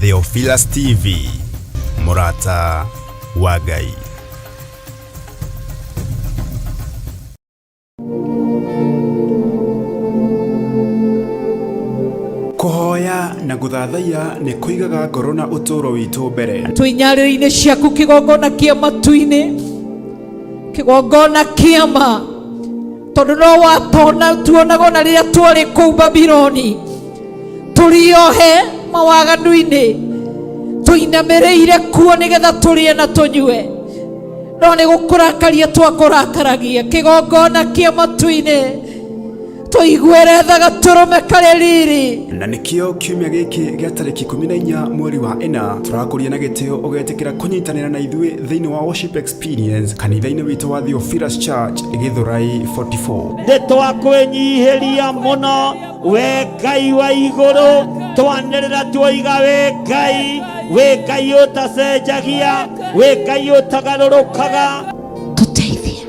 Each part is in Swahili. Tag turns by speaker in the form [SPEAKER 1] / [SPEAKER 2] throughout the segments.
[SPEAKER 1] Theophilus TV, Murata wa Ngai. Kuhoya na guthathaiya ni kuigaga ngoro na uturo witu mbere.
[SPEAKER 2] Twinyarĩrĩ-inĩ ciaku kĩgongona kĩa matu-inĩ, kĩgongona kĩa ma, tondũ no watona tuonagwo na rĩrĩa twarĩ kũu Babironi, tũriohe mawaganu-inĩ, tũinamĩrĩire kuo nĩgetha tũrĩe na tũnyue, no nĩ gũkũrakaria twakũrakaragia. Kĩgongona kĩa matu-inĩ tũiguĩre tha gatũrũme karĩ riri.
[SPEAKER 1] Na nĩkĩo kiumia gĩkĩ gĩa tarĩki 14 mweri wa 4 tũrakũria na gĩtĩo ũgetĩkĩra kũnyitanĩra na ithuĩ thĩinĩ wa worship experience kanitha-inĩ witũ wa Theophilus Church Githurai 44.
[SPEAKER 3] Nĩtwakwĩnyihĩria mũno we Ngai wa igũrũ, twanĩrĩra tuoiga we Ngai ũtacenjagia, we Ngai ũtagarũrũkaga.
[SPEAKER 2] Tũteithie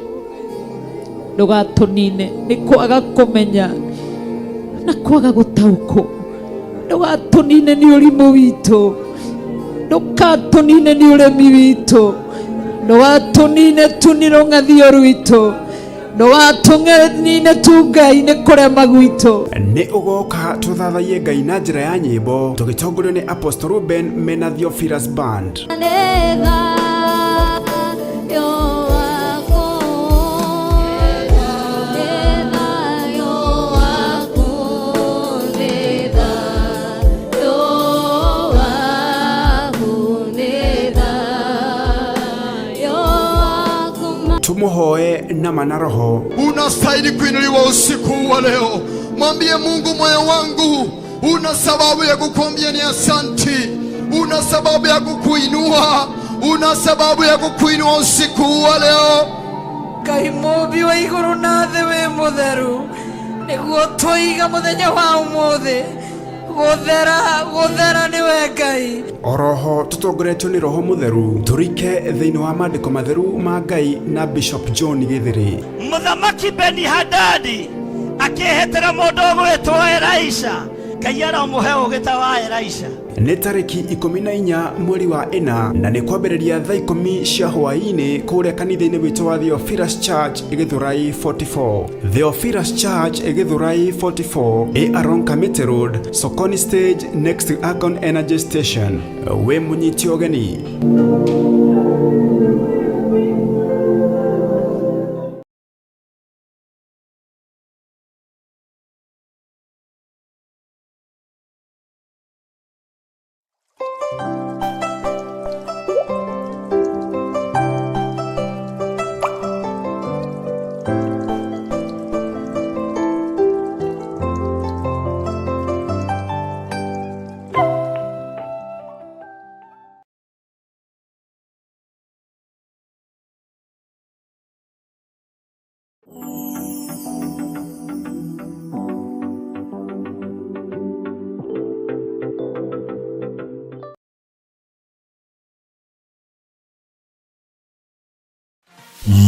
[SPEAKER 2] ndũgatũnine nĩ kwaga kũmenya na kwaga gũtaũkwo, ndũgatũnine nĩ ũrimũ witũ, ndũgatũnine nĩ ũremi witũ, ndũgatũnine tu nĩ rũng'athio rwitũ, ndũgatũnine tu Ngai nĩ kũrema gwitũ.
[SPEAKER 1] Nĩ ũgoka tũthathaiye Ngai na njĩra ya nyĩmbo tũgĩtongorio nĩ Apostle Ruben mena Theophilus Band. Tumuhoe na manaroho.
[SPEAKER 4] Unastahili kuinuliwa usiku wa leo. Mwambie Mungu, moyo wangu una sababu ya kukuambia ni asanti, una sababu ya kukuinua, una sababu ya kukuinua usiku wa leo.
[SPEAKER 2] Ngai mũmbi wa igũrũ na thĩ wĩ mũtheru, nĩguo tũiga mũthenya wa ũmũthĩ gũthera nĩwe Ngai.
[SPEAKER 1] Oroho tutongoretio nĩ Roho Mũtheru turike thĩinĩ wa maandĩko matheru ma Ngai na Bishop John Githiri.
[SPEAKER 3] Mũthamaki Beni-Hadadi akĩhetera mũndũ ũgwĩtwo Elisha, Ngai aramũhe ũgĩta wa Elisha.
[SPEAKER 1] Nĩ tarĩki 14 mweri wa 4 na nĩ kwambĩrĩria thaa 10 cia hwaĩ-inĩ kũrĩa kanitha-inĩ witũ wa Theophilus Church Githurai 44. Theophilus Church Githurai 44 ĩ along Kamiti Road, Sokoni Stage next to Akon Energy Station. We mũnyiti ũgeni.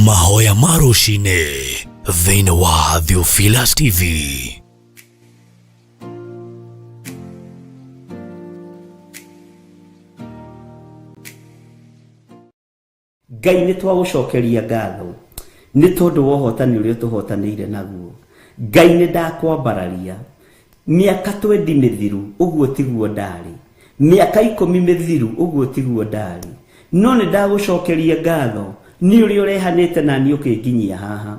[SPEAKER 5] Mahoya ma rũcinĩ thĩinĩ wa Theophilus TV.
[SPEAKER 3] Ngai nĩtwagũcokeria ngatho nĩ tondũ wa ũhotani ũrĩa tũhotanĩire naguo. Ngai nĩndakwambararia mĩaka 20 mĩthiru ũguo tiguo ndarĩ, mĩaka 10 mĩthiru ũguo tiguo ndarĩ, no nĩndagũcokeria ngatho nĩ ũrĩa ũrehanĩte na niĩ ũkĩnginyia haha,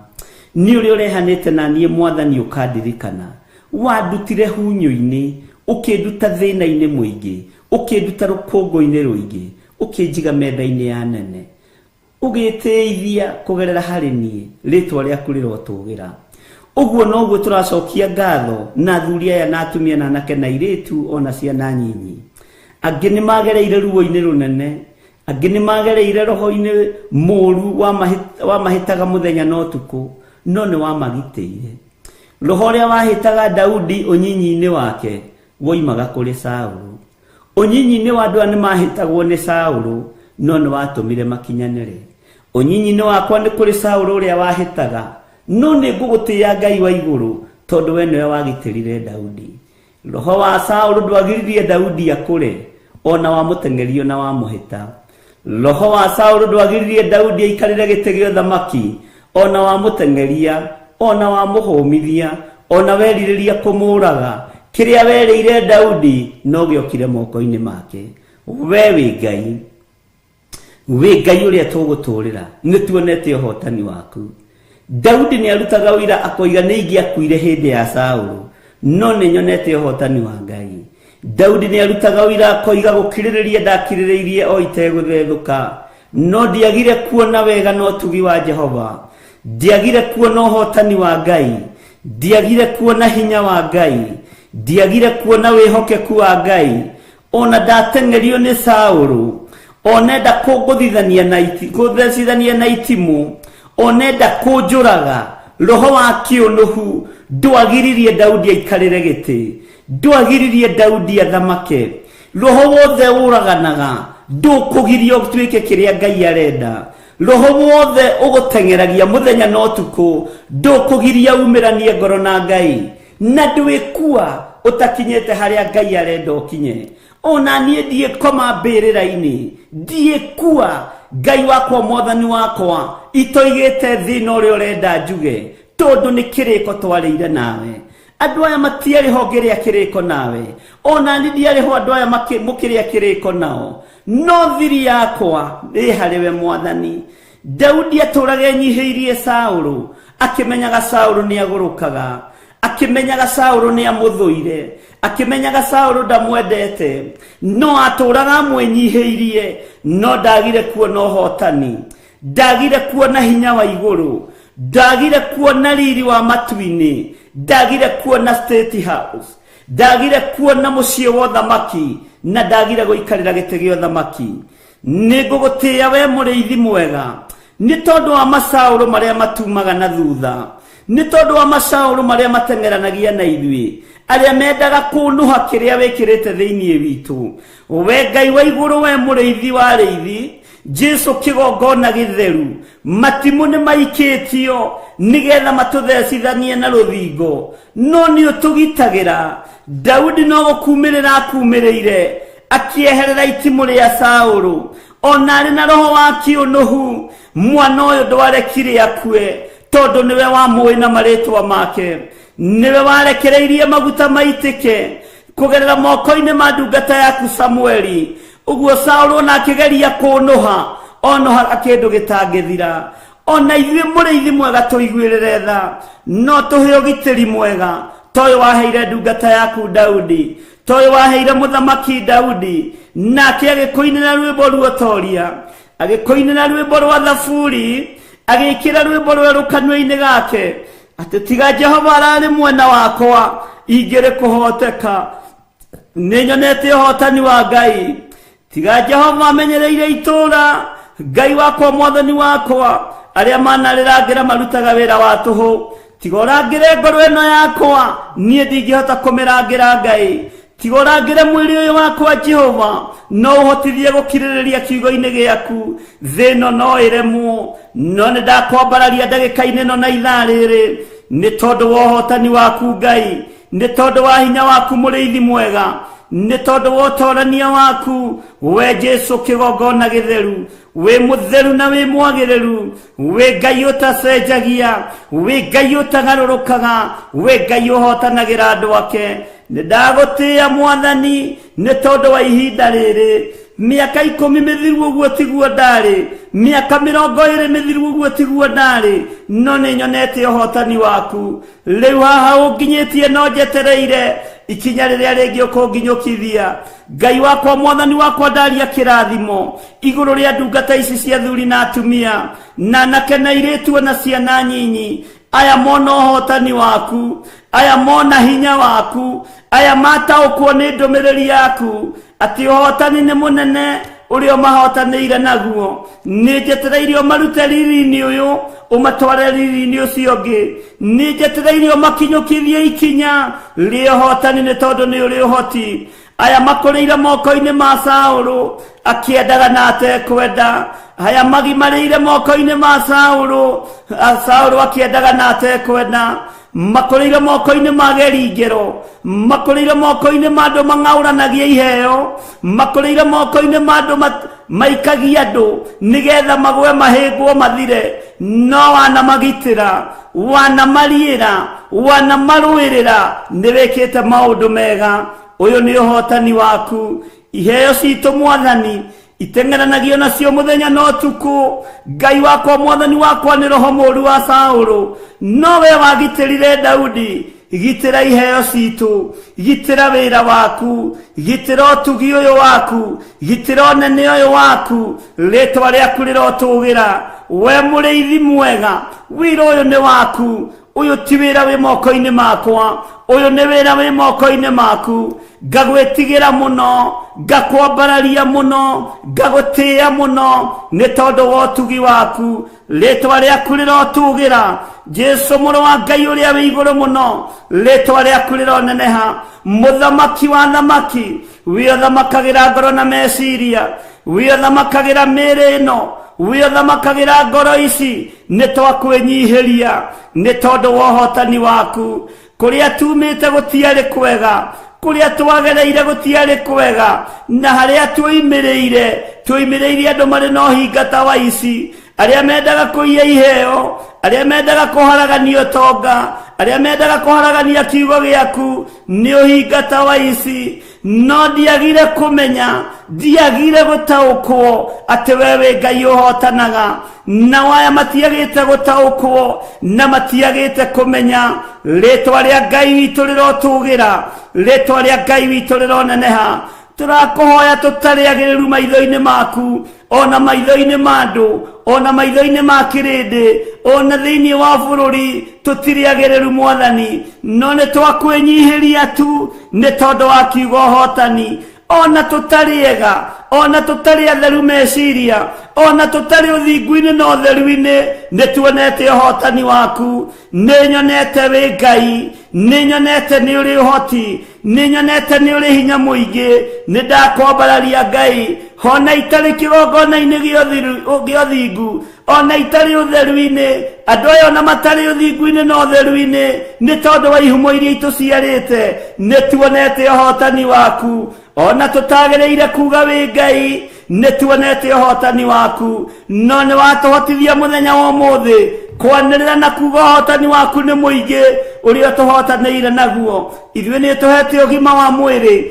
[SPEAKER 3] nĩ ũrĩa ũrehanĩte na niĩ Mwathani ũkandirikana, wandutire hunyũ-inĩ, ũkĩnduta thĩna-inĩ mũingĩ, ũkĩnduta rũkũngũ-inĩ rũingĩ, ũkĩnjiga metha-inĩ ya nene, ũgĩteithia kũgerera harĩ niĩ, rĩtwa rĩaku rĩrotũgĩra. Ũguo noguo tũracokia ngatho na athuri aya na atumia na anake na airĩtu ona ciana nyinyi. Angĩ nĩmagereire ruo-inĩ rũnene, angĩ nĩmagereire roho-inĩ mũru wamahĩtaga mũthenya na ũtukũ, no nĩ wamagitĩire. Roho ũrĩa wahĩtaga Daudi ũnyinyi-inĩ wake woimaga kũrĩ Saũlũ. Ũnyinyi-inĩ wa andũ arĩa nĩmahĩtagwo nĩ Saũlũ, no nĩ watũmire makinyanĩre. Ũnyinyi-inĩ wakwa nĩ kũrĩ Saũlũ ũrĩa wahĩtaga, no nĩ ngũgũtĩĩa Ngai wa igũrũ tondũ we nĩwe wagitĩrire Daudi. Roho wa Saũlũ ndwagiririe Daudi akũre, ona wa mutengerio na wa muhita. Roho wa Saulu ndwagiririe Daudi aikarire gite gĩa thamaki, ona wa mutengeria, ona wa muhũmithia, ona weririria kumuraga. Kiria werire Daudi no giokire moko-ini make. We Ngai uria tuguturira, nituonete uhotani waku. Daudi ni arutaga wira akoiga ni ingiakuire hindi ya Saulu, no ni nyonete uhotani wa Ngai. Daudi ni arutaga wira akoiga gukiririria ndakiririirie o iteguthethuka, no ndiagire kuona wega no tugi wa Jehova, ndiagire kuona uhotani wa Ngai, ndiagire kuona hinya wa Ngai, ndiagire kuona wihokeku wa Ngai. Ona ndatengerio ni Saulu, onenda kuguthithania na itimu, onenda kunjuraga. Roho wa kiunuhu ndwagiririe Daudi aikarire giti, ndwagiririe Daudi athamake. Roho wothe uraganaga ndukugirio tuike kiria Ngai arenda. Roho wothe ugutengeragia muthenya no tuku ndukugiria umiranie ngoro na Ngai, na ndwikua utakinyete haria Ngai arenda ukinye. Ona nie ndie koma mbirira-ini, ndie kua. Ngai wakwa mwathani wakwa itoigite thina uria urenda njuge, tondu ni kiriko twarire nawe. Andu aya matiari ho ngiria kiriko nawe, ona ni ndiari ho andu aya mukiria kiriko nao, no thiri yakwa ni hariwe mwathani. Daudi aturage nyihiirie Saulu, akimenyaga Saulu ni agurukaga, akimenyaga Saulu ni amuthuire, akimenyaga Saulu ndamwendete, no aturaga mwenyihiirie. No ndagire kuona uhotani, ndagire kuona hinya wa iguru, ndagire kuona riri wa matu-ini, ndagire kuona state house, ndagire kuona muciĩ wa thamaki, na ndagire guikarira gite gĩa thamaki. Nigugutia we mũrĩithi mwega, ni tondu wa masaulu maria matumaga na thutha, ni tondu wa masaulu maria matengeranagia na ithui, aria mendaga kunuha kiria wikirite thiini witu. We Ngai wa iguru, we mũrĩithi wa rĩithi, Jesu kigongona githeru, matimu ni maikitio nigetha matuthecithanie na ruthingo, no ni utugitagira. Daudi no gukumirira akumirire, akieherera itimu ria Saulu, ona ari na roho wa kiunuhu. Mwana uyu ndwarekire akue, tondu niwe wamũĩ na maritwa make, niwe warekereirie maguta maitike kugerera moko-ini ma ndungata yaku Samueli. Uguo Saulu na akigeria kunuha, onoha kindu gitangithira. Ona ithuĩ mũrĩithi mwega tuiguĩrĩre tha, no tuhe ũgitĩri mwega toyo waheire ndungata yaku Daudi, toyo waheire muthamaki Daudi, nake agĩkũinĩra rwĩmbo ruotoria, agĩkũinĩra rwĩmbo rwa thaburi, agĩkĩra rwĩmbo rwerũ kanua-inĩ gake, atĩ tiga Jehova ararĩ mwena wakwa, ingĩrĩ kũhoteka. Nĩnyonete ũhotani wa Ngai, tiga Jehova amenyereire itũra. Ngai wakwa mwathani wakwa, aria manarĩrangĩra marutaga wĩra wa tũhũ. Tiga ũrangĩre ngoro ĩno yakwa, niĩ ndingĩhota kũmĩrangĩra Ngai. Tiga ũrangĩre mwĩrĩ ũyũ wakwa Jehova, no ũhotithie gũkirĩrĩria kiugo-inĩ gĩaku. Thĩno no ĩremwo, no nĩ ndakwambararia ndagĩka-inĩ ĩno na ithaa rĩrĩ, nĩ tondũ wa ũhotani waku Ngai, nĩ tondũ wa hinya waku mũrĩithi mwega, nĩ tondũ wa ũtorania waku. We Jesu kĩgongona gĩtheru, we mũtheru na we mwagĩrĩru, we Ngai ũtacenjagia, we Ngai ũtagarũrũkaga, we Ngai ũhotanagĩra andũ ake. Nĩ ndagũtĩĩa mwathani nĩ tondũ wa ihinda rĩrĩ. Miaka 10 mithiru uguo tiguo ndarĩ, miaka 20 mithiru uguo tiguo ndarĩ, no nĩ nyonete ũhotani waku. Rĩu haha ũnginyĩtie no njetereire ikinya rĩrĩa rĩngĩ ũkũnginyũkithia. Ngai wakwa mwathani wakwa ndaria kĩrathimo igũrũ rĩa ndungata ici cia thuri na atumia, na anake na airĩtu na ciana nyinyi. Aya mona ũhotani waku, aya mona hinya waku, aya mataũkwo nĩ ndũmĩrĩri yaku atĩ ũhotani nĩ mũnene ũrĩa mahotanĩire naguo. Nĩ njetereire marute riri-inĩ ũyũ umatware riri-inĩ ũcio ũngĩ. Nĩ njetereire makinyũkithie ikinya rĩa ũhotani nĩ tondũ nĩ ũrĩ ũhoti. Aya makũrĩire moko-inĩ ma Saulu akĩendaga na atekwenda. Aya magimarĩire moko-inĩ ma Saulu, Saulu akĩendaga na atekwenda. makoreire moko-inĩ mageri ngero, makoreire moko-inĩ ma andũ mang'aũranagia iheo, makoreire moko-inĩ ma andũ maikagia andũ nĩgetha magwe mahĩngwo mathire, no wanamagitĩra, wanamariĩra, wanamarũĩrĩra, nĩwĩkĩte maũndũ mega. Ũyũ nĩ ũhotani waku. Iheo citũ Mwathani itengeranagio nacio mũthenya na ũtukũ. Ngai wakwa Mwathani wakwa nĩ roho mũũru wa Saũlũ, nowe wagitĩrire Daudi. Gitĩra iheo citũ, gitĩra wĩra waku, gitĩra ũtugi ũyũ waku, gitĩra ũnene ũyũ waku, rĩtwa rĩaku rĩrotũgĩra. We mũrĩithi mwega, wĩra ũyũ nĩ waku. Ũyũ ti wĩra wĩ moko-inĩ makwa, ũyũ nĩ wĩra wĩ moko-inĩ maku. Ngagwĩtigĩra mũno, ngakwambararia mũno, ngagũtĩĩa mũno nĩ tondũ wa ũtugi waku. Rĩtwa rĩaku rĩrotũgĩra. Jesu mũrũ wa Ngai ũrĩa wĩ igũrũ mũno, rĩtwa rĩaku rĩroneneha. Mũthamaki wa thamaki, wĩ ũthamakagĩra ngoro na meciria, wĩ ũthamakagĩra mĩĩrĩ ĩno, wĩ ũthamakagĩra ngoro ici. Nĩ twakwĩnyihĩria nĩ tondũ wa ũhotani waku. Kũrĩa tumĩte gũtiarĩ kwega, kũrĩa twagereire gũtiarĩ kwega, na harĩa twoimĩrĩire andũ marĩ na ũhingata wa ici, arĩa mendaga kũiya iheo, arĩa mendaga kũharagania ũtonga, arĩa mendaga kũharagania kiugo gĩaku, nĩ ũhingata wa ici. No ndiagire kũmenya, ndiagire gũtaũkwo atĩ we wĩ Ngai ũhotanaga. Na waya matiagĩte gũtaũkwo na matiagĩte kũmenya. Rĩtwa rĩa Ngai witũ rĩrotũgĩra, rĩtwa rĩa Ngai witũ rĩroneneha. Tũrakũhoya tũtarĩ agĩrĩru maitho-inĩ maku, ona maitho-inĩ ma andũ, ona maitho-inĩ ma kĩrĩndĩ, ona thĩinĩ wa bũrũri tũtirĩ agĩrĩru Mwathani, no nĩ twakwĩnyihĩria tu nĩ tondũ wa kiugo ũhotani. Ona tũtarĩ ega, ona tũtarĩ atheru meciria, ona tũtarĩ ũthingu-inĩ na ũtheru-inĩ, nĩ tuonete ũhotani waku. Nĩ nyonete wĩ Ngai, nĩ nyonete nĩ ũrĩ ũhoti, nĩ nyonete nĩ ũrĩ hinya mũingĩ. Nĩ ndakwambararia Ngai, ona itarĩ kĩgongona-inĩ gĩa ũthingu, ona itarĩ ũtheru-inĩ, andũ aya ona matarĩ ũthingu-inĩ na ũtheru-inĩ, nĩ tondũ wa ihumo iria itũciarĩte, nĩ tuonete ũhotani waku. Ona tũtagĩrĩire kuga wĩ Ngai, nĩ tuonete ũhotani waku. No nĩ watũhotithia mũthenya wa ũmũthĩ kwanĩrĩra na kuga ũhotani waku nĩ mũingĩ ũrĩa tũhotanĩire naguo. Ithuĩ nĩ tũhete ũgima wa mwĩrĩ,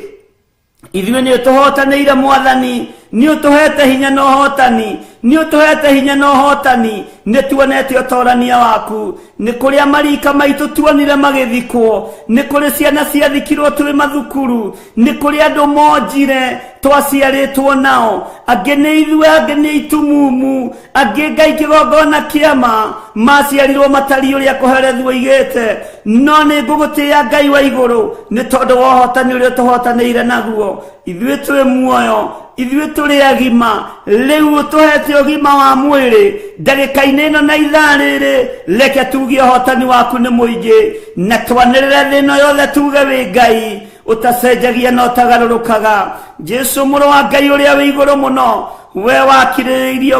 [SPEAKER 3] ithuĩ nĩ tũhotanĩire Mwathani, nĩ ũtũhete hinya na ũhotani, nĩ ũtũhete hinya na ũhotani. Nĩ tuonete ũtorania waku. Nĩ kũrĩa marika maitũ tuonire magĩthikwo, nĩ kũrĩ ciana ciathikirwo tũrĩ mathukuru, nĩ kũrĩ andũ monjire twaciarĩtwo nao, angĩ nĩ ithuĩ, angĩ nĩ itumumu, angĩ Ngai kĩgongona kĩama, maciarirwo matari ũrĩa kũherethwo igĩte. No nĩ ngũgũtĩĩa Ngai wa igũrũ nĩ tondũ wa ũhotani ũrĩa tũhotanĩire naguo. Ithuĩ twĩ muoyo, ithuĩ tũrĩ agima, rĩu ũtũhete ũgima wa mwĩrĩ. Ndagĩka-inĩ ĩno na ithaa rĩrĩ, reke tuge ũhotani waku nĩ mũingĩ, na twanĩrĩre thĩ ĩno yothe tuge wĩ Ngai ũtacenjagia na ũtagarũrũkaga. Jesu mũrũ wa Ngai ũrĩa wĩ igũrũ mũno, we wakirĩrĩirie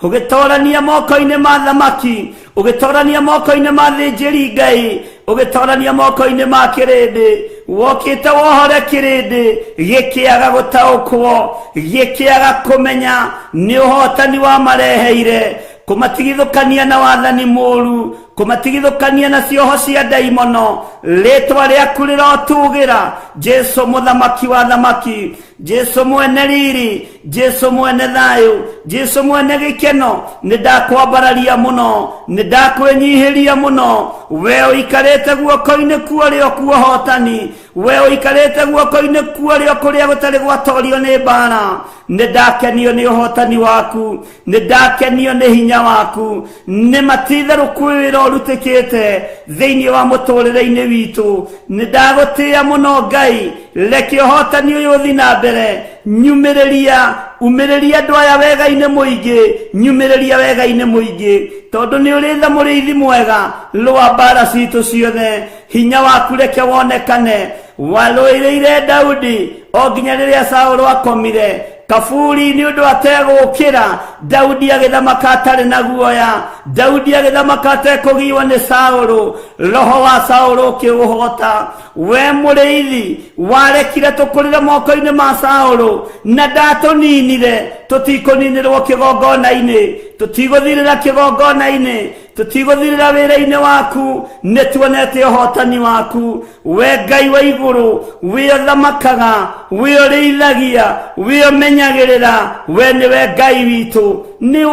[SPEAKER 3] ũgĩtorania moko-inĩ ma thamaki, ũgĩtorania moko-inĩ ma thĩnjĩri Ngai, ũgĩtorania moko-inĩ ma kĩrĩndĩ. Wokĩte wohore kĩrĩndĩ gĩkĩaga gũtaũkwo, gĩkĩaga kũmenya nĩ ũhotani wa mareheire, kũmatigithũkania na wathani mũũru, kũmatigithũkania na cioho cia ndaimono. Rĩtwa rĩaku rĩrotũgĩra. Jesu mũthamaki wa thamaki, Jesu mwene riri, Jesu mwene thayũ, Jesu mwene gĩkeno, nĩ ndakwambararia mũno, nĩ ndakwĩnyihĩria mũno. We ũikarĩte guoko-inĩ kuorĩo kwa ũhotani, we ũikarĩte guoko-inĩ kuorĩo kũrĩa gũtarĩ gwatorio nĩ mbara. Nĩ ndakenio nĩ ũhotani waku, nĩ ndakenio nĩ hinya waku, nĩ matitherũku wĩra ũrutĩkĩte thĩinĩ wa mũtũrĩre-inĩ witũ. Nĩ ndagũtĩĩa mũno Ngai, reke ũhotani ũyũ ũthiĩ na mbere. Nyumĩrĩria, umĩrĩria andũ aya wega-inĩ mũingĩ, nyumĩrĩria wega-inĩ mũingĩ, tondũ nĩ ũrĩ tha mũrĩithi mwega rwa mbara citũ ciothe. Hinya waku reke wonekane. Warũĩrĩire Daudi o nginya rĩrĩa Saũlũ akomire kaburi nĩ ũndũ ategũkĩra. Daudi agithamaka atari na guoya, Daudi agithamaka atekũgiwa nĩ Saũlũ, roho wa Saũlũ ũkĩũhota. We mũrĩithi warekire tũkũrĩre moko-inĩ ma Saũlũ, na ndatũninire tũtikũninĩrwo kĩgongona-inĩ, tũtigũthirĩra kĩgongona-inĩ, tũtigũthirĩra wĩra-inĩ waku, nĩ tuonete ũhotani waku. We Ngai wa igũrũ, we ũthamakaga, we ũrĩithagia, we ũmenyagĩrĩra, we nĩwe Ngai witũ. Nĩ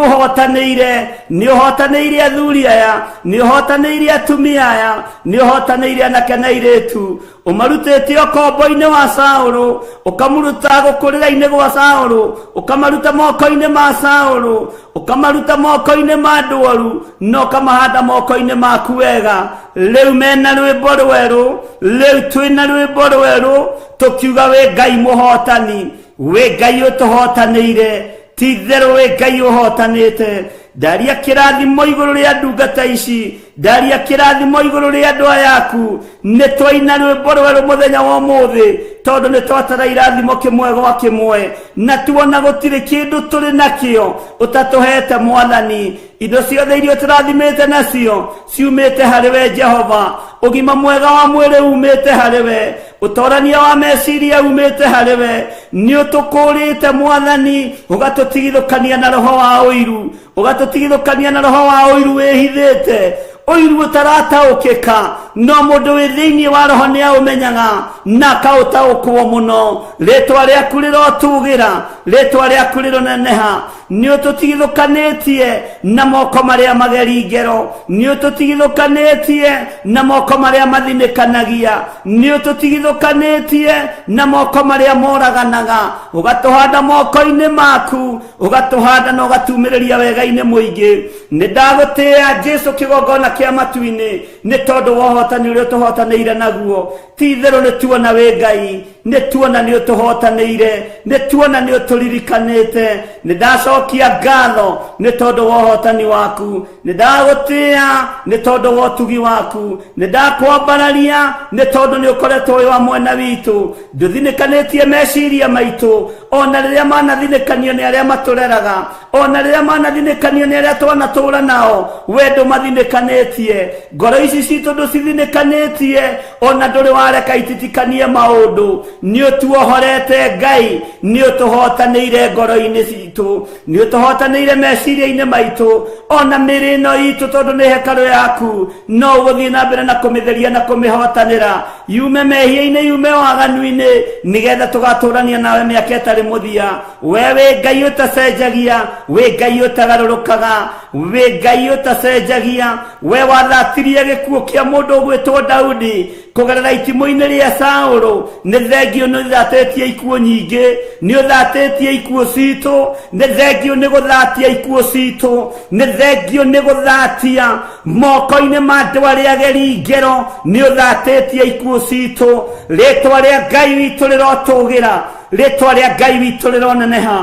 [SPEAKER 3] ũhotanĩire athuri aya, nĩ ũhotanĩire atumia aya, nĩ ũhotanĩire anake na airĩtu. Ũmarutĩte ũkombo-inĩ wa Saũlũ, ũkamũruta gũkũrĩra-inĩ gwa Saũlũ, ũkamaruta moko-inĩ ma Saũlũ, ũkamaruta moko-inĩ ma ndũoru, no ũkamahanda moko-inĩ maku wega. Rĩu mena rwĩmbo rwerũ, rĩu twĩna rwĩmbo rwerũ, tũkiuga wĩ Ngai mũhotani, wĩ Ngai ũtũhotanĩire, ti-itherũ wĩ Ngai ũhotanĩte. Ndaria kĩrathimo igũrũ rĩa ndungata ici, ndaria kĩrathimo igũrũ rĩa andũ aya aku. Nĩ twaina rwĩmbo rwerũ mũthenya wa ũmũthĩ, tondũ nĩ twatara irathimo kĩmwe gwa kĩmwe, na tuona gũtirĩ kĩndũ tũrĩ nakĩo ũtatũhete Mwathani. Indo ciothe iria tũrathimĩte nacio ciumĩte harĩ we Jehova. Ũgima mwega wa mwĩrĩ umĩte harĩ we, ũtorania wa meciria umĩte harĩ we. Nĩ ũtũkũrĩte Mwathani, ũgatũtigithũkania na roho wa ũiru, ũgatũtigithũkania na roho wa ũiru wĩhithĩte, ũiru ũtarataũkĩka, no mũndũ wĩ thĩinĩ wa roho nĩ aũmenyaga na akaũtaũkwo mũno. Rĩtwa rĩaku rĩrotugĩra, rĩtwa rĩaku rĩroneneha. Nĩ ũtũtigithũkanĩtie na moko marĩa mageri ngero, nĩ ũtũtigithũkanĩtie na moko marĩa mathinĩkanagia, nĩ ũtũtigithũkanĩtie na moko marĩa moraganaga, ũgatũhanda moko-inĩ maku, ũgatũhanda na ũgatumĩrĩria wega-inĩ mũingĩ. Nĩ ndagũtĩĩa Jesũ kĩgongona kĩa matu-inĩ, nĩ tondũ wa ũhotani ũrĩa ũtũhotanĩire naguo. Ti-itherũ nĩ tuona wĩ Ngai, nĩ tuona nĩ ũtũhotanĩire, nĩ tuona nĩ ũtũririkanĩte. Nĩ ndacokia ngatho nĩ tondũ wa ũhotani waku, nĩ ndagũtĩĩa nĩ tondũ wa ũtugi waku, nĩ ndakwambararia nĩ tondũ nĩ ũkoretwo wĩ wa mwena witũ. Ndũthinĩkanĩtie meciria maitũ, ona rĩrĩa manathinĩkanio nĩ arĩa matũreraga, ona rĩrĩa manathinĩkanio nĩ arĩa twanatũũra nao, we ndũmathinĩkanĩtie. Ngoro ici citũ ndũcithinĩkanĩtie, ona ndũrĩ wareka ititikanie maũndũ. Nĩ ũtuohorete Ngai, nĩ ũtũhotanĩire ngoro-inĩ citũ, nĩ ũtũhotanĩire meciria-inĩ maitũ, ona mĩrĩ ĩno itũ, tondũ nĩ hekarũ yaku. No ũgũthiĩ na mbere na kũmĩtheria na kũmĩhotanĩra, yume mehia-inĩ, yume waganu-inĩ, nĩgetha tũgatũrania nawe mĩaka ĩtarĩ mũthia. We wĩ Ngai ũtacenjagia, wĩ Ngai ũtagarũrũkaga, wĩ Ngai ũtacenjagia. We wathaatirie gĩkuũ kĩa mũndũ ũgwĩtwo Daudi kũgerera itimũ-inĩ rĩa Saũlũ. Nĩ thengio nĩ ũthatĩtie ikuũ nyingĩ, nĩ ũthatĩtie ikuũ citũ, nĩ thengio nĩ gũthatia ikuũ citũ, nĩ thengio nĩ gũthatia moko-inĩ ma andũ arĩa ageri ngero, nĩ ũthatĩtie ikuũ citũ. Rĩtwa rĩa Ngai witũ rĩrotũgĩra, rĩtwa rĩa Ngai witũ rĩroneneha,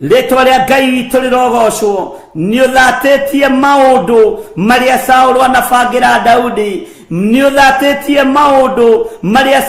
[SPEAKER 3] rĩtwa rĩa Ngai witũ rĩrogocwo. Nĩ ũthatĩtie maũndũ marĩa Saũlũ anabangĩra Daudi, nĩ ũthatĩtie maũndũ marĩa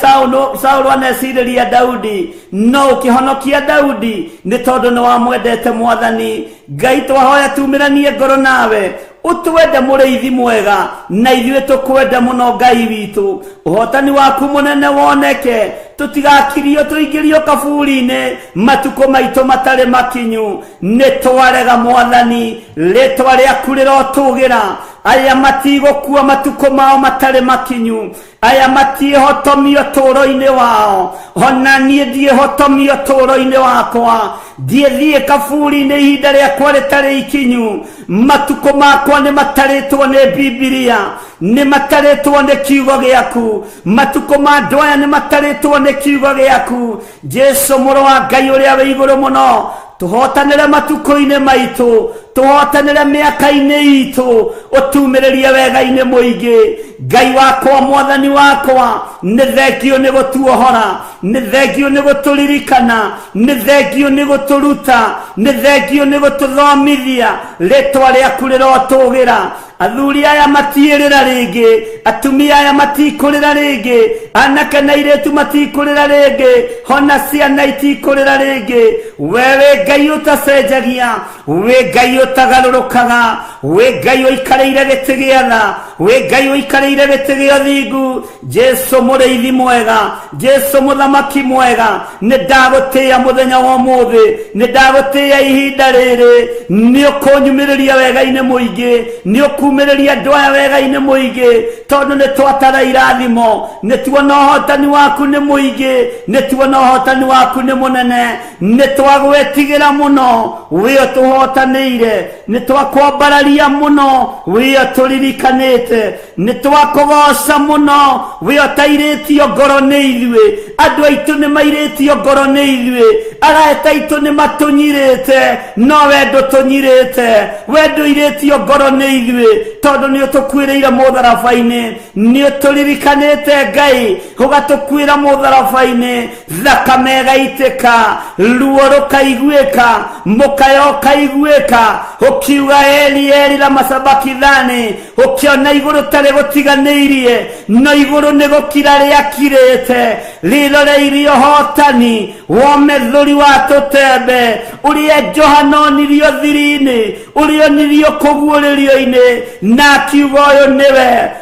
[SPEAKER 3] Saũlũ anecirĩria Daudi, no ũkĩhonokia Daudi nĩ tondũ nĩ wamwendete Mwathani. Ngai twahoya tumĩranie ngoro nawe, ũtwende mũrĩithi mwega, na ithuĩ tũkwende mũno Ngai witũ. Ũhotani waku mũnene woneke, tũtigakirio tũingĩrio kaburi-inĩ matukũ maitũ matarĩ makinyu. Nĩ twarega Mwathani, rĩtwa rĩaku rĩrotũgĩra. Aya matigũkua matukũ mao matarĩ makinyu, aya matiĩhotomio tũũro-inĩ wao, ona niĩ ndiĩhotomio tũũro-inĩ wakwa. Ndiĩthiĩ kaburi-inĩ ihinda rĩakwa rĩtarĩ ikinyu. Matukũ makwa nĩ matarĩtwo nĩ Bibilia, nĩ matarĩtwo nĩ kiugo gĩaku. Matukũ ma andũ aya nĩ matarĩtwo nĩ kiugo gĩaku. Jesũ mũrũ wa Ngai ũrĩa wĩ igũrũ mũno, tũhotanĩre matukũ-inĩ maitũ, tũhotanĩre mĩaka-inĩ itũ, ũtumĩrĩrie wega-inĩ mũingĩ. Ngai wakwa, Mwathani wakwa, nĩ thengio nĩ gũtuohora, nĩ thengio nĩ gũtũririkana, nĩ thengio nĩ gũtũruta, nĩ thengio nĩ gũtũthomithia. Rĩtwa rĩaku rĩrotũgĩra. athuri aya matiirira ringi, atumia aya matikurira ringi, anake na iretu matikurira ringi, hona ciana itikurira ringi. Wewe Ngai utacenjagia, we Ngai utagarurukaga, we Ngai uikareire giti gia tha, we Ngai uikareire giti gia thingu. Jesu muriithi mwega, Jesu muthamaki mwega, nindagutia muthenya wa umuthi, nindagutia ihinda riri, ni ukunyumiriria wega-ini muingi, ni ukumiriria andu aya wega-ini muingi, tondu ni twatara irathimo, ni tuona uhotani waku ni muingi, ni tuona uhotani waku ni munene, ni twagwetigira muno, we utuhotanire, ni twakwambararia muno, we uturirikanite, ni twakugoca muno, we utairitio ngoro ni ithue, andu aitu ni mairitio ngoro ni ithue, arata aitu ni matunyirite, no we ndutunyirite, we nduiritio ngoro ni ithue, tondu ni utukwiriire mutharabai-ini, ni uturirikanite Ngai, ugatukwira mutharabai-ini, thakame igaitika, ruo rukaiguika, mukayo ukaiguika, ukiuga Eli Eli lama sabakithani, ukiona iguru tari gutiganiirie, no iguru ni gukira riakirite, riroreirio hotani wa methuri wa tutembe, urie Johanonirio thiri-ini, urionirio kuguuririo-ini, na kiugo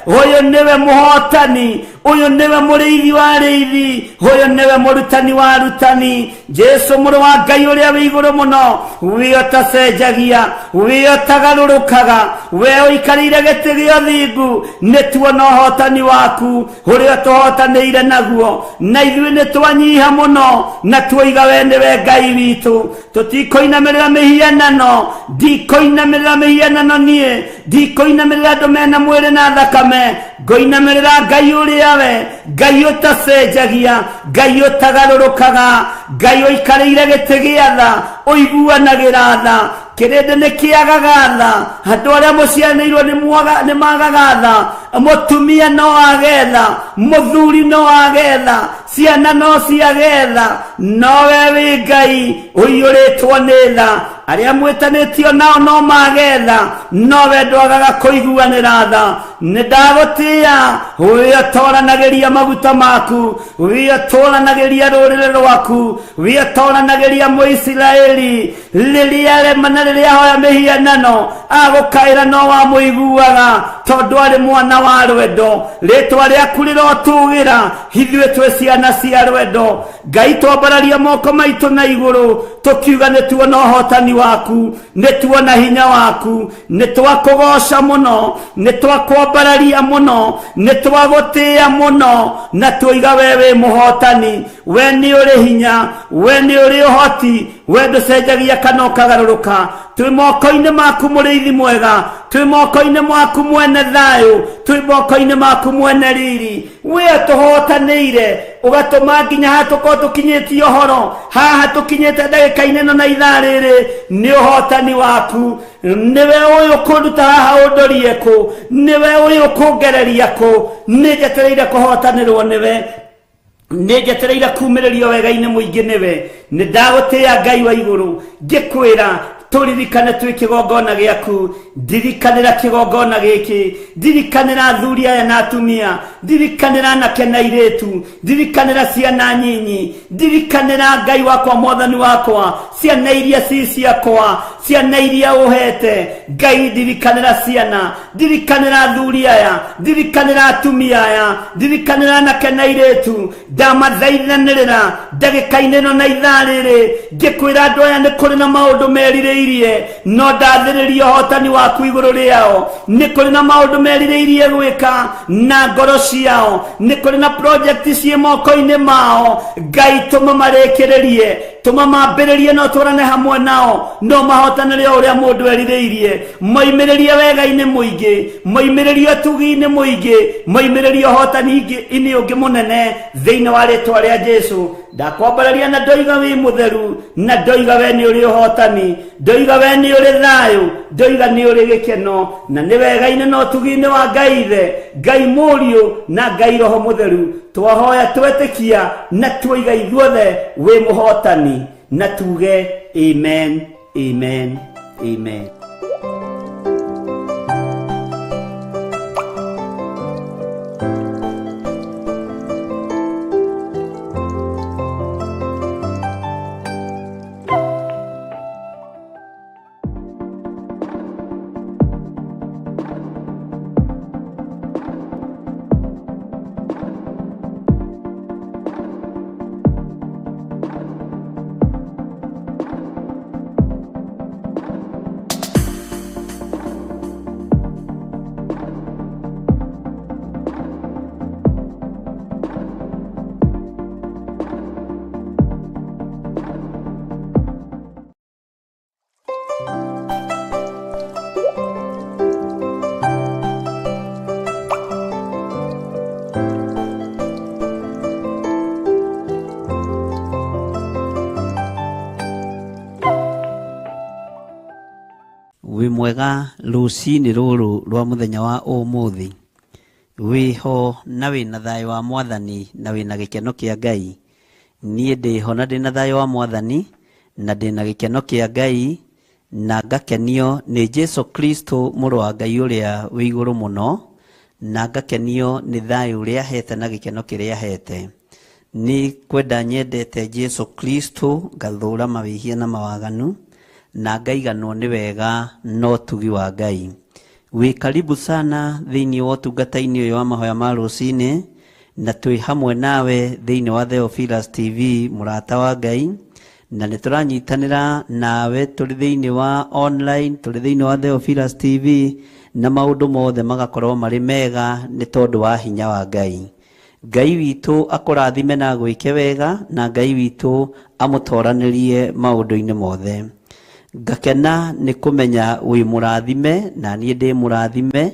[SPEAKER 3] uyu niwe muhotani, uyu niwe muriithi wa riithi, uyu niwe murutani wa arutani. Jesu muri wa Ngai uria wi iguru muno, we utacenjagia, we utagarurukaga, we uikarire giti gia thingu, ni tuona uhotani waku uria tuhotanire naguo, na ithuĩ ni twanyiha muno, na twoiga we niwe Ngai witu. Tutikoinamirira mihianano, ndikoinamirira mihianano nie, ndikoinamirira andu mena mwiri na thakame, ngoinamirira Ngai uria we, Ngai utacenjagia, Ngai utagarurukaga, Ngai uikarire giti gia tha, uiguanagira tha, kirinde ni kiagaga tha, andu aria mucianirwo ni magaga tha, mutumia no agetha, muthuri no agetha, ciana no ciagetha, no we wi Ngai uiyuritwo ni tha, aria mwitanitio nao no magetha, no we ndwagaga kuiguanira tha. Nindagutia, we utoranagiria maguta maku, we utoranagiria rurire rwaku, we utoranagiria Muisiraeli, riria remana riria hoya mihianano, agukaira no wa muiguaga, tondu ari mwana wa rwendo, ritwa riaku rirotugira, ithuĩ twi ciana cia rwendo. Ngai twambararia moko maitu na iguru, tukiuga ni tuona uhotani waku, ni tuona hinya waku, ni twakugoca muno, ni twakwambararia muno, ni twagutia muno, na twiga wewe muhotani. We ni uri hinya, we ni uri uhoti, we nducenjagia kana ukagaruruka. Twi moko-ini maku muriithi mwega, twi moko-ini maku mwene thayu, twi moko-ini maku mwene riri. We tuhotanire, ugatuma nginya hatuko tukinyitie uhoro, haha tukinyite ndagika-ini no na ithaa riri, ni uhotani waku. Niwe uyu kunduta haha undorie ku, niwe uyu kungereria ku, ninjetereire kuhotanirwo niwe, ninjetereire kumiririo wega-ini muingi niwe. Nindagutia Ngai wa iguru, ngikwira turirikane twi kigongona giaku, ndirikanira kigongona giki, ndirikanira athuri aya na atumia, ndirikanira anake na iretu, ndirikanira ciana nyinyi, ndirikanira Ngai wakwa mwathani wakwa, ciana iria ci ciakwa, ciana iria uhete. Ngai ndirikanira ciana, ndirikanira athuri aya, ndirikanira atumia aya, ndirikanira anake na iretu, ndamathaithanirira ndagika-ini no na ithaa riri, ngikwira andu aya ni kuri na maundu merirĩirie, no ndathĩrĩria ũhotani waku igũrũ rĩao. Nĩ kũrĩ na maũndũ merirĩirie gwĩka na ngoro ciao, nĩ kũrĩ na project ciĩ moko-inĩ mao. Ngai tũma marĩkĩrĩrie, tũma mambĩrĩrie na ũtũrane hamwe nao, no mahotanĩre ũrĩa mũndũ erirĩirie. Moimĩrĩrie wega-inĩ mũingĩ, moimĩrĩrie ũtugi-inĩ mũingĩ, moimĩrĩrie ũhotani-inĩ ũngĩ mũnene thĩinĩ wa rĩtwa rĩa Jesũ. Ndakwambararia na ndoiga wĩ mũtheru, na ndoiga we nĩ ũrĩ ũhotani, ndoiga we nĩ ũrĩ thayũ, ndoiga nĩ ũrĩ gĩkeno, na nĩ wega-inĩ na ũtugi-inĩ wa Ngai Ithe, Ngai Mũriũ na Ngai Roho Mũtheru. Twahoya twetĩkia na twoiga ithuothe wĩ mũhotani, na tuge amen, amen, amen.
[SPEAKER 6] wĩ mwega rũcinĩ rũrũ rwa mũthenya wa ũmũthĩ, wĩho na wĩna thayũ wa Mwathani na wĩna gĩkeno kĩa Ngai. Niĩ ndĩho na ndĩna thayũ wa Mwathani na ndĩna gĩkeno kĩa Ngai, na ngakenio nĩ Jesu Kristo mũrũ wa Ngai ũrĩa wĩ igũrũ mũno, na ngakenio nĩ thayũ ũrĩa ahete na gĩkeno kĩrĩa ahete. Nĩ kwenda nyendete Jesu Kristo, ngathũra mawĩhia na mawaganu, na ngaiganwo nĩ wega no ũtugi wa Ngai. Wĩ karibu sana thĩinĩ wa ũtungata-inĩ ũyũ wa mahoya ma rũcinĩ, na twĩ hamwe nawe thĩinĩ wa Theophilus TV, mũrata wa Ngai, na nĩ tũranyitanĩra nawe tũrĩ thĩinĩ wa online, tũrĩ thĩinĩ wa Theophilus TV, na maũndũ mothe magakorwo marĩ mega nĩ tondũ wa hinya wa Ngai. Ngai witũ akũrathime na gwĩke wega, na Ngai witũ amũtoranĩrie maũndũ-inĩ mothe. Ngakena nĩ kũmenya wĩ mũrathime na niĩ ndĩ mũrathime,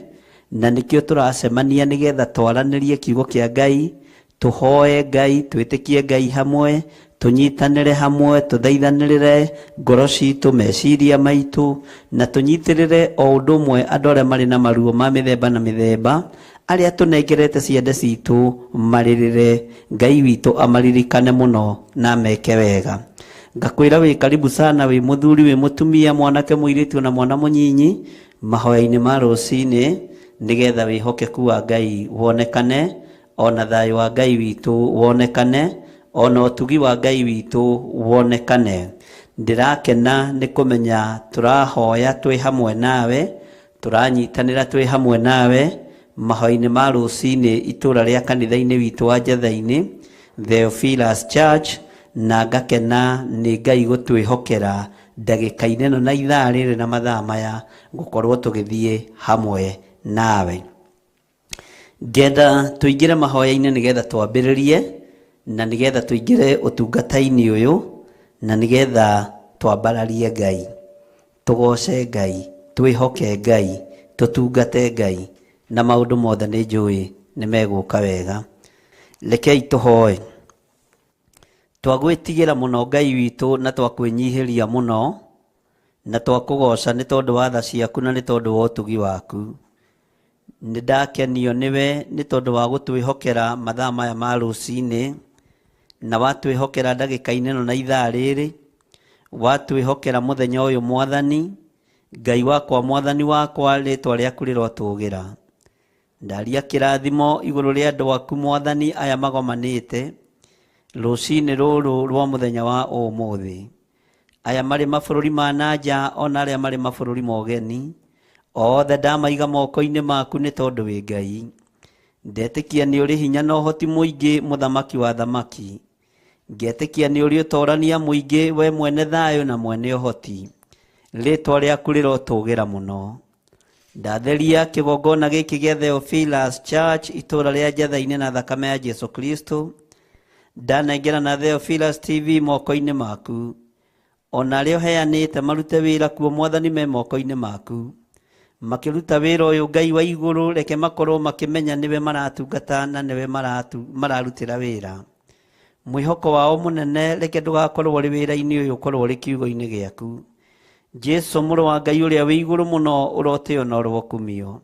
[SPEAKER 6] na nĩkĩo tũracemania nĩgetha twaranĩrie kiugo kĩa Ngai, tũhoe Ngai, twĩtĩkie Ngai hamwe, tũnyitanĩre hamwe, tũthaithanĩrĩre ngoro citũ, meciria maitũ, na tũnyitĩrĩre o ũndũ ũmwe andũ arĩa marĩ na maruo ma mĩthemba na mĩthemba, arĩa tũnengerete ciande citũ marĩrĩre, Ngai witũ amaririkane mũno na meke wega. Ngakwĩra wĩ karibu sana, wĩ mũthuri, wĩ mũtumia, mwanake, mũirĩtu na mwana mũnyinyi, mahoya-inĩ ma rũcinĩ, nĩgetha wĩhokeku wa Ngai wonekane, ona thayũ wa Ngai witũ wonekane, ona ũtugi wa Ngai witũ wonekane. Ndĩrakena nĩ kũmenya tũrahoya twĩ hamwe nawe, tũranyitanĩra twĩ hamwe nawe mahoya-inĩ ma rũcinĩ itũra rĩa kanitha-inĩ witũ wa Njatha-inĩ, Theophilus Church, na ngakena nĩ Ngai gũtwĩhokera ndagĩka-inĩ ĩno na ithaa rĩrĩ na mathaa maya gũkorwo tũgĩthiĩ hamwe nawe. Ngenda tũingĩre mahoya-inĩ nĩgetha twambĩrĩrie, na nĩgetha tũingĩre ũtungata-inĩ ũyũ, na nĩgetha twambararie Ngai, tũgoce Ngai, twĩhoke Ngai, tũtungate Ngai, na maũndũ mothe nĩ njũĩ nĩ megũka wega. Rekei tũhoe. Twagwĩtigĩra mũno Ngai witũ na twakwĩnyihĩria mũno, na twakũgoca nĩ tondũ wa tha ciaku na nĩ tondũ wa ũtugi waku. Nĩ ndakenio nĩwe nĩ tondũ wa gũtwĩhokera mathaa maya ma rũcinĩ, na watwĩhokera ndagĩka-inĩ ĩno na ithaa rĩrĩ, watwĩhokera mũthenya ũyũ Mwathani. Ngai wakwa, Mwathani wakwa, rĩtwa rĩaku rĩrotũgĩra. Ndaria kĩrathimo igũrũ rĩa andũ aku Mwathani aya magomanĩte rũcinĩ rũrũ rwa mũthenya wa ũmũthĩ, aya marĩ mabũrũri ma nanja, ona arĩa marĩ mabũrũri ma ũgeni, othe ndamaiga moko-inĩ maku nĩ tondũ wĩ Ngai. Ndetĩkia nĩ ũrĩ hinya na ũhoti mũingĩ, mũthamaki wa thamaki. Ngetĩkia nĩ ũrĩ ũtorania mũingĩ, we mwene thayũ na mwene ũhoti. Rĩtwa rĩaku rĩrotũgĩra mũno. Ndatheria kĩgongona gĩkĩ gĩa Theophilus Church itũra rĩa Njatha-inĩ na thakame ya Jesu Kristo. Ndanengera na Theophilus TV moko-inĩ maku, ona arĩa ũheanĩte marute wĩra kuo Mwathani me moko-inĩ maku. Makĩruta wĩra ũyũ Ngai wa igũrũ, reke makorwo makĩmenya nĩwe maratungata na nĩwe mararutĩra wĩra. Mwĩhoko wao mũnene reke ndũgakorwo ũrĩ wĩra-inĩ ũyũ, ũkorwo ũrĩ kiugo-inĩ gĩaku. Jesu mũrũ wa Ngai ũrĩa wĩ igũrũ mũno, ũrotĩo na ũrokumio.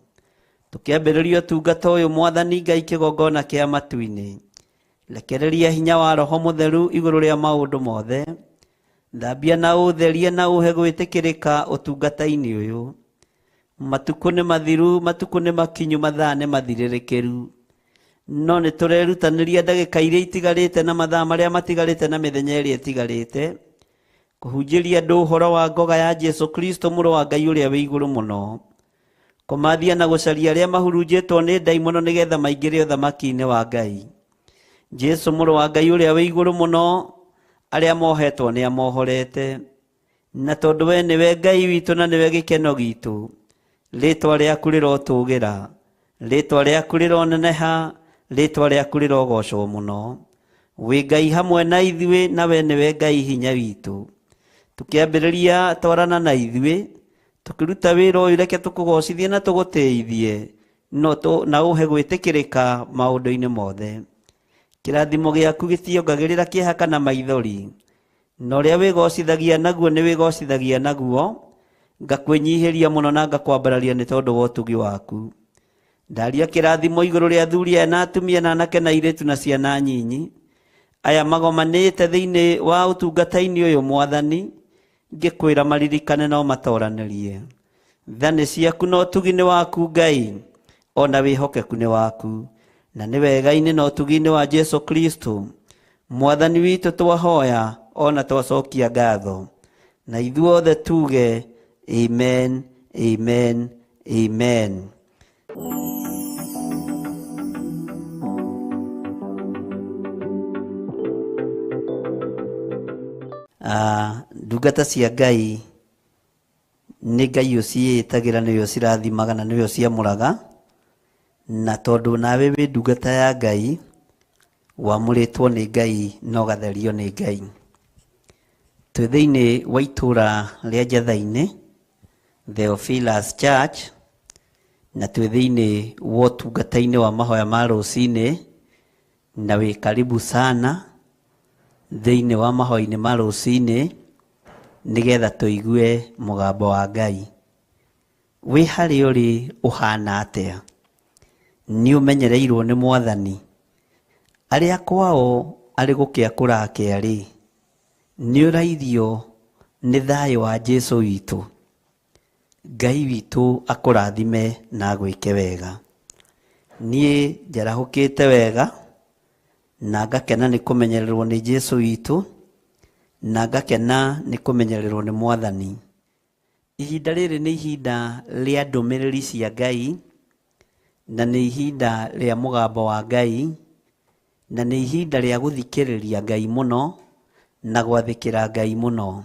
[SPEAKER 6] Tũkĩambĩrĩria ũtungata ũyũ Mwathani Ngai kĩgongona kĩa matu-inĩ, rekereria hinya wa Roho Mũtheru igũrũ rĩa maũndũ mothe. Thambia na ũtherie na ũhe gwĩtĩkĩrĩka ũtungata-inĩ ũyũ. Matukũ nĩ mathiru, matukũ nĩ makinyu, mathaa nĩ mathirĩrĩkĩru, no nĩ tũrerutanĩria ndagĩka iria itigarĩte na mathaa marĩa matigarĩte na mĩthenya ĩrĩa ĩtigarĩte kũhunjĩria andũ ũhoro wa ngoga ya Jesu Kristo mũrũ wa Ngai ũrĩa wĩ igũrũ mũno, kũmathia na gũcaria arĩa mahurunjĩtwo nĩ ndaimono nĩgetha maingĩre ũthamaki-inĩ wa Ngai. Jesu mũrũ wa Ngai ũrĩa wĩ igũrũ mũno, arĩa mohetwo nĩ amohorete, na tondũ we nĩwe Ngai witũ na nĩwe gĩkeno gitũ, rĩtwa rĩaku rĩrotũgĩra, rĩtwa rĩaku rĩroneneha, rĩtwa rĩaku rĩrogocwo mũno. Wĩ Ngai hamwe na ithuĩ, na we nĩwe Ngai hinya witũ. Tũkĩambĩrĩria twarana na ithuĩ, tũkĩruta wĩra ũyũ, reke tũkũgocithie na tũgũtĩithie, na ũhe gwĩtĩkĩrĩka maũndũ-inĩ mothe. Kĩrathimo gĩaku gĩtiongagĩrĩra kĩeha kana maithori, na ũrĩa wĩgocithagia naguo nĩ wĩgocithagia naguo, ngakwenyihiria muno na ngakwambararia nĩ tondũ wa ũtugi waku. Ndaria kĩrathimo igũrũ rĩa athuri aya na atumia na anake na airĩtu na ciana nyinyi aya magomanĩte thĩinĩ wa ũtungata-inĩ ũyũ Mwathani, ngĩkwĩra maririkane no matoranĩrie. Tha nĩ ciaku na ũtugi nĩ waku Ngai, ona wĩhokeku nĩ waku, na nĩ wega-inĩ na ũtugi-inĩ wa Jesu Kristo Mwathani witũ twahoya ona twacokia ngatho, na ithuothe tuge amen, amen, amen. Ndungata cia Ngai nĩ Ngai ũciĩtagĩra, nĩwe ũcirathimaga na nĩwe ũciamũraga, na tondũ nawe wĩ ndungata ya Ngai wamũrĩtwo nĩ Ngai na ũgatherio nĩ Ngai. Twĩ thĩinĩ wa itũra rĩa Njatha-inĩ Theophilus Church, na twĩ thĩinĩ wa ũtungata-inĩ wa mahoya ma rũcinĩ, na wĩ karibu sana thĩinĩ wa mahoya-inĩ ma rũcinĩ nĩgetha tũigue mũgambo wa Ngai. Wĩ harĩa ũrĩ ũhana atĩa? Nĩ ũmenyereirwo nĩ Mwathani? Arĩa kwao arĩ gũkĩa kũrakĩa rĩ, nĩ ũraithio nĩ thayũ wa Jesu witũ? Ngai witũ akũrathime na agwĩke wega. Niĩ njarahũkĩte wega na ngakena nĩ kũmenyererwo nĩ Jesu witũ, na ngakena nĩ kũmenyererwo nĩ Mwathani. Ihinda rĩrĩ nĩ ihinda rĩa ndũmĩrĩri cia Ngai, na nĩ ihinda rĩa mũgambo wa Ngai, na nĩ ihinda rĩa gũthikĩrĩria Ngai mũno na gwathĩkĩra Ngai mũno.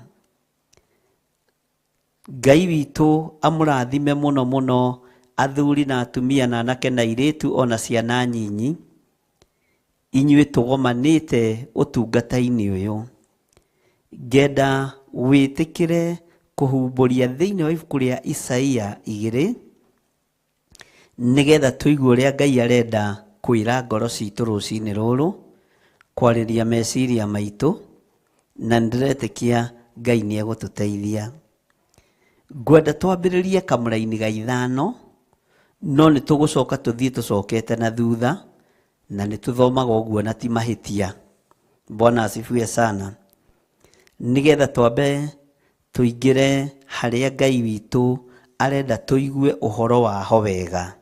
[SPEAKER 6] Ngai witũ amũrathime mũno mũno athuri na atumia na anake na airĩtu ona ciana nyinyi, inyuĩ tũgomanĩte ũtungata-inĩ ũyũ. Ngenda wĩtĩkĩre kũhumbũria thĩinĩ wa ibuku rĩa Isaia 2 nĩgetha tũigue ũrĩa Ngai arenda kwĩra ngoro citũ rũcinĩ rũrũ, kwarĩria meciria maitũ, na ndĩretĩkia Ngai nĩ egũtũteithia. Ngwenda twambĩrĩrie kamũra-inĩ ga 5, no nĩ tũgũcoka tũthiĩ tũcokete na thutha, na nĩ tũthomaga ũguo na ti mahĩtia. Bwana asifiwe sana. Nĩgetha twambe tũingĩre harĩa Ngai witũ arenda tũigue ũhoro waho wega.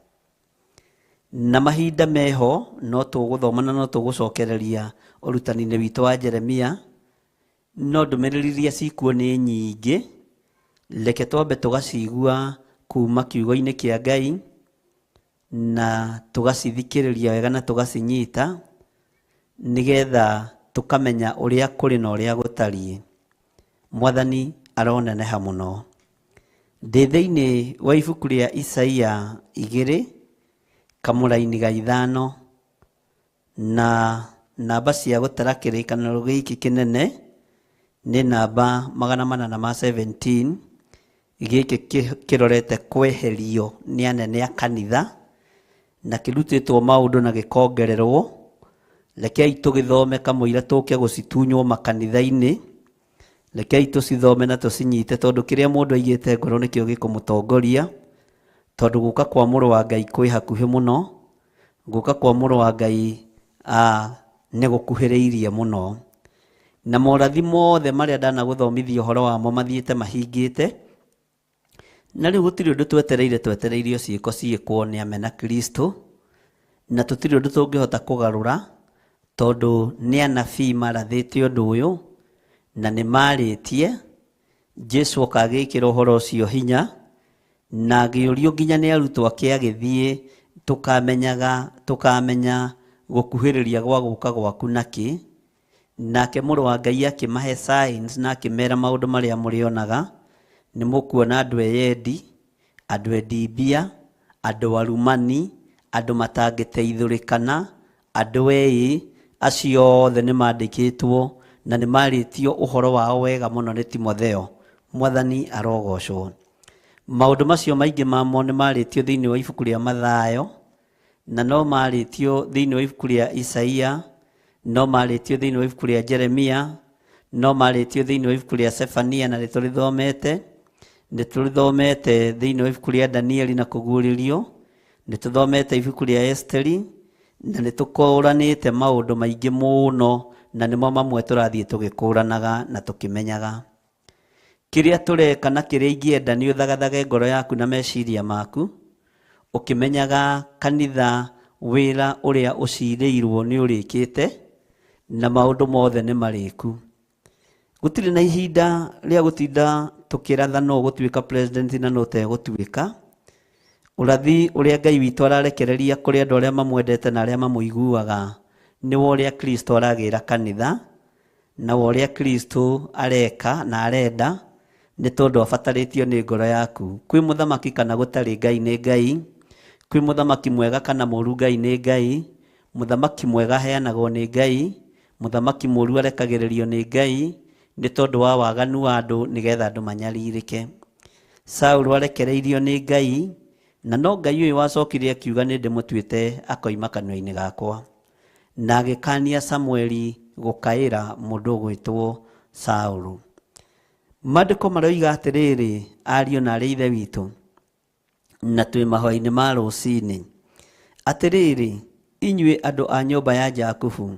[SPEAKER 6] Na mahinda meho no tũgũthoma na no tũgũcokereria ũrutani-inĩ witũ wa Jeremia, no ndũmĩrĩri iria cikuo nĩ nyingĩ. Reke twambe tũgacigua kuma kiugo-inĩ kĩa Ngai na tũgacithikĩrĩria wega na tũgacinyita, nĩgetha tũkamenya ũrĩa kũrĩ na ũrĩa gũtariĩ. Mwathani aroneneha mũno. Ndĩ thĩinĩ wa ibuku rĩa Isaia 2 kamũra-inĩ ga 5, na namba cia gũtara kĩrĩkanĩro gĩkĩ kĩnene nĩ namba 817. Gĩkĩ kĩrorete kweherio nĩ anene a kanitha na kĩrutĩtwo maũndũ na gĩkongererwo. Rekei tũgĩthome kamũira tũke gũcitunywo makanitha-inĩ. Rekei tũcithome na tũcinyite, tondũ kĩrĩa mũndũ aigĩte ngoro nĩkĩo gĩkũmũtongoria, tondũ gũka kwa mũrũ wa Ngai kwĩ hakuhĩ mũno. Gũka kwa mũrũ wa Ngai nĩ gũkuhĩrĩirie mũno, na morathi mothe marĩa ndanagũthomithia ũhoro wamo mathiĩte mahingĩte. Na rĩu gũtirĩ ũndũ twetereirio ciĩko ciĩkwo nĩ amena Kristo, na tũtirĩ ũndũ tũngĩhota kũgarũra, tondũ nĩ anabii marathĩte ũndũ ũyũ na nĩ marĩtie. Jesu akagĩkĩra ũhoro ũcio hinya na agĩũrio nginya nĩ arutwo ake agĩthiĩ, tũkamenya gũkuhĩrĩria gwa gũka gwaku nakĩ. Nake mũrũ wa Ngai akĩmahe signs na akĩmera maũndũ marĩa mũrĩonaga. Nĩ mũkuona andũ eyendi, andũ endimbia, andũ arumani, andũ matangĩteithũrĩkana, andũ ĩĩ, acio othe nĩ mandĩkĩtwo na nĩ marĩtio ũhoro wao wega mũno nĩ Timotheo. Mwathani arogocwo. Maũndũ macio maingĩ mamo nĩ marĩtio thĩinĩ wa ibuku rĩa Mathayo, na no marĩtio thĩinĩ wa ibuku rĩa Isaia, no marĩtio thĩinĩ wa ibuku rĩa Jeremia, no marĩtio thĩinĩ wa ibuku rĩa Sefania na nĩtũrĩthomete, nĩ tũthomete thĩinĩ wa ibuku rĩa Danieli na kũguũrĩrio, nĩ tũthomete ibuku rĩa Esteri, na nĩ tũkũranĩte maũndũ maingĩ mũno, na nĩmo mamwe tũrathiĩ tũgĩkũranaga na tũkĩmenyaga. Kĩrĩa tũreka na kĩrĩa ingĩenda nĩ ũthagathage ngoro yaku na meciria maku, ũkĩmenyaga kanitha wĩra ũrĩa ũcirĩirwo nĩ ũrĩkĩte, na maũndũ mothe nĩ marĩku. Gũtirĩ na ihinda rĩa gũtinda tũkĩratha no gũtuĩka president na no tegũtuĩka. Ũrathi ũrĩa Ngai witũ ararekereria kũrĩ andũ arĩa mamwendete na arĩa mamũiguaga nĩ ũrĩa Kristo aragĩra kanitha, na ũrĩa Kristo areka na arenda, nĩ tondũ abatarĩtio nĩ ngoro yaku. Kwĩ mũthamaki kana gũtarĩ Ngai nĩ Ngai, kwĩ mũthamaki mwega kana mũũru Ngai nĩ Ngai, mũthamaki mwega aheanagwo nĩ Ngai, mũthamaki mũũru arekagĩrĩrio nĩ Ngai, nĩ tondũ wa waganu wa andũ nĩgetha andũ manyarirĩke. Saũlũ arekereirio nĩ Ngai, na no Ngai ũyũ wacokire akiuga nĩ ndĩmũtuĩte akoima kanua-inĩ gakwa, na agĩkania Samueli gũkaĩra mũndũ ũgwĩtwo Saũlũ. Maandĩko maroiga atĩrĩrĩ, ariũ na arĩ ithe witũ, na twĩ mahũa-inĩ ma rũciinĩ, atĩrĩrĩ, inyuĩ andũ a nyũmba ya Jakubu,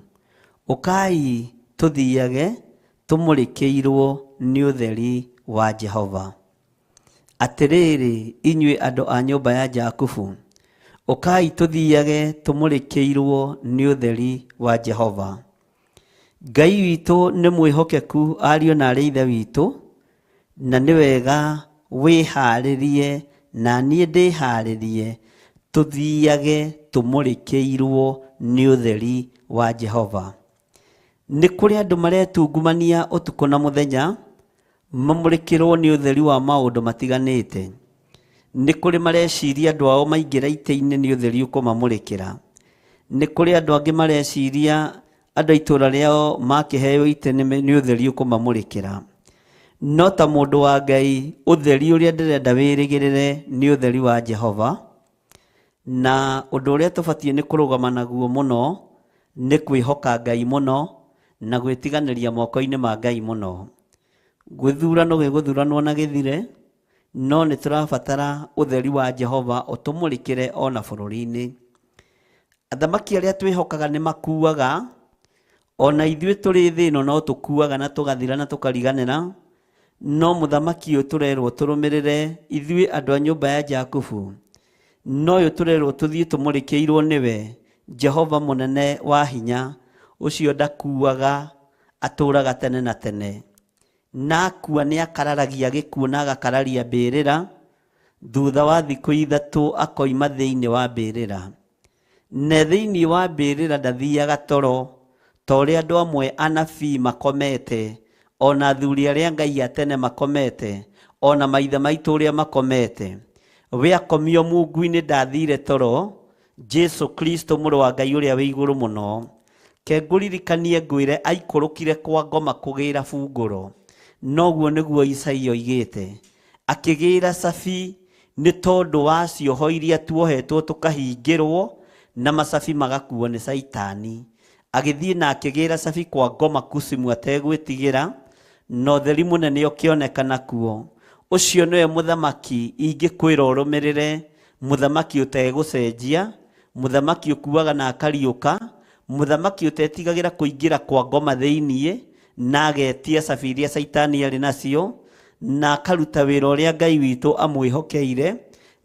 [SPEAKER 6] ũkai tũthiage tũmũrĩkĩirwo nĩ ũtheri wa Jehova. Atĩrĩrĩ, inyuĩ andũ a nyũmba ya Jakubu, ũkai tũthiage tũmũrĩkĩirwo nĩ ũtheri wa Jehova. Ngai witũ nĩ mwĩhokeku, ariũ na arĩ ithe witũ, na nĩ wega wĩharĩrie na niĩ ndĩharĩrie tũthiage tũmũrĩkĩirwo nĩ ũtheri wa Jehova. Nĩ kũrĩ andũ maretungumania ũtukũ na mũthenya mamũrĩkĩrwo nĩ ũtheri wa maũndũ matiganĩte. Nĩ kũrĩ mareciria andũ ao maingĩra itĩ-inĩ nĩ ũtheri ũkũmamũrĩkĩra. Nĩ kũrĩ andũ angĩ mareciria andũ a itũũra rĩao makĩheo itĩ nĩ ũtheri ũkũmamũrĩkĩra. No ta mũndũ wa Ngai, ũtheri ũrĩa ndĩrenda wĩrĩgĩrĩre nĩ ũtheri wa Jehova, na ũndũ ũrĩa tũbatiĩ nĩ kũrũgama naguo mũno nĩ kwĩhoka Ngai mũno na gwĩtiganĩria moko-inĩ ma Ngai mũno. Gwĩthurano gĩgũthuranwo na gĩthire, no nĩ tũrabatara ũtheri wa Jehova ũtũmũrĩkĩre ona bũrũri-inĩ. Athamaki arĩa twĩhokaga nĩ makuaga, ona ithuĩ tũrĩ thĩ ĩno no tũkuaga na tũgathira na tũkariganĩra, no mũthamaki ũyũ tũrerwo tũrũmĩrĩre ithuĩ andũ a nyũmba ya Jakubu, no ũyũ tũrerwo tũthiĩ tũmũrĩkĩirwo nĩwe Jehova mũnene wa hinya, ũcio ndakuaga, atũũraga tene na tene. Na akua nĩ akararagia gĩkuũ na agakararia mbĩrĩra, thutha wa thikũ ithatũ akoima thĩinĩ wa mbĩrĩra. Na thĩinĩ wa mbĩrĩra ndathiaga toro, ta ũrĩa andũ amwe anabii makomete, ona athuri arĩa Ngai a tene makomete, ona maithe maitũ ũrĩa makomete. We akomio Mungu-inĩ ndathire toro, Jesu Kristo mũrũ wa Ngai ũrĩa wĩ igũrũ mũno. Ke ngũririkanie ngwĩre aikũrũkire kwa ngoma kũgĩra bungũro. Noguo nĩguo Isaia oigĩte, akĩgĩra cabi nĩ tondũ wa cioho iria tuohetwo tũkahingĩrwo na macabi magakuo nĩ Saitani. Agĩthiĩ na akĩgĩra cabi kwa ngoma kusimu ategwĩtigĩra, na ũtheri mũnene ũkĩonekana kuo. Ũcio nĩwe mũthamaki ingĩkwĩra ũrũmĩrĩre, mũthamaki ũtegũcenjia, mũthamaki ũkuaga na akariũka, mũthamaki ũtetigagĩra kũingĩra kwa ngoma thĩiniĩ, na agetia cabi iria Saitani arĩ nacio, na akaruta wĩra ũrĩa Ngai witũ amwĩhokeire,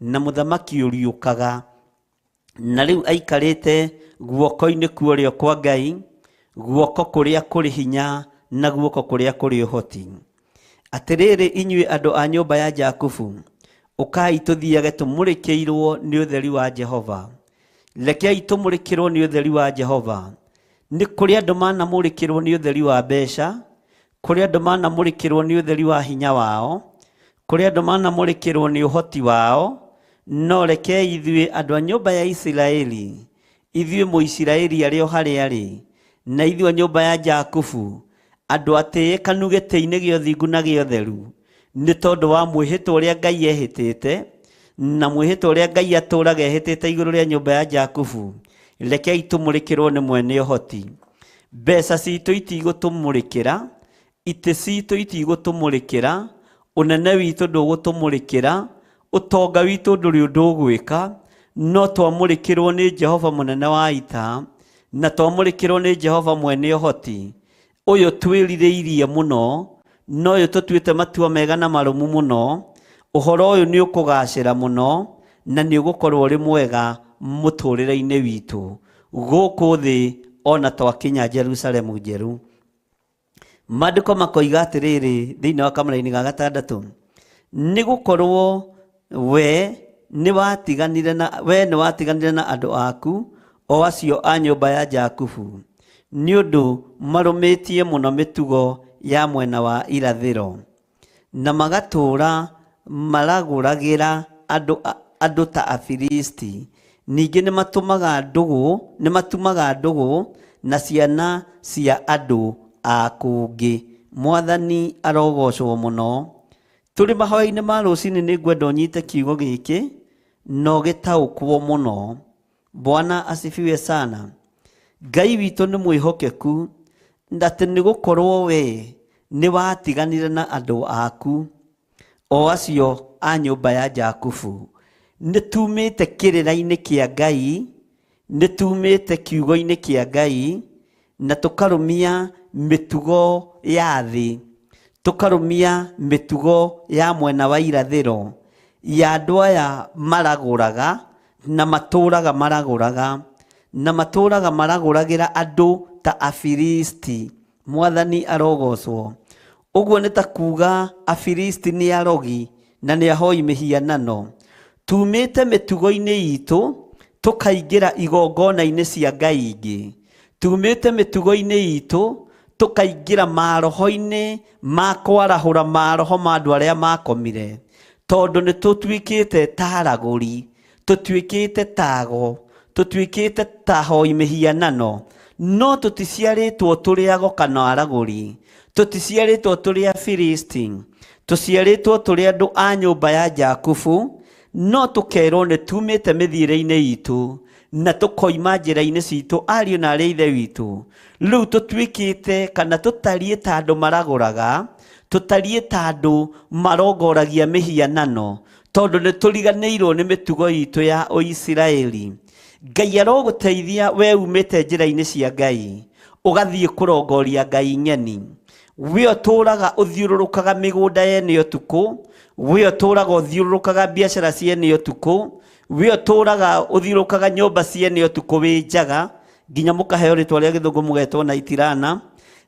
[SPEAKER 6] na mũthamaki ũriũkaga. Na rĩu aikarĩte guoko-inĩ kuorĩo kwa Ngai, guoko kũrĩa kũrĩ hinya na guoko kũrĩa kũrĩ ũhoti. Atĩrĩrĩ, inyuĩ andũ a nyũmba ya Jakubu, ũkai tũthiage tũmũrĩkĩirwo nĩ ũtheri wa Jehova. Rekei tũmũrĩkĩrwo nĩ ũtheri wa Jehova. Nĩ kũrĩ andũ manamũrĩkĩrwo nĩ ũtheri wa mbeca, kũrĩ andũ manamũrĩkĩrwo nĩ ũtheri wa hinya wao, kũrĩ andũ manamũrĩkĩrwo nĩ ũhoti wao, no rekei ithuĩ andũ a nyũmba ya Isiraeli, ithuĩ Mũisiraeli arĩ o harĩa arĩ, na ithuĩ a nyũmba ya Jakubu, andũ atĩĩkanu gĩtĩ-inĩ gĩa ũthingu na gĩa ũtheru, nĩ tondũ wa mwĩhĩtwa ũrĩa Ngai ehĩtĩte, na mwĩhĩtwa ũrĩa Ngai atũũraga ehĩtĩte igũrũ rĩa nyũmba ya Jakubu. Rekei tũmũrĩkĩrwo nĩ mwene ũhoti. Mbeca citũ itigũtũmũrĩkĩra, itĩ citũ itigũtũmũrĩkĩra, unene witũ ndũgũtũmũrĩkĩra, ũtonga witũ ndũrĩ ũndũ ũgwĩka, no twamũrĩkĩrwo nĩ Jehova mũnene wa ita, na twamũrĩkĩrwo nĩ Jehova mwene ũhoti, ũyũ twĩrirĩirie mũno, no ũyũ tũtuĩte matua mega na marũmu mũno. Ũhoro ũyũ nĩ ũkũgacĩra mũno na nĩ ũgũkorwo ũrĩ mwega mũtũrĩre-inĩ witũ gũkũ thĩ ona twakinya Jerusalemu njerũ. Maandĩko makoiga atĩrĩrĩ thĩinĩ wa kamũra-inĩ ga 6, nĩ gũkorwo we nĩ watiganire na andũ aku o acio a nyũmba ya Jakubu, nĩ ũndũ marũmĩtie mũno mĩtugo ya mwena wa irathĩro, na magatũũra maragũragĩra andũ ta Afilisti. Ningĩ nĩ matumaga ndũgũ na ciana cia andũ a kũngĩ. Mwathani arogocwo mũno. Tũrĩ mahoya-inĩ ma rũciinĩ nĩ ngwenda ũnyite kiugo gĩkĩ na ũgĩtaũkwo mũno. Bwana asifiwe sana. Ngai witũ nĩ mwĩhokeku atĩ nĩ gũkorwo we nĩ watiganire na andũ aku o acio a nyũmba ya Jakubu. Nĩ tumĩte kĩrĩra-inĩ kĩa Ngai, nĩ tumĩte kiugo-inĩ kĩa Ngai, na tũkarũmia mĩtugo ya thĩ, tũkarũmia mĩtugo ya mwena wa irathĩro ya andũ aya maragũraga na matũũraga maragũragĩra andũ ta Afilisti. Mwathani arogocwo. Ũguo nĩ ta kuuga Afilisti nĩ arogi na nĩ ahoi mĩhianano. Tumĩte mĩtugo-inĩ itũ tũkaingĩra igongona-inĩ cia ngai ingĩ. Tumĩte mĩtugo-inĩ itũ tũkaingĩra maroho-inĩ ma kwarahũra maroho ma andũ arĩa makomire, tondũ nĩ tũtuĩkĩte ta aragũri, tũtuĩkĩte tago, tũtuĩkĩte ta ahoi mĩhianano. No tũticiarĩtwo tũrĩ ago kana aragũri, tũticiarĩtwo tũrĩ Afilisti, tũciarĩtwo tũrĩ andũ a nyũmba ya Jakubu, no tũkerwo nĩ tumĩte mĩthiĩre-inĩ itũ na tũkoima njĩra-inĩ citũ ariũ na arĩa ithe witũ. Rĩu tũtuĩkĩte kana tũtariĩ ta andũ maragũraga, tũtariĩ ta andũ marongoragia mĩhianano, tondũ nĩ tũriganĩirwo nĩ mĩtugo itũ ya Ũisiraeli. Ngai arogũteithia we umĩte njĩra-inĩ cia Ngai ũgathiĩ kũrongoria Ngai nyeni. We ũtũũraga ũthiũrũrũkaga mĩgũnda yene ũtukũ, we ũtũũraga ũthiũrũrũkaga biacara ciene ũtukũ, we ũtũũraga ũthiũrũrũkaga nyũmba ciene ũtukũ wĩ njaga, nginya mũkaheo rĩtwa rĩa gĩthũngũ mũgetwo na itirana.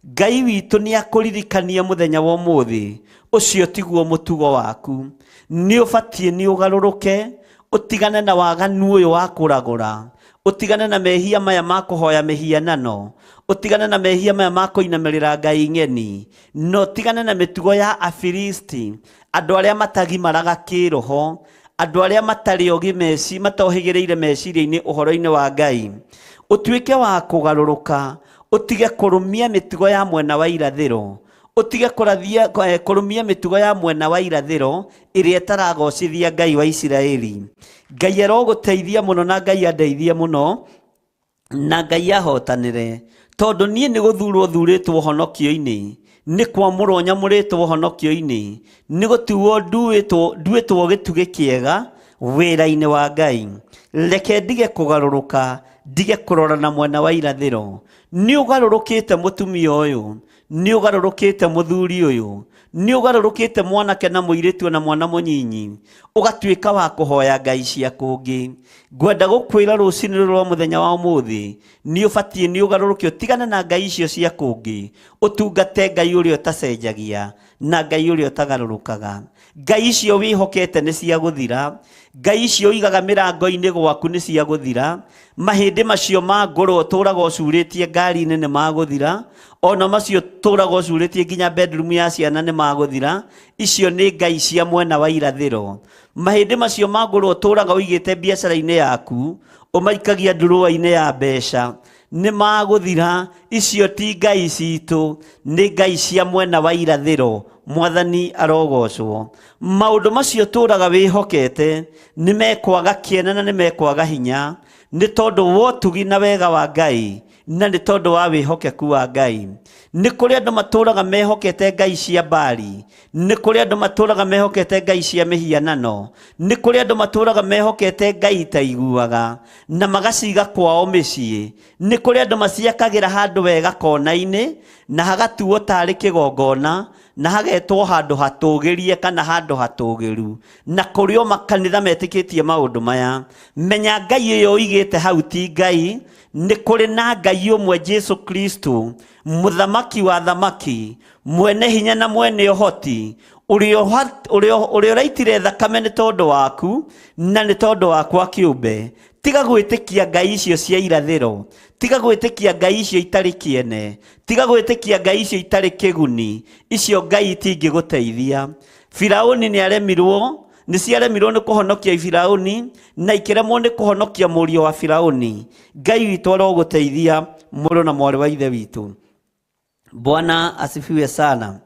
[SPEAKER 6] Ngai witũ nĩ akũririkania mũthenya wa ũmũthĩ ũcio tiguo mũtugo waku. Nĩ ũbatiĩ nĩ ũgarũrũke, ũtigane na waganu ũyũ wa kũragũra, ũtigane na mehia maya ma kũhoya mĩhianano, ũtigane na mehia maya ma kũinamĩrĩra ngai ng'eni, no ũtigane na mĩtugo ya Afilisti, andũ arĩa matagimaraga kĩroho, andũ arĩa matarĩ ogi matohĩgĩrĩire meciria-inĩ ũhoro-inĩ wa Ngai. Ũtuĩke wa kũgarũrũka, ũtige kũrũmia mĩtugo ya mwena wa irathĩro, ũtige kũrũmia mĩtugo ya mwena wa irathĩro ĩrĩa ĩtaragocithia Ngai wa Isiraeli. Ngai arogũteithia mũno na Ngai andeithie mũno na Ngai ahotanĩre, tondũ niĩ nĩ gũthurwo thurĩtwo honokio-inĩ, nĩ kwamũrwo nyamũrĩtwo honokio-inĩ, nĩ gũtuo nduĩtwo gĩtugĩ kĩega wĩra-inĩ wa Ngai. Reke ndige kũgarũrũka, ndige kũrora na mwena wa irathĩro. Nĩ ũgarũrũkĩte mũtumia ũyũ, nĩ ũgarũrũkĩte mũthuri ũyũ, nĩ ũgarũrũkĩte mwanake na mũirĩtu na mwana mũnyinyi, ũgatuĩka wa kũhoya ngai cia kũngĩ. Ngwenda gũkwĩra rũcinĩ rwa mũthenya wa ũmũthĩ, nĩ ũbatiĩ nĩ ũgarũrũke, ũtigane na ngai icio cia kũngĩ, ũtungate Ngai ũrĩa ũtacenjagia na Ngai ũrĩa ũtagarũrũkaga. Ngai icio wĩhokete nĩ cia gũthira, ngai icio ũigaga mĩrango-inĩ gwaku nĩ cia gũthira, mahĩndĩ macio ma ngũrwe ũtũũraga ũcurĩtie ngari-inĩ nĩ magũthira, ona macio ũtũũraga ũcurĩtie nginya bedroom ya ciana nĩ magũthira. Icio nĩ ngai cia mwena wa irathĩro. Mahĩndĩ macio ma ngũrwe ũtũũraga ũigĩte biacara-inĩ yaku, ũmaikagia ndurũwa-inĩ ya mbeca, nĩ magũthira. Icio ti ngai citũ, nĩ ngai cia mwena wa irathĩro. Mwathani arogocwo. Maũndũ macio tũũraga wĩhokete nĩ mekwaga kĩene na nĩ mekwaga hinya, nĩ tondũ wotugi na wega wa Ngai na nĩ tondũ wa wĩhokeku wa Ngai. Nĩ kũrĩ andũ matũũraga mehokete ngai cia Baali, nĩ kũrĩ andũ matũũraga mehokete ngai cia mĩhianano, nĩ kũrĩ andũ matũũraga mehokete ngai itaiguaga na magaciga kwao mĩciĩ, nĩ kũrĩ andũ maciakagĩra handũ wega kona-inĩ na hagatuo tarĩ kĩgongona na hagetwo handũ hatũgĩrie kana handũ hatũgĩru, na kũrĩ o makanitha metĩkĩtie maũndũ maya. Menya ngai ĩyo ũigĩte hau ti ngai. Nĩ kũrĩ na Ngai ũmwe Jesu Kristo, mũthamaki wa thamaki, mwene hinya na mwene ũhoti, ũrĩa ũraitire thakame nĩ tondũ waku na nĩ tondũ wakwa kĩũmbe. Tiga gwĩtĩkia ngai icio cia irathĩro, tiga gwĩtĩkia ngai icio itarĩ kĩene, tiga gwĩtĩkia ngai icio itarĩ kĩguni. Icio ngai itingĩgũteithia. Firaũni nĩciaremirwo nĩ kũhonokia Firaũni na ikĩremwo nĩ kũhonokia mũriũ wa Firaũni. Ngai witũ arogũteithia mũrũ na mwarĩ wa ithe witũ. Bwana asifiwe sana.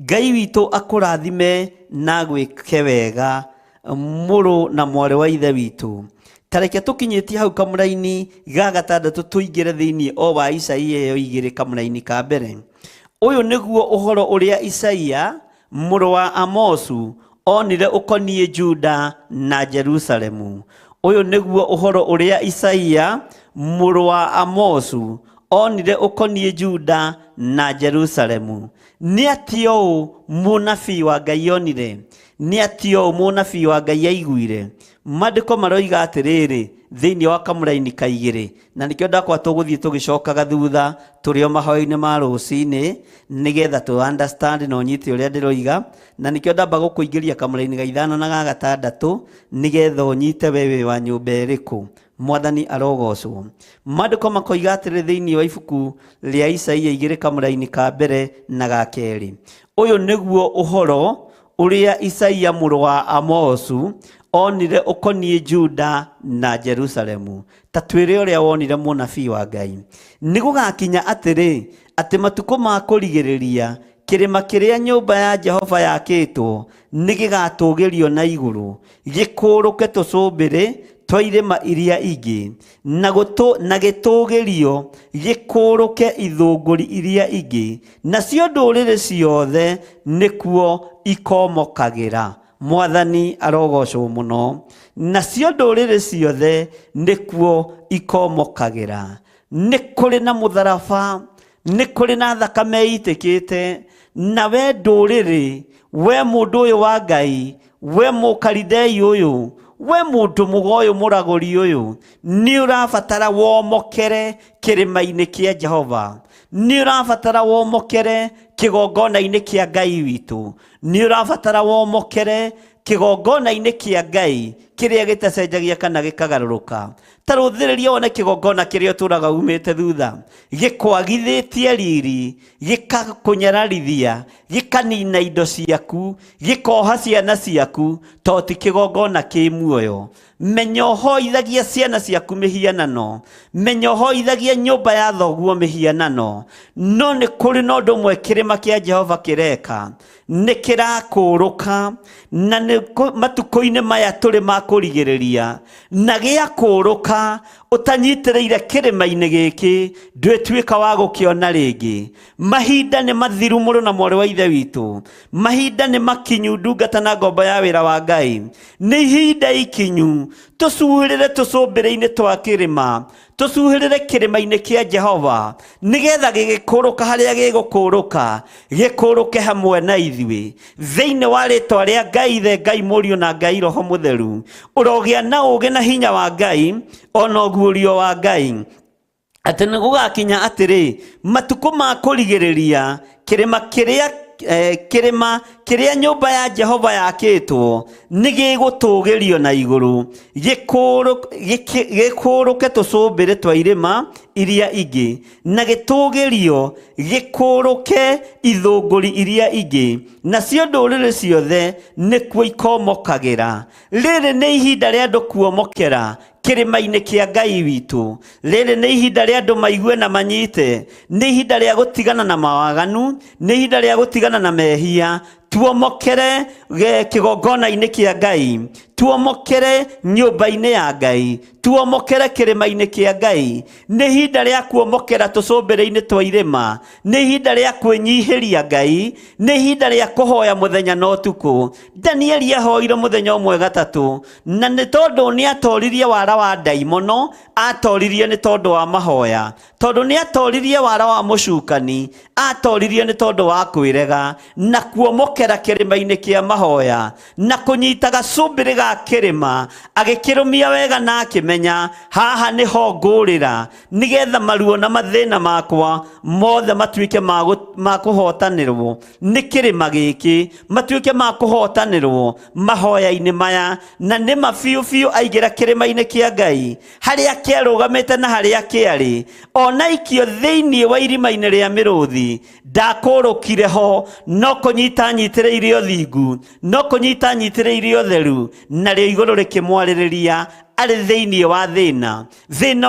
[SPEAKER 6] Ngai witũ akũrathime na gwĩke wega mũrũ na mwarĩ wa ithe witũ. Tareke tũkinyĩtie hau kamũra-inĩ ga gatandatũ tũingĩre thĩinĩ o wa Isaia ĩyo 2 kamũra-inĩ ka mbere. Ũyũ nĩguo ũhoro ũrĩa Isaia mũrũ wa Amosu onire ũkoniĩ Juda na Jerusalemu. Ũyũ nĩguo ũhoro ũrĩa Isaia mũrũ wa Amosu onire ũkoniĩ Juda na Jerusalemu. Nĩ atĩ ũũ mũnabii wa Ngai onire, nĩ atĩ ũũ mũnabii wa Ngai aiguire. Maandĩko maroiga atĩrĩrĩ thĩinĩ wa kamũra-inĩ ka 2, na nĩkĩo ndakwa tũgũthiĩ tũgĩcokaga thutha tũrĩ o mahoya-inĩ ma rũcinĩ nĩgetha tũ understand na ũnyite ũrĩa ndĩroiga, na nĩkĩo ndamba gũkũingĩria kamũra-inĩ ga 5 na ga 6 nĩgetha ũnyite wewe wa nyũmba ĩrĩkũ. Mwathani arogocwo. Maandĩko makoiga atĩrĩ thĩinĩ wa ibuku rĩa Isaia 2 kamũra-inĩ ka mbere na ga 2. Ũyũ nĩguo ũhoro ũrĩa Isaia mũrũ wa Amosu onire ũkoniĩ Juda na Jerusalemu. Ta twĩre ũrĩa wonire mũnabii wa Ngai. Nĩ gũgakinya atĩrĩ atĩ matukũ ma kũrigĩrĩria kĩrĩma kĩrĩa nyũmba ya Jehova yakĩtwo nĩ gĩgatũgĩrio na igũrũ, gĩkũrũke tũcũmbĩrĩ twa irĩma iria ingĩ, na gĩtũgĩrio gĩkũrũke ithũngũri iria ingĩ, nacio ndũrĩrĩ ciothe nĩkuo ikomokagĩra. Mwathani arogocwo mũno. Nacio ndũrĩrĩ ciothe nĩkuo ikomokagĩra. Nĩ kũrĩ na mũtharaba, nĩ kũrĩ na thakame itĩkĩte, na we ndũrĩrĩ, we mũndũ ũyũ wa Ngai, we mũkaridei ũyũ, we mũndũ mũgoyũ mũragũri ũyũ, nĩ ũrabatara womokere kĩrĩma-inĩ kĩa Jehova. Nĩ ũrabatara womokere kĩgongona-inĩ kĩa Ngai witũ. Nĩ ũrabatara womokere kĩgongona-inĩ kĩa Ngai kĩrĩa gĩtacenjagia kana gĩkagarũrũka. Ta rũthĩrĩria wone kĩgongona kĩrĩa ũtũraga umĩte thutha, gĩkwagithĩtie riri, gĩkakũnyararithia, gĩkanina indo ciaku, gĩkoha ciana ciaku, to ti kĩgongona kĩ muoyo. Menya ũhoithagia ciana ciaku mĩhianano, menya ũhoithagia nyũmba ya thoguo mĩhianano, no nĩ kũrĩ na ũndũ ũmwe kĩrĩma kĩa Jehova kĩreka, nĩ kĩrakũrũka, na matukũ-inĩ maya tũrĩ ma kũrigĩrĩria, na gĩakũrũka ũtanyitĩrĩire kĩrĩma-inĩ gĩkĩ ndwĩtuĩka wa gũkĩona rĩngĩ. Mahinda nĩ mathiru mũrũ na mwarĩ wa ithe witũ, mahinda nĩ makinyu ndungata na ngombo ya wĩra wa Ngai, nĩ ihinda ikinyu tũcuhĩrĩre tũcũmbĩrĩ-inĩ twa kĩrĩma, tũcuhĩrĩre kĩrĩma-inĩ kĩa Jehova, nĩgetha gĩgĩkũrũka harĩa gĩgũkũrũka, gĩkũrũke hamwe na ithuĩ thĩinĩ wa rĩtwa rĩa Ngai Ithe, Ngai Mũriũ na Ngai Roho Mũtheru. Ũrogĩa na ũũgĩ na hinya wa Ngai, ona ũguũrio wa Ngai, atĩ nĩ gũgakinya atĩrĩ matukũ ma kũrigĩrĩria kĩrĩma kĩrĩa nyũmba ya Jehova yakĩtwo nĩ gĩgũtũgĩrio na igũrũ, gĩkũrũke tũcũmbĩrĩ twa irĩma iria ingĩ, na gĩtũgĩrio gĩkũrũke ithũngũri iria ingĩ, nacio ndũrĩrĩ ciothe nĩkuo ikomokagĩra. Rĩrĩ nĩ ihinda rĩa andũ kuomokera kĩrĩma-inĩ kĩa Ngai witũ. Rĩrĩ nĩ ihinda rĩa andũ maigue na manyite, nĩ ihinda rĩa gũtigana na mawaganu, nĩ ihinda rĩa gũtigana na mehia. Tuomokere kĩgongona-inĩ kĩa Ngai, tuomokere nyũmba-inĩ ya Ngai, tuomokere kĩrĩma-inĩ kĩa Ngai. Nĩ ihinda rĩa kuomokera tũcũmbĩrĩ-inĩ twa irĩma, nĩ ihinda rĩa kwĩnyihĩria Ngai, nĩ ihinda rĩa kũhoya mũthenya na ũtukũ. Danieli ahoire mũthenya ũmwe gatatũ, na nĩ tondũ nĩ atoririe wara wa ndaimono, atoririe nĩ tondũ wa mahoya. Tondũ nĩ atoririe wara wa mũcukani, atoririe nĩ tondũ wa kwĩrega na kuomokera kĩrĩma-inĩ kĩa mahoya, na kũnyita gacũmbĩrĩ ga kĩrĩma agĩkĩrũmia wega na akĩmenya haha nĩho ngũrĩra, nĩgetha maruo na mathĩna makwa mothe matuĩke ma kũhotanĩrwo nĩ kĩrĩma gĩkĩ, matuĩke ma kũhotanĩrwo mahoya-inĩ maya. Na nĩ mabiũ biũ aingĩra kĩrĩma-inĩ kĩa Ngai, harĩa kĩarũgamĩte na harĩa kĩarĩ, ona ikio thĩinĩ wa irima-inĩ rĩa mĩrũthi. Ndakũrũkire ho, no kũnyita nyitĩrĩire ũthingu, no kũnyita nyitĩrĩire ũtheru, narĩo igũrũ rĩkĩmwarĩrĩria arĩ thĩinĩ wa thĩna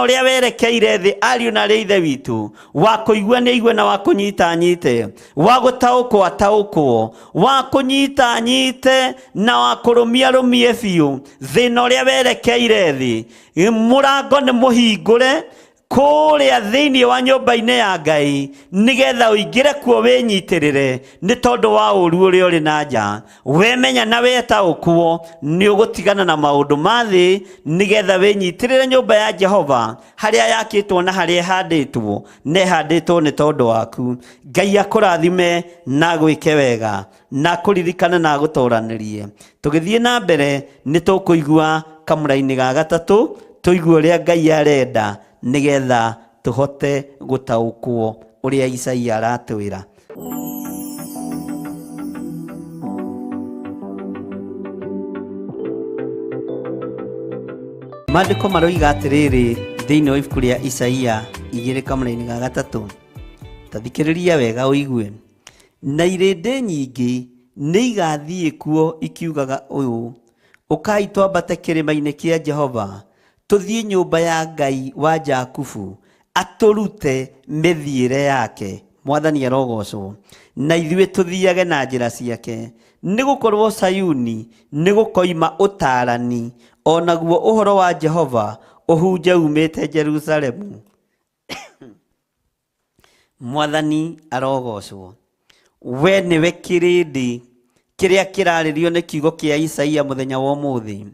[SPEAKER 6] ũrĩa werekeire thĩ. Ariũ na arĩ ithe witũ, wa kũigua nĩ aigue na wa kũnyita nyite, wa gũtaũkwo ataũkwo, wa kũnyita nyite na wa kũrũmia rũmie biũ. Thĩna ũrĩa werekeire thĩ, mũrango nĩ mũhingũre kũrĩa thĩinĩ wa nyũmba-inĩ ya Ngai, nĩgetha ũingĩre kuo wĩnyitĩrĩre nĩ tondũ wa ũru ũrĩa ũrĩ na nja. Wemenya na wetaũkwo nĩ ũgũtigana na maũndũ ma thĩ, nĩgetha wĩnyitĩrĩre nyũmba ya Jehova, harĩa yakĩtwo na harĩa ĩhandĩtwo, na ĩhandĩtwo nĩ tondũ waku. Ngai akũrathime na gwĩke wega, na kũririkane na gũtũranĩrie. Tũgĩthiĩ na mbere nĩ tũkũigua kamũra-inĩ ga gatatũ, tũigue ũrĩa Ngai arenda, nĩgetha tũhote gũtaũkwo ũrĩa Isaia aratwĩra. Maandĩko maroiga atĩrĩrĩ thĩinĩ wa ibuku rĩa Isaia 2 kamũra-inĩ ga gatatũ. Tathikĩrĩria wega ũigue. Na irĩndĩ nyingĩ nĩ igathiĩ kuo ikiugaga ũyũ, ũkai twambate kĩrĩma-inĩ kĩa Jehova, tũthiĩ nyũmba ya Ngai wa Jakubu, atũrute mĩthiĩre yake. Mwathani arogocwo. Na ithuĩ tũthiage na njĩra ciake, nĩgũkorwo Sayuni nĩgũkoima ũtaarani, onaguo ũhoro wa Jehova ũhunje umĩte Jerusalemu. Mwathani arogocwo. We nĩwe kĩrĩndĩ kĩrĩa kĩrarĩrio nĩ kiugo kĩa Isaia mũthenya wa ũmũthĩ.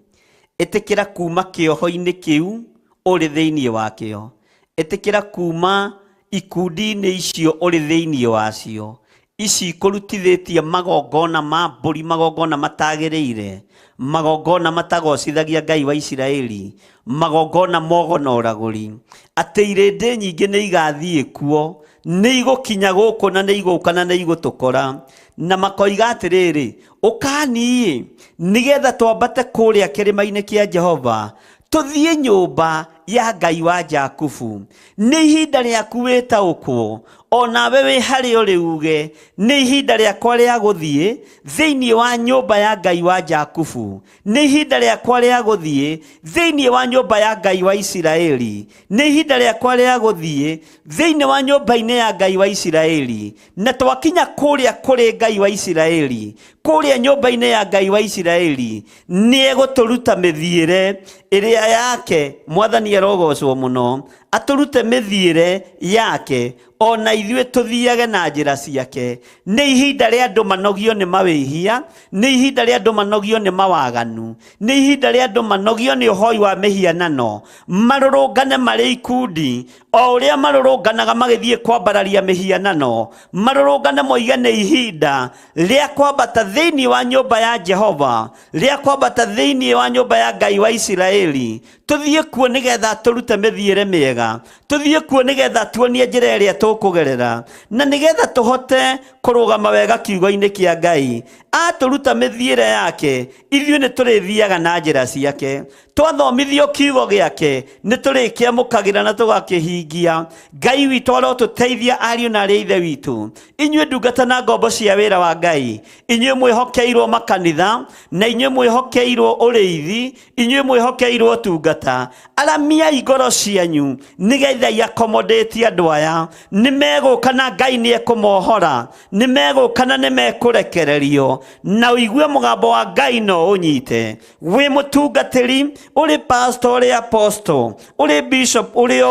[SPEAKER 6] Ĩtĩkĩra kuma kĩoho-inĩ kĩu ũrĩ thĩinĩ wakĩo. Ĩtĩkĩra kuma ikundi-inĩ icio ũrĩ thĩinĩ wacio. Ici kũrutithĩtie magongona ma mbũri, magongona matagĩrĩire, magongona matagocithagia Ngai wa Isiraeli, magongona mogono ũragũri. Atĩ irĩndĩ nyingĩ nĩ igathiĩ kuo, nĩ igũkinya gũkũ na nĩ igũka na nĩ igũtũkora, na makoiga atĩrĩrĩ, ũkaniĩ nĩgetha twambate kũrĩa kĩrĩma-inĩ kĩa Jehova, tũthiĩ nyũmba ya Ngai wa Jakubu. Nĩ ihinda rĩaku wĩtaũkwo, onawe wĩ harĩa ũrĩ uge, nĩ ihinda rĩakwa rĩa gũthiĩ thĩinĩ wa nyũmba ya Ngai wa Jakubu. Nĩ ihinda rĩakwa rĩa gũthiĩ thĩinĩ wa nyũmba ya Ngai wa Isiraeli. Nĩ ihinda rĩakwa rĩa gũthiĩ thĩinĩ wa nyũmba-inĩ ya Ngai wa Isiraeli. Na twakinya kũrĩa kũrĩ Ngai wa Isiraeli, kũrĩa nyũmba-inĩ ya Ngai wa Isiraeli, nĩ egũtũruta mĩthiĩre ĩrĩa yake. Mwathani arogocwo mũno. Atũrute mĩthiĩre yake, ona ithuĩ tũthiage na njĩra ciake. Nĩ ihinda rĩa andũ manogio nĩ mawĩhia, nĩ ihinda rĩa andũ manogio nĩ mawaganu, nĩ ihinda rĩa andũ manogio nĩ ũhoi wa mĩhianano, marũrũngane marĩ ikundi, o ũrĩa marũrũnganaga magĩthiĩ kwambararia mĩhianano. Marũrũngane moige nĩ ihinda rĩa kwambata thĩinĩ wa nyũmba ya Jehova, rĩa kwambata thĩinĩ wa nyũmba ya Ngai wa Isiraeli. Tũthiĩ kuo nĩgetha tũrute mĩthiĩre mĩega, tũthiĩ kuo nĩgetha tuonie njĩra ĩrĩa tũkũgerera, na nĩgetha tũhote kũrũgama wega kiugo-inĩ kĩa Ngai. Atũruta mĩthiĩre yake, ithuĩ nĩ tũrĩthiaga na njĩra ciake. Twathomithio kiugo gĩake, nĩ tũrĩkĩamũkagĩra na tũgakĩhingia. Ngai witũ arotũteithia, ariũ na arĩ ithe witũ. Inyuĩ ndungata na ngombo cia wĩra wa Ngai, inyuĩ mwĩhokeirwo makanitha, na inyuĩ mwĩhokeirwo ũrĩithi, inyuĩ mwĩhokeirwo tungata, aramiai ngoro cianyu nĩgetha iakomodĩtie andũ aya. Nĩ megũka na Ngai nĩ ekũmohora, nĩ megũka na nĩ mekũrekererio, na uigue mugambo wa Ngai no unyite. We mutungatiri, uri pastor, uri apostle, uri bishop, uri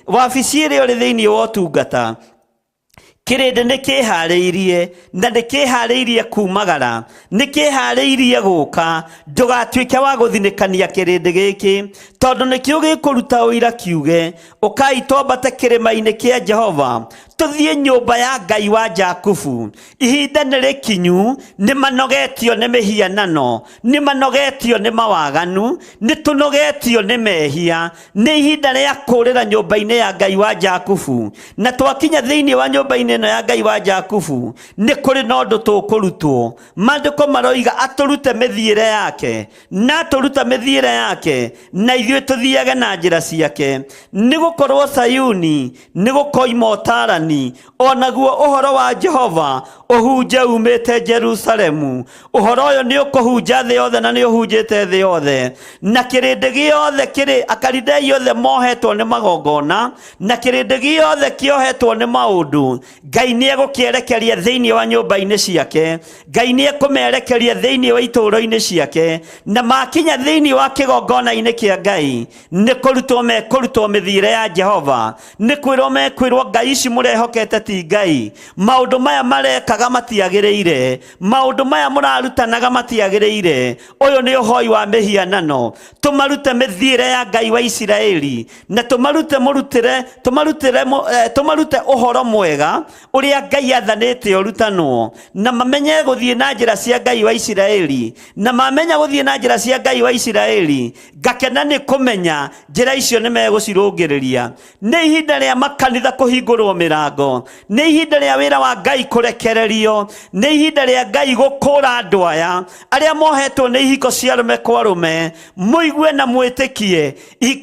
[SPEAKER 6] wabici ĩrĩa ũrĩ thĩinĩ wa ũtungata, kĩrĩndĩ nĩ kĩharĩirie na nĩ kĩharĩirie kumagara, nĩ kĩharĩirie gũka. Ndũgatuĩke wa gũthinĩkania kĩrĩndĩ gĩkĩ, tondũ nĩkĩo gĩkũruta ũira kiuge, ũkai twambate kĩrĩma-inĩ kĩa Jehova, tũthiĩ nyũmba ya Ngai wa Jakubu. Ihinda nĩ rĩkinyu, nĩ manogetio nĩ mĩhianano, nĩ manogetio nĩ mawaganu, nĩ tũnogetio nĩ mehia. Nĩ ihinda rĩa kũũrĩra nyũmba-inĩ ya Ngai wa Jakubu, na twakinya thĩinĩ wa nyũmba-inĩ ĩno ya Ngai wa Jakubu, nĩ kũrĩ na ũndũ tũkũrutwo. Maandĩko maroiga atũrute mĩthiĩre yake, na atũruta mĩthiĩre yake, na ithuĩ tũthiage na njĩra ciake. Nĩ gũkorwo Sayuni nĩ gũkoima ũtaarani, onaguo ũhoro wa Jehova ũhunje umĩte Jerusalemu. Ũhoro ũyũ nĩ ũkũhunja thĩ yothe, na nĩ ũhunjĩte thĩ yothe, na kĩrĩndĩ gĩothe kĩrĩ Akalidei yothe mohetwo nĩ magongona, na kĩrĩndĩ gĩothe kĩohetwo nĩ maũndũ. Ngai nĩ egũkĩerekeria thĩinĩ wa nyũmba-inĩ ciake, Ngai nĩ ekũmerekeria thĩinĩ wa itũũro-inĩ ciake, na makinya thĩinĩ wa kĩgongona-inĩ kĩa Ngai, nĩ kũrutwo mekũrutwo mĩthiĩre ya Jehova. Nĩ kwĩrwo mekwĩrwo Ngai ici mũrehokete ti Ngai. Maũndũ maya marekaga matiagĩrĩire, maũndũ maya mũrarutanaga matiagĩrĩire. Ũyũ nĩ ũhoi wa mĩhianano. Tũmarute mĩthiĩre ya Ngai wa Isiraeli, na tũmarute ũhoro mwega ũrĩa Ngai athanĩte ũrutanwo, na mamenye gũthiĩ na njĩra cia Ngai wa Isiraeli. Na mamenya gũthiĩ na njĩra cia Ngai wa Isiraeli, ngakena nĩ kũmenya njĩra icio nĩ megũcirũngĩrĩria. Nĩ ihinda rĩa makanitha kũhingũrwo mĩrango, nĩ ihinda rĩa wĩra wa Ngai kũrekererio, nĩ ihinda rĩa Ngai gũkũũra andũ aya arĩa mohetwo nĩ ihiko cia arũme kwa arũme. Mũigue na mwĩtĩkie,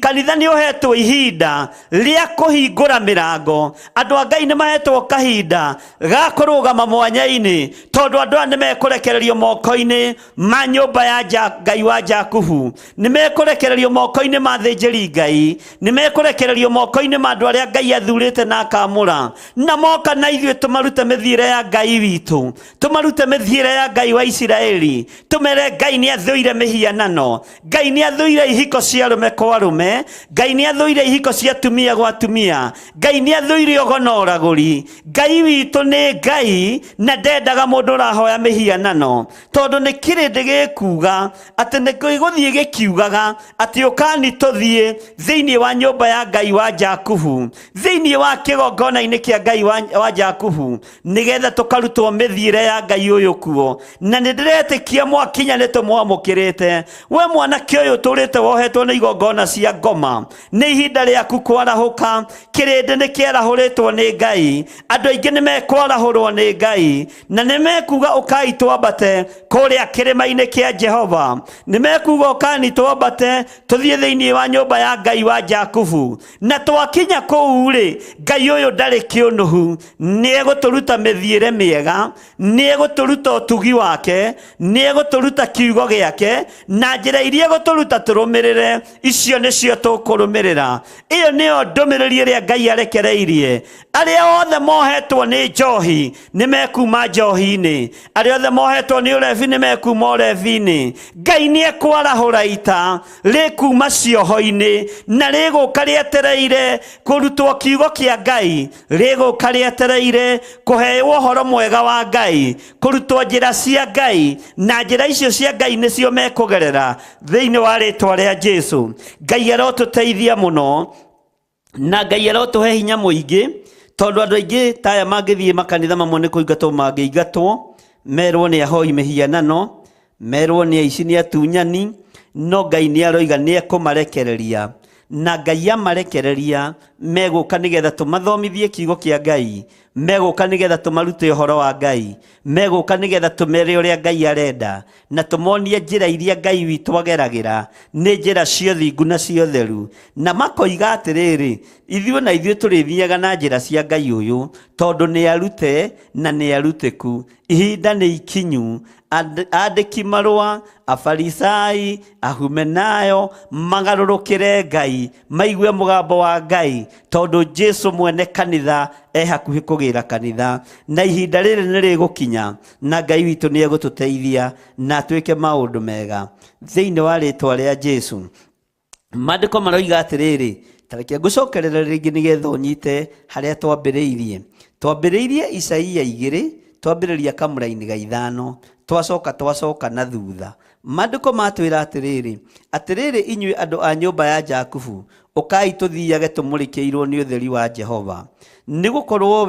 [SPEAKER 6] kanitha nĩ ũhetwo ihinda rĩa kũhingũra mĩrango. Andũ a Ngai nĩ mahetwo kahinda ga kũrũgama mwanya-inĩ, tondũ andũ aya nĩ mekũrekererio moko-inĩ ma nyũmba ya Ngai wa Jakubu, nĩ mekũrekererio moko-inĩ ma thĩnjĩri Ngai, nĩ mekũrekererio moko-inĩ ma andũ arĩa Ngai athurĩte na akamũra. Na moka na ithuĩ tũmarute mĩthiĩre ya Ngai witũ, tũmarute mĩthiĩre ya Ngai wa Isiraeli. Tũmere Ngai nĩ athũire mĩhianano, Ngai nĩ athũire ihiko cia arũme kwa arũme, Ngai nĩ athũire ihiko cia atumia gwa atumia, Ngai nĩ athũire ũgono ũragũri. Ngai witũ nĩ Ngai, na ndendaga mũndũ ũrahoya mĩhianano, tondũ nĩ kĩrĩndĩ gĩkuga atĩ nĩ gĩgũthiĩ gĩkiugaga atĩ ũkani tũthiĩ thĩinĩ wa nyũmba ya Ngai wa Jakubu, thĩinĩ wa kĩgongona-inĩ kĩa Ngai wa Jakubu, nĩgetha tũkarutwo mĩthiĩre ya Ngai ũyũ kuo. Na nĩ ndĩretĩkia mwakinya nĩ tũmwamũkĩrĩte. We mwanake ũyũ tũrĩte wohetwo nĩ igongona cia ngoma, nĩ ihinda rĩaku kwarahũka. Kĩrĩndĩ nĩ kĩarahũrĩtwo nĩ Ngai, andũ aingĩ nĩ mekwarahũrwo nĩ Ngai, na nĩ mekuga ũkai twambate kũrĩa kĩrĩma-inĩ kĩa Jehova, nĩ mekuga ũkani twambate tũthiĩ thĩinĩ wa nyũmba ya Ngai wa Jakubu. Na twakinya kũu rĩ, Ngai ũyũ ndarĩ kĩũnũhu, nĩ egũtũruta mĩthiĩre mĩega, nĩ egũtũruta ũtugi wake, nĩ egũtũruta kiugo gĩake, na njĩra iria egũtũruta tũrũmĩrĩre, icio nĩcio tũkũrũmĩrĩra. Ĩyo nĩyo ndũmĩrĩri ĩrĩa Ngai arekereirie. Arĩa othe mohetwo nĩ njohi nĩ mekuma njohi-inĩ, arĩa othe mohetwo nĩ ũrebi nĩ mekuma ũrebi-inĩ. Ngai nĩ ekwarahũra ita rĩkuma cioho-inĩ, na rĩgũka rĩetereire kũrutwo kiugo kĩa Ngai, rĩgũka rĩetereire kũheo ũhoro mwega wa Ngai, kũrutwo njĩra cia Ngai, na njĩra icio cia Ngai nĩcio mekũgerera thĩinĩ wa rĩtwa rĩa Jesũ. Ngai arotũteithia mũno, na Ngai arotũhe hinya mũingĩ, tondũ andũ aingĩ taya mangĩthiĩ makanitha mamwe nĩ kũingatwo mangĩingatwo, merwo nĩ ahoi mĩhianano, merwo nĩ aici nĩ atunyani, no Ngai nĩ aroiga nĩ ekũmarekereria. Na Ngai amarekereria, megũka nĩgetha tũmathomithie kiugo kĩa Ngai, megũka nĩgetha tũmarute ũhoro wa Ngai, megũka nĩgetha tũmere ũrĩa Ngai arenda, na tũmonie njĩra iria Ngai witũ ageragĩra nĩ njĩra cia ũthingu na cia ũtheru. Na makoiga atĩrĩrĩ, ithuĩ tũrĩthiaga na njĩra cia Ngai ũyũ, tondũ nĩ arute na nĩ arutĩku. Ihinda nĩ ikinyu, andĩki marũa, afarisai, ahumenayo magarũrũkĩre Ngai, maigue mũgambo wa Ngai, tondũ Jesũ mwene kanitha hakuhĩ kũgĩra kanitha, na ihinda rĩrĩ nĩ rĩgũkinya na Ngai witũ nĩ egũtũteithia na twĩke maũndũ mega thĩinĩ wa rĩtwa rĩa Jesu. Maandĩko maroiga atĩrĩrĩ, tareke ngũcokerera rĩngĩ nĩgetha ũnyite harĩa twambĩrĩirie Isaia 2 twambĩrĩria kamũra-inĩ ga 5 twacoka na thutha. Maandĩko matwĩra atĩrĩrĩ inyuĩ andũ a nyũmba ya Jakubu, ũkai tũthiage tũmũrĩkĩirwo nĩ ũtheri wa Jehova, nĩgũkorwo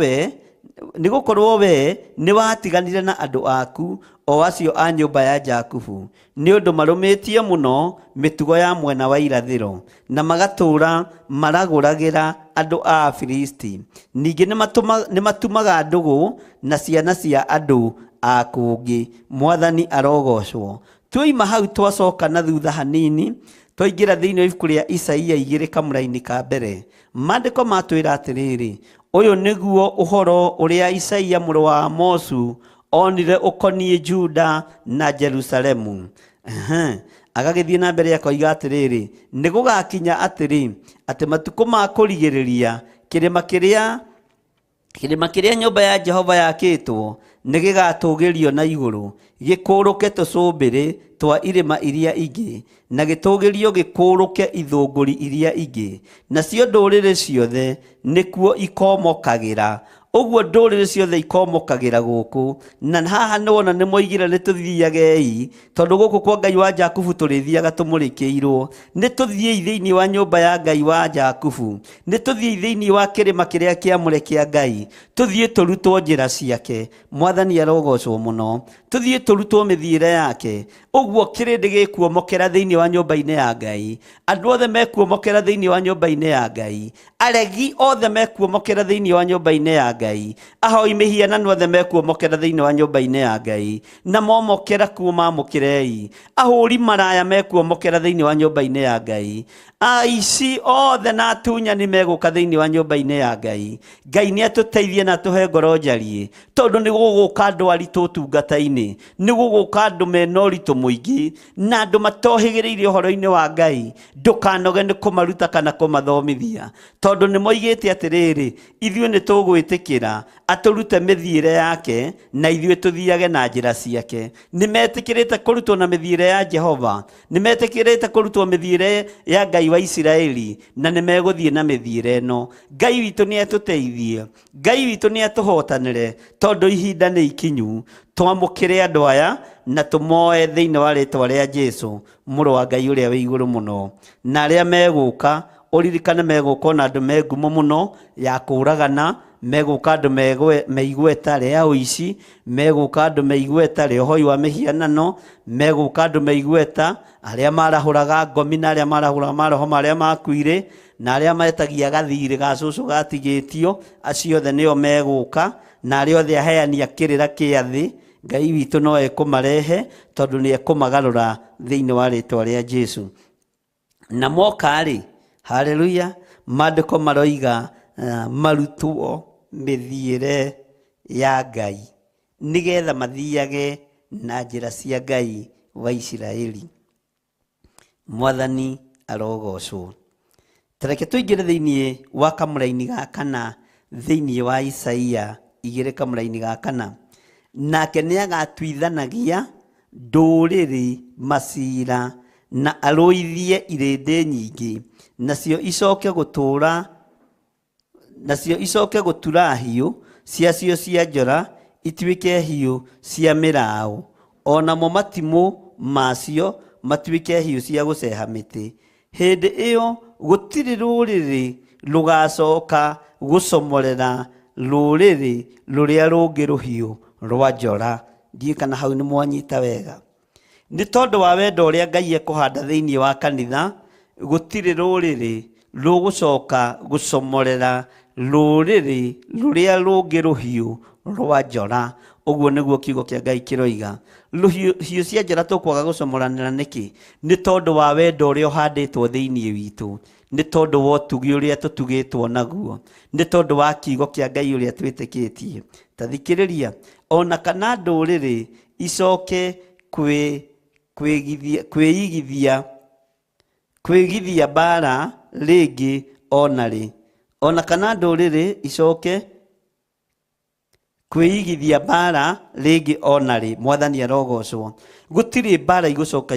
[SPEAKER 6] we nĩ watiganire na andũ aku o acio a nyũmba ya Jakubu, nĩ ũndũ marũmĩtie mũno mĩtugo ya mwena wa irathĩro na magatũũra maragũragĩra andũ a Filisti. Ningĩ nĩ matumaga ndũgũ na ciana cia andũ a kũngĩ. Mwathani arogocwo. Tuoima hau twacoka na thutha hanini twaingĩra thĩinĩ wa ibuku rĩa Isaia 2 kamũra-inĩ ka mbere. Maandĩko matwĩra atĩrĩrĩ, ũyũ nĩguo ũhoro ũrĩa Isaia mũrũ wa Amosu onire ũkoniĩ Juda na Jerusalemu. Agagĩthiĩ na mbere akoiga atĩrĩrĩ, nĩ gũgakinya atĩ matukũ ma kũrigĩrĩria kĩrĩma kĩrĩa nyũmba ya Jehova yakĩtwo nĩ gĩgatũgĩrio na igũrũ, gĩkũrũke tũcũmbĩrĩ twa irĩma iria ingĩ, na gĩtũgĩrio gĩkũrũke ithũngũri iria ingĩ, nacio ndũrĩrĩ ciothe nĩkuo ikomokagĩra. Ũguo ndũrĩrĩ ciothe ikomokagĩra gũkũ, na haha nĩwona nĩ moigire nĩ tũthiagei, tondũ gũkũ kwa Ngai wa Jakubu tũrĩthiaga tũmũrĩkĩirwo. Nĩ tũthiei thĩinĩ wa nyũmba ya Ngai wa Jakubu, nĩ tũthiei thĩinĩ wa kĩrĩma kĩrĩa kĩamũre kĩa Ngai, tũthiĩ tũrutwo njĩra ciake. Mwathani arogocwo mũno. Tũthiĩ tũrutwo mĩthiĩre yake. Ũguo kĩrĩndĩ gĩkuomokera thĩinĩ wa nyũmba-inĩ ya Ngai, andũ othe mekuomokera thĩinĩ wa nyũmba-inĩ ya Ngai, aregi othe mekuomokera thĩinĩ wa nyũmba-inĩ ya Ngai, ahoi mĩhianano othe mekuomokera thĩinĩ wa nyũmba-inĩ ya Ngai, na momokera kuuma mũkĩrei, ahũri maraya mekuomokera thĩinĩ wa nyũmba-inĩ ya Ngai, aici othe na atunyani megũka thĩinĩ wa nyũmba-inĩ ya Ngai. Ngai nĩ atũteithie na tũhe ngoro njariĩ, tondũ nĩ gũgũka andũ aritũ ũtungata-inĩ, nĩ gũgũka andũ mena ũritũ mũingĩ na andũ matohĩgĩrĩire ũhoro-inĩ wa Ngai. Ndũkanoge nĩ kũmaruta kana kũmathomithia, tondũ nĩ moigĩte atĩrĩrĩ, ithuĩ nĩ tũgwĩtĩkĩra atũrute mĩthiĩre yake na ithuĩ tũthiage na njĩra ciake. Nĩ metĩkĩrĩte kũrutwo na mĩthiĩre ya Jehova, nĩ metĩkĩrĩte kũrutwo mĩthiĩre ya Ngai wa Isiraeli, na nĩ megũthiĩ na mĩthiĩre ĩno. Ngai witũ nĩ atũteithie, Ngai witũ nĩ atũhotanĩre, tondũ ihinda nĩ ikinyu. Twamũkĩre andũ aya na tũmoe thĩinĩ wa rĩtwa rĩa Jesu mũrũ wa Ngai ũrĩa wĩ igũrũ mũno. Na arĩa megũka, ũririkane megũka na andũ me ngumo mũno ya kũũragana, megũka andũ meigweta rĩa ũici, megũka andũ meigweta rĩa ũhoi wa mĩhianano, megũka andũ meigweta arĩa marahũraga ngomi na arĩa marahũraga maroho marĩa makuire, na arĩa metagia gathirĩ ga cũcũ gatigĩtio, acio othe nĩo megũka, na arĩa othe aheani a kĩrĩra kĩa thĩ. Ngai witũ no ekũmarehe, tondũ nĩ ekũmagarũra thĩinĩ wa rĩtwa rĩa Jesu. Na moka-rĩ, haleluya, maandĩko maroiga marutwo mĩthiĩre ya Ngai, nĩgetha mathiage na njĩra cia Ngai wa Isiraeli. Mwathani arogocwo. Tareke tũingĩre thĩinĩ wa kamũra-inĩ ga 4 thĩinĩ wa Isaia 2 kamũra-inĩ ga 4. Nake nĩ agatuithanagia ndũrĩrĩ macira na arũithie irĩndĩ nyingĩ, nacio icoke gũtura hiũ ciacio cia njora ituĩke hiũ cia mĩraũ, onamo matimũ macio matuĩke hiũ cia gũceha mĩtĩ. Hĩndĩ ĩyo gũtirĩ rũrĩrĩ rũgacoka gũcomorera rũrĩrĩ rũrĩa rũngĩ rũhiũ rwa njora. Ndiĩ kana hau nĩ mwanyita wega. Nĩ tondũ wa wendo ũrĩa Ngai ekũhanda thĩinĩ wa kanitha, gũtirĩ rũrĩrĩ rũgũcoka gũcomorera rũrĩrĩ rũrĩa rũngĩ rũhiũ rwa njora. Ũguo nĩguo kiugo kĩa Ngai kĩroiga. Hiũ cia njora tũkwaga gũcomoranĩra nĩkĩ? Nĩ tondũ wa wendo ũrĩa ũhandĩtwo thĩinĩ witũ, nĩ tondũ wa ũtugi ũrĩa tũtugĩtwo naguo, nĩ tondũ wa kiugo kĩa Ngai ũrĩa twĩtĩkĩtie. Ta thikĩrĩria, ona kana ndũrĩrĩ icoke kwĩgithia mbara rĩngĩ ona rĩ, ona kana ndũrĩrĩ icoke kwĩigithia mbara rĩngĩ onarĩ mwathani arogocwo gũtirĩ mbara igũcoka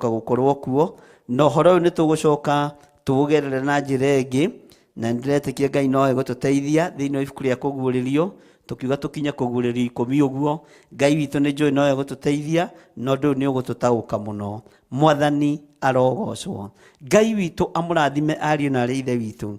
[SPEAKER 6] gũkorwo kuo na ũhoro ũyũ nĩ tũgũcoka tũũgerere na njĩra ĩngĩ na ndĩretĩkia Ngai no egũtũteithia thĩinĩ wa ibuku rĩa kũguũrĩrio tukiuga tukinya kũguũrĩrio 10 ũguo Ngai witũ nĩ njũĩ no egũtũteithia no ndũyũ nĩ ũgũtũtaũka mũno mwathani arogocwo Ngai witũ amũrathime ariũ na arĩ ithe witũ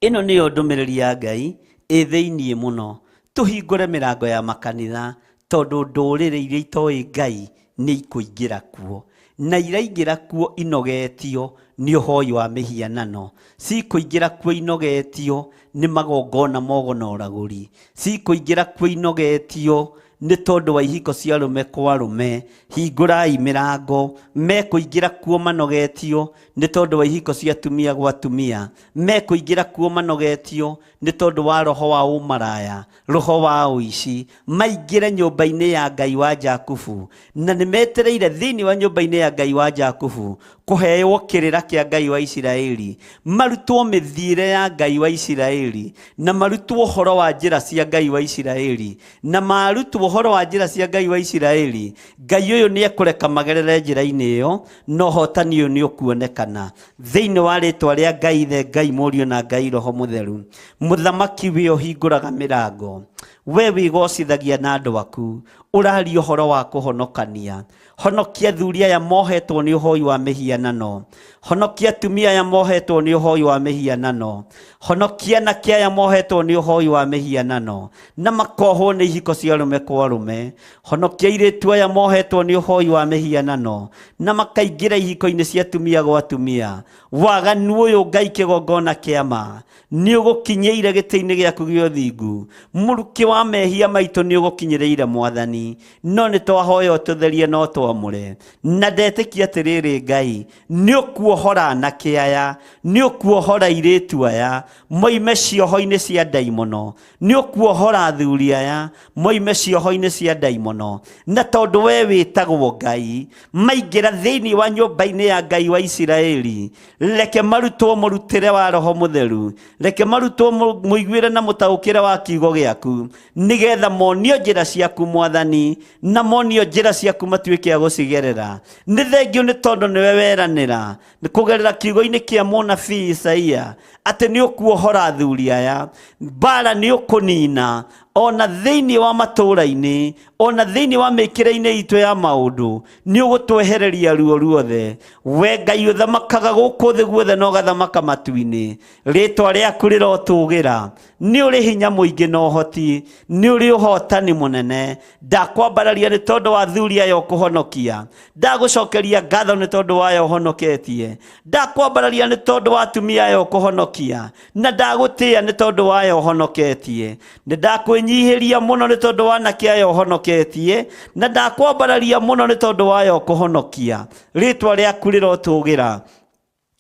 [SPEAKER 6] ĩno nĩyo ndũmĩrĩri ya Ngai thĩinĩ mũno tũhingũre mĩrango ya makanitha tondũ ndũrĩrĩ iria itoĩ Ngai nĩ ikũingĩra kuo na iraingĩra kuo inogetio nĩ ũhoi wa mĩhianano cikũingĩra kuo inogetio nĩ magongona mogo na ũragũri cikũingĩra kuo inogetio nĩ tondũ wa ihiko cia arũme kwa arũme hingũrai mĩrango mekũingĩra kuo manogetio nĩ tondũ wa ihiko cia atumia gwa atumia mekũingĩra kuo manogetio nĩ tondũ wa roho wa ũmaraya roho wa ũici maingĩre nyũmba-inĩ ya Ngai wa Jakubu na nĩ metereire thĩinĩ wa nyũmba-inĩ ya Ngai wa Jakubu kũheo kĩrĩra kĩa Ngai wa Isiraeli marutwo mĩthiĩre ya Ngai wa Isiraeli na marutwo ũhoro wa njĩra cia Ngai wa Isiraeli na marutwo ũhoro wa njĩra cia Ngai wa Isiraeli Ngai ũyũ nĩ ekũreka magerere njĩra-inĩ ĩyo no hotani ũyũ nĩ ũkuonekana thĩinĩ wa rĩtwa rĩa Ngai Ithe Ngai Mũriũ na Ngai Roho Mũtheru mũthamaki we ũhingũraga mĩrango we wĩgocithagia na andũ aku ũraria ũhoro wa kũhonokania honokia athuri aya mohetwo nĩ ũhoi wa mĩhianano honokia atumia aya mohetwo nĩ ũhoi wa mĩhianano honokia anake aya mohetwo nĩ ũhoi wa mĩhianano na makohwo nĩ ihiko cia arũme kwa arũme honokia airĩtu aya mohetwo nĩ ũhoi wa mĩhianano na makaingĩra ihiko-inĩ cia atumia gwa atumia waganu ũyũ Ngai kĩgongona kĩa ma nĩ ũgũkinyĩire gĩtĩ-inĩ gĩaku gĩa ũthingu mũrukĩ wa mehia maitũ nĩ ũgũkinyĩrĩire mwathani no nĩ twahoya ũtũtherie no twamũre na ndetĩkia atĩrĩrĩ Ngai nĩ ũkuohora anake aya nĩ ũkuohora airĩtu aya moime cioho-inĩ cia ndaimono nĩ ũkuohora athuri aya moime cioho-inĩ cia ndaimono na tondũ we wĩtagwo Ngai maingĩra thĩinĩ wa nyũmba-inĩ ya Ngai wa Isiraeli reke marutwo mũrutĩre wa Roho Mũtheru reke marutwo mũiguĩre na mũtaũkĩre wa kiugo gĩaku nĩgetha monio njĩra ciaku mwathani na monio njĩra ciaku matuĩke a gũcigerera nĩ thengio nĩ tondũ nĩwe weranĩra kũgerera kiugo-inĩ kĩa mũnabii Isaia atĩ nĩ ũkuohora athuri aya mbara nĩ ũkũnina ona thĩinĩ wa matũũra-inĩ ona thĩinĩ wa mĩkĩre-inĩ itũ ya maũndũ nĩ ũgũtwehereria ruo ruothe we Ngai ũthamakaga gũkũ thĩ guothe na ũgathamaka matu-inĩ rĩtwa rĩaku rĩrotũgĩra nĩ ũrĩ hinya mũingĩ na ũhoti nĩ ũrĩ ũhotani mũnene ndakwambararia nĩ tondũ wa athuri aya ũkũhonokia ndagũcokeria ngatho nĩ tondũ waya ũhonoketie ndakwambararia nĩ tondũ wa atumia aya ũkũhonokia na ndagũtĩĩa nĩ tondũ waya ũhonoketie nĩ ndakwĩnyihĩria mũno nĩ tondũ wa anake aya ũhonoketie na ndakwambararia mũno nĩ tondũ waya ũkũhonokia rĩtwa rĩaku rĩrotũgĩra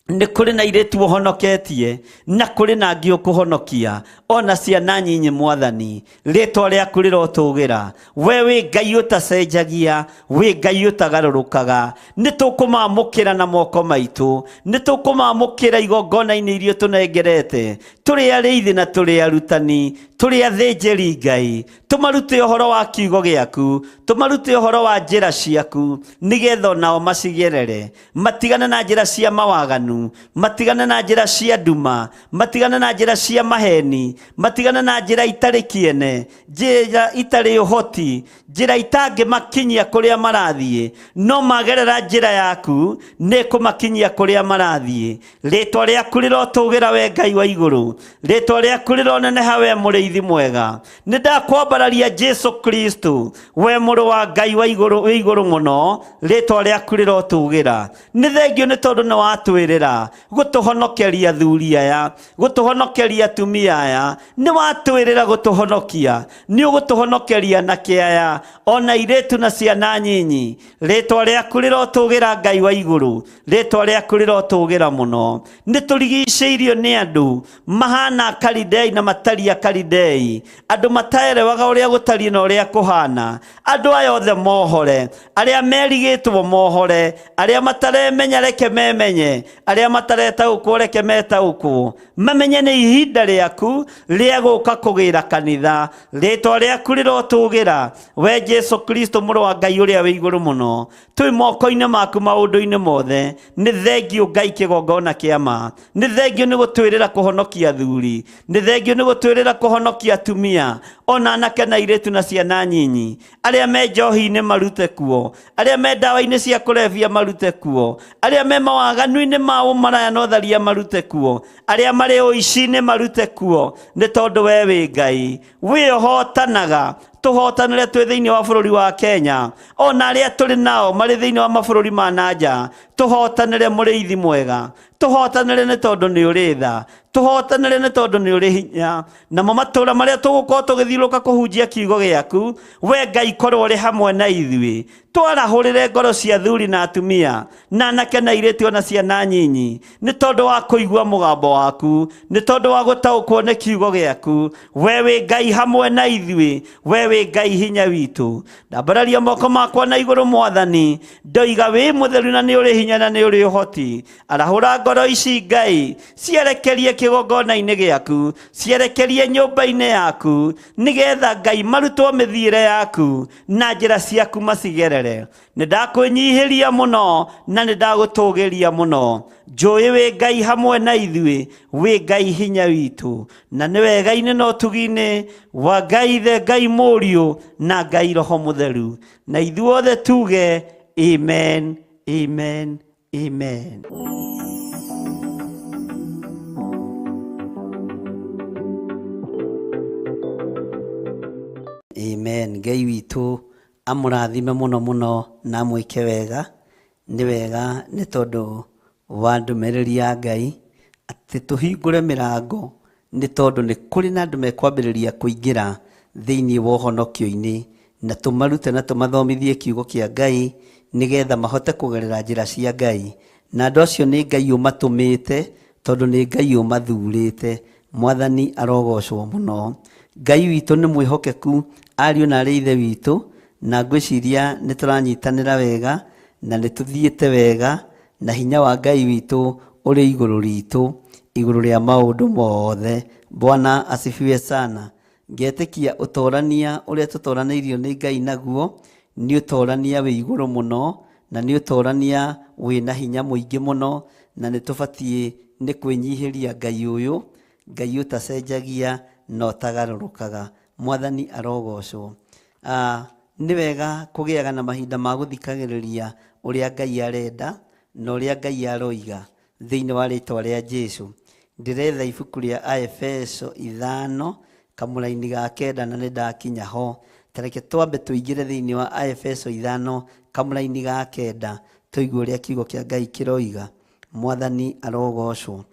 [SPEAKER 6] nĩ kũrĩ na airĩtu ũhonoketie na kũrĩ na angĩ ũkũhonokia ona ciana nyinyi mwathani rĩtwa rĩaku rĩrotũgĩra we wĩ Ngai ũtacenjagia wĩ Ngai ũtagarũrũkaga nĩ tũkũmamũkĩra na moko maitũ nĩ tũkũmamũkĩra igongona-inĩ iria tũnengerete tũrĩ arĩithi na tũrĩ arutani tũrĩ athĩnjĩri Ngai tũmarute ũhoro wa kiugo gĩaku tũmarute ũhoro wa njĩra ciaku nĩgetha nao macigerere matigane na njĩra cia mawaganu matigane na njĩra cia nduma matigane na njĩra cia maheni matigane na njĩra itarĩ kĩene njĩra itarĩ ũhoti njĩra itangĩmakinyia kũrĩa marathiĩ no magerera njĩra yaku nĩ kũmakinyia kũrĩa marathiĩ rĩtwa rĩaku rĩrotũgĩra we Ngai wa igũrũ rĩtwa rĩaku rĩroneneha we mũrĩithi mwega nĩ ndakwambararia Jesu Kristo we mũrũ wa Ngai wa igũrũ mũno rĩtwa rĩaku rĩrotũgĩra nĩ thengio nĩ tondũ nĩ watwĩrĩra gũtũhonokeria athuri aya gũtũhonokeria atumia aya nĩ watwĩrĩra gũtũhonokia nĩ ũgũtũhonokeria anake aya ona airĩtu na ciana nyinyi rĩtwa rĩaku rĩrotũgĩra Ngai wa igũrũ rĩtwa rĩaku rĩrotũgĩra mũno nĩ tũrigicĩirio nĩ andũ mahana Kalidei na matari ya Kalidei, andu mataerewaga uria gutari na uria kuhana, andu aya othe mohore, aria merigitwo mohore, aria mataremenya reke memenye, aria mataretaukwo reke metaukwo, mamenye ni ihinda riaku ria guka kugira kanitha, ritwa riaku rirotugira, we Jesu Kristo muru wa Ngai uria wi iguru muno, twi moko-ini maku maundu-ini mothe, ni thengio Ngai kigongona kiama, ni thengio ni gutwirira kuhonokia thuri, ni thengio ni gutwirira kuhonokia atumia, ona anake na iretu na ciana nyinyi, aria me njohi-ini marute kuo, aria me ndawa-ini cia kulevya marute kuo, aria me mawaganu-ini ma umaraya na utharia marute kuo, aria mari uici-ini marute kuo, ni tondu we wi Ngai, wi hotanaga tuhotanire twi thiini wa bururi wa Kenya, ona aria turi nao mari thiini wa mabũrũri ma nanja, tuhotanire mũrĩithi mwega, tuhotanire ni tondu ni uri tha, tuhotanire ni tondu ni uri hinya, na matura maria tugukorwo tugithiũrũka kuhunjia kiugo giaku, we Ngai korwo uri hamwe na ithuĩ, twarahũrĩre ngoro cia thuri na atumia, na anake na airĩtu ona ciana nyinyi, ni tondu wa kũigua mũgambo waku, ni tondu wa gũtaũkwo nĩ kiugo giaku, we wi Ngai hamwe na ithuĩ, we wi Ngai hinya witũ. Ndambararia moko makwa na igũrũ Mwathani, ndoiga wi mũtheru na nĩ ũrĩ hinya na nĩ ũrĩ ũhoti, arahũra ngoro ici Ngai cierekerie kĩgongona-inĩ gĩaku, cierekerie nyũmba-inĩ yaku, nĩgetha Ngai marutwo mĩthiĩre yaku na njĩra ciaku macigerere. Nĩ ndakwĩnyihĩria mũno na nĩ ndagũtũgĩria mũno, njũĩ wĩ Ngai hamwe na ithuĩ, wĩ Ngai hinya witũ, na nĩ wega-inĩ na ũtugi-inĩ wa Ngai Ithe, Ngai Mũriũ na Ngai Roho Mũtheru, na ithuothe tuge amen, amen, amen. Amen. Ngai witũ amũrathime mũno mũno na mwĩke wega, nĩ wega nĩ tondũ wa ndũmĩrĩri ya Ngai atĩ tũhingũre mĩrango, nĩ tondũ nĩ kũrĩ na andũ mekwambĩrĩria kũingĩra thĩinĩ wa ũhonokio-inĩ, na tũmarute na tũmathomithie kiugo kĩa Ngai nĩgetha mahote kũgerera njĩra cia Ngai, na andũ acio nĩ Ngai ũmatũmĩte tondũ nĩ Ngai ũmathurĩte. Mwathani arogocwo mũno. Ngai witũ nĩ mwĩhokeku, ariũ na arĩ ithe witũ, na ngwĩciria nĩ tũranyitanĩra wega na nĩ tũthiĩte wega, na hinya wa Ngai witũ ũrĩ igũrũ ritũ, igũrũ rĩa maũndũ mothe. Bwana asifiwe sana. Ngetĩkia ũtorania ũrĩa tũtoranĩirio nĩ Ngai naguo nĩ ũtorania wĩ igũrũ mũno, na nĩ ũtorania wĩna hinya mũingĩ mũno, na nĩ tũbatiĩ nĩ kwĩnyihĩria Ngai ũyũ, Ngai ũtacenjagia na ũtagarũrũkaga. Mwathani arogocwo. Nĩ wega kũgĩaga na mahinda ma gũthikagĩrĩria ũrĩa Ngai arenda na ũrĩa Ngai aroiga thĩinĩ wa rĩtwa rĩa Jesũ. Ndĩretha ibuku rĩa Aefeso 5 kamũra-inĩ ga 9 na nĩ ndakinya ho. Tareke twambe tũingĩre thĩinĩ wa Aefeso 5 kamũra-inĩ ga 9 tũigue ũrĩa kiugo kĩa Ngai kĩroiga. Mwathani arogocwo.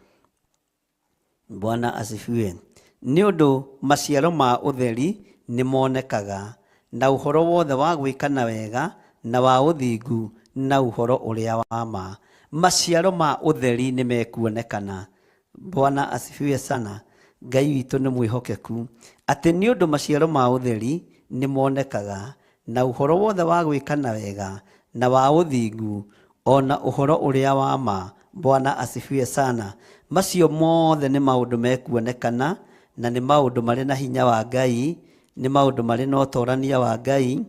[SPEAKER 6] Bwana asifiwe. Nĩ ũndũ maciaro ma ũtheri nĩ monekaga, na ũhoro wothe wa gwĩkana wega na wa ũthingu na ũhoro ũrĩa wa ma. Maciaro ma ũtheri nĩ mekuonekana. Bwana asifiwe sana. Ngai witũ nĩ mwĩhokeku atĩ nĩ ũndũ maciaro ma ũtheri nĩ monekaga, na ũhoro wothe wa gwĩkana wega na wa ũthingu ona ũhoro ũrĩa wa ma. Bwana asifiwe sana. Macio mothe nĩ maũndũ mekuonekana, na nĩ maũndũ marĩ na hinya wa Ngai, nĩ maũndũ marĩ na ũtorania wa Ngai,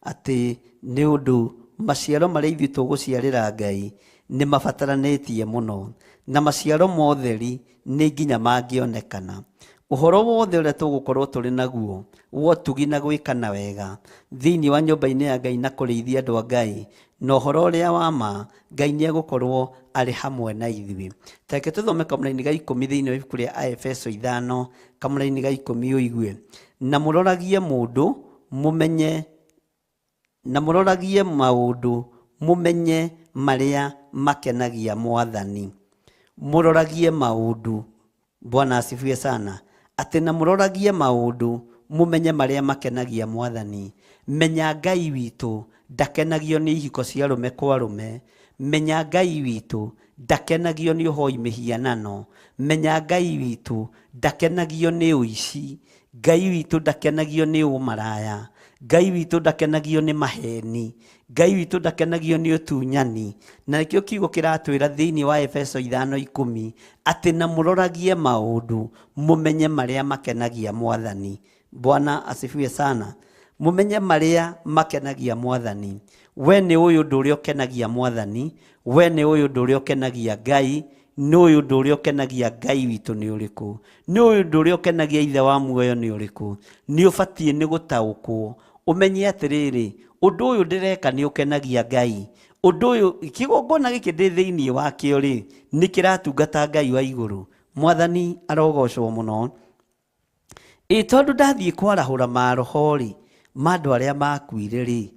[SPEAKER 6] atĩ nĩ ũndũ maciaro marĩa ithuĩ tũgũciarĩra Ngai nĩ mabataranĩtie mũno, na maciaro ma ũtheri nĩ nginya mangĩonekana. Ũhoro wothe ũrĩa tũgũkorwo tũrĩ naguo wa ũtugi na gwĩkana wega thĩinĩ wa nyũmba-inĩ ya Ngai na kũrĩithia andũ a Ngai, na ũhoro ũrĩa wa ma, Ngai nĩ egũkorwo arĩ hamwe na ithuĩ. Tareke tũthome kamũra-inĩ ga 10 thĩinĩ wa ibuku rĩa Aefeso 5 kamũra-inĩ ga 10 ũigue. Na mũroragie mũndũ mũmenye, na mũroragie maũndũ mũmenye marĩa makenagia Mwathani. Mũroragie maũndũ. Bwana asifiwe sana. Atĩ na mũroragie maũndũ mũmenye marĩa makenagia Mwathani. Menya Ngai witũ ndakenagio nĩ ihiko cia arũme kwa arũme, menya Ngai witũ ndakenagio nĩ ũhoi mĩhianano, menya Ngai witũ ndakenagio nĩ ũici, Ngai witũ ndakenagio nĩ ũmaraya, Ngai witũ ndakenagio nĩ maheni, Ngai witũ ndakenagio nĩ ũtunyani. Na nĩkĩo kiugo kĩratwĩra thĩinĩ wa Efeso 5:10 atĩ na mũroragie maũndũ mũmenye marĩa makenagia Mwathani. Bwana asifiwe sana. Mumenye marĩa makenagia Mwathani. We nĩ ũyũ ũndũ ũrĩa ũkenagia Mwathani, we nĩ ũyũ ũndũ ũrĩa ũkenagia Ngai, nĩ ũyũ ũndũ ũrĩa ũkenagia Ngai witũ nĩ ũrĩkũ, nĩ ũyũ ũndũ ũrĩa ũkenagia Ithe wa muoyo nĩ ũrĩkũ. Nĩ ũbatiĩ nĩ gũtaũkwo ũmenye atĩrĩrĩ, ũndũ ũyũ ndĩreka nĩ ũkenagia Ngai, ũndũ ũyũ kĩgongona gĩkĩ ndĩ thĩinĩ wakĩo rĩ nĩ kĩratungata Ngai wa igũrũ. Mwathani arogocwo mũno. Tondũ ndathiĩ kwarahũra maroho rĩ ma andũ arĩa makuire rĩ,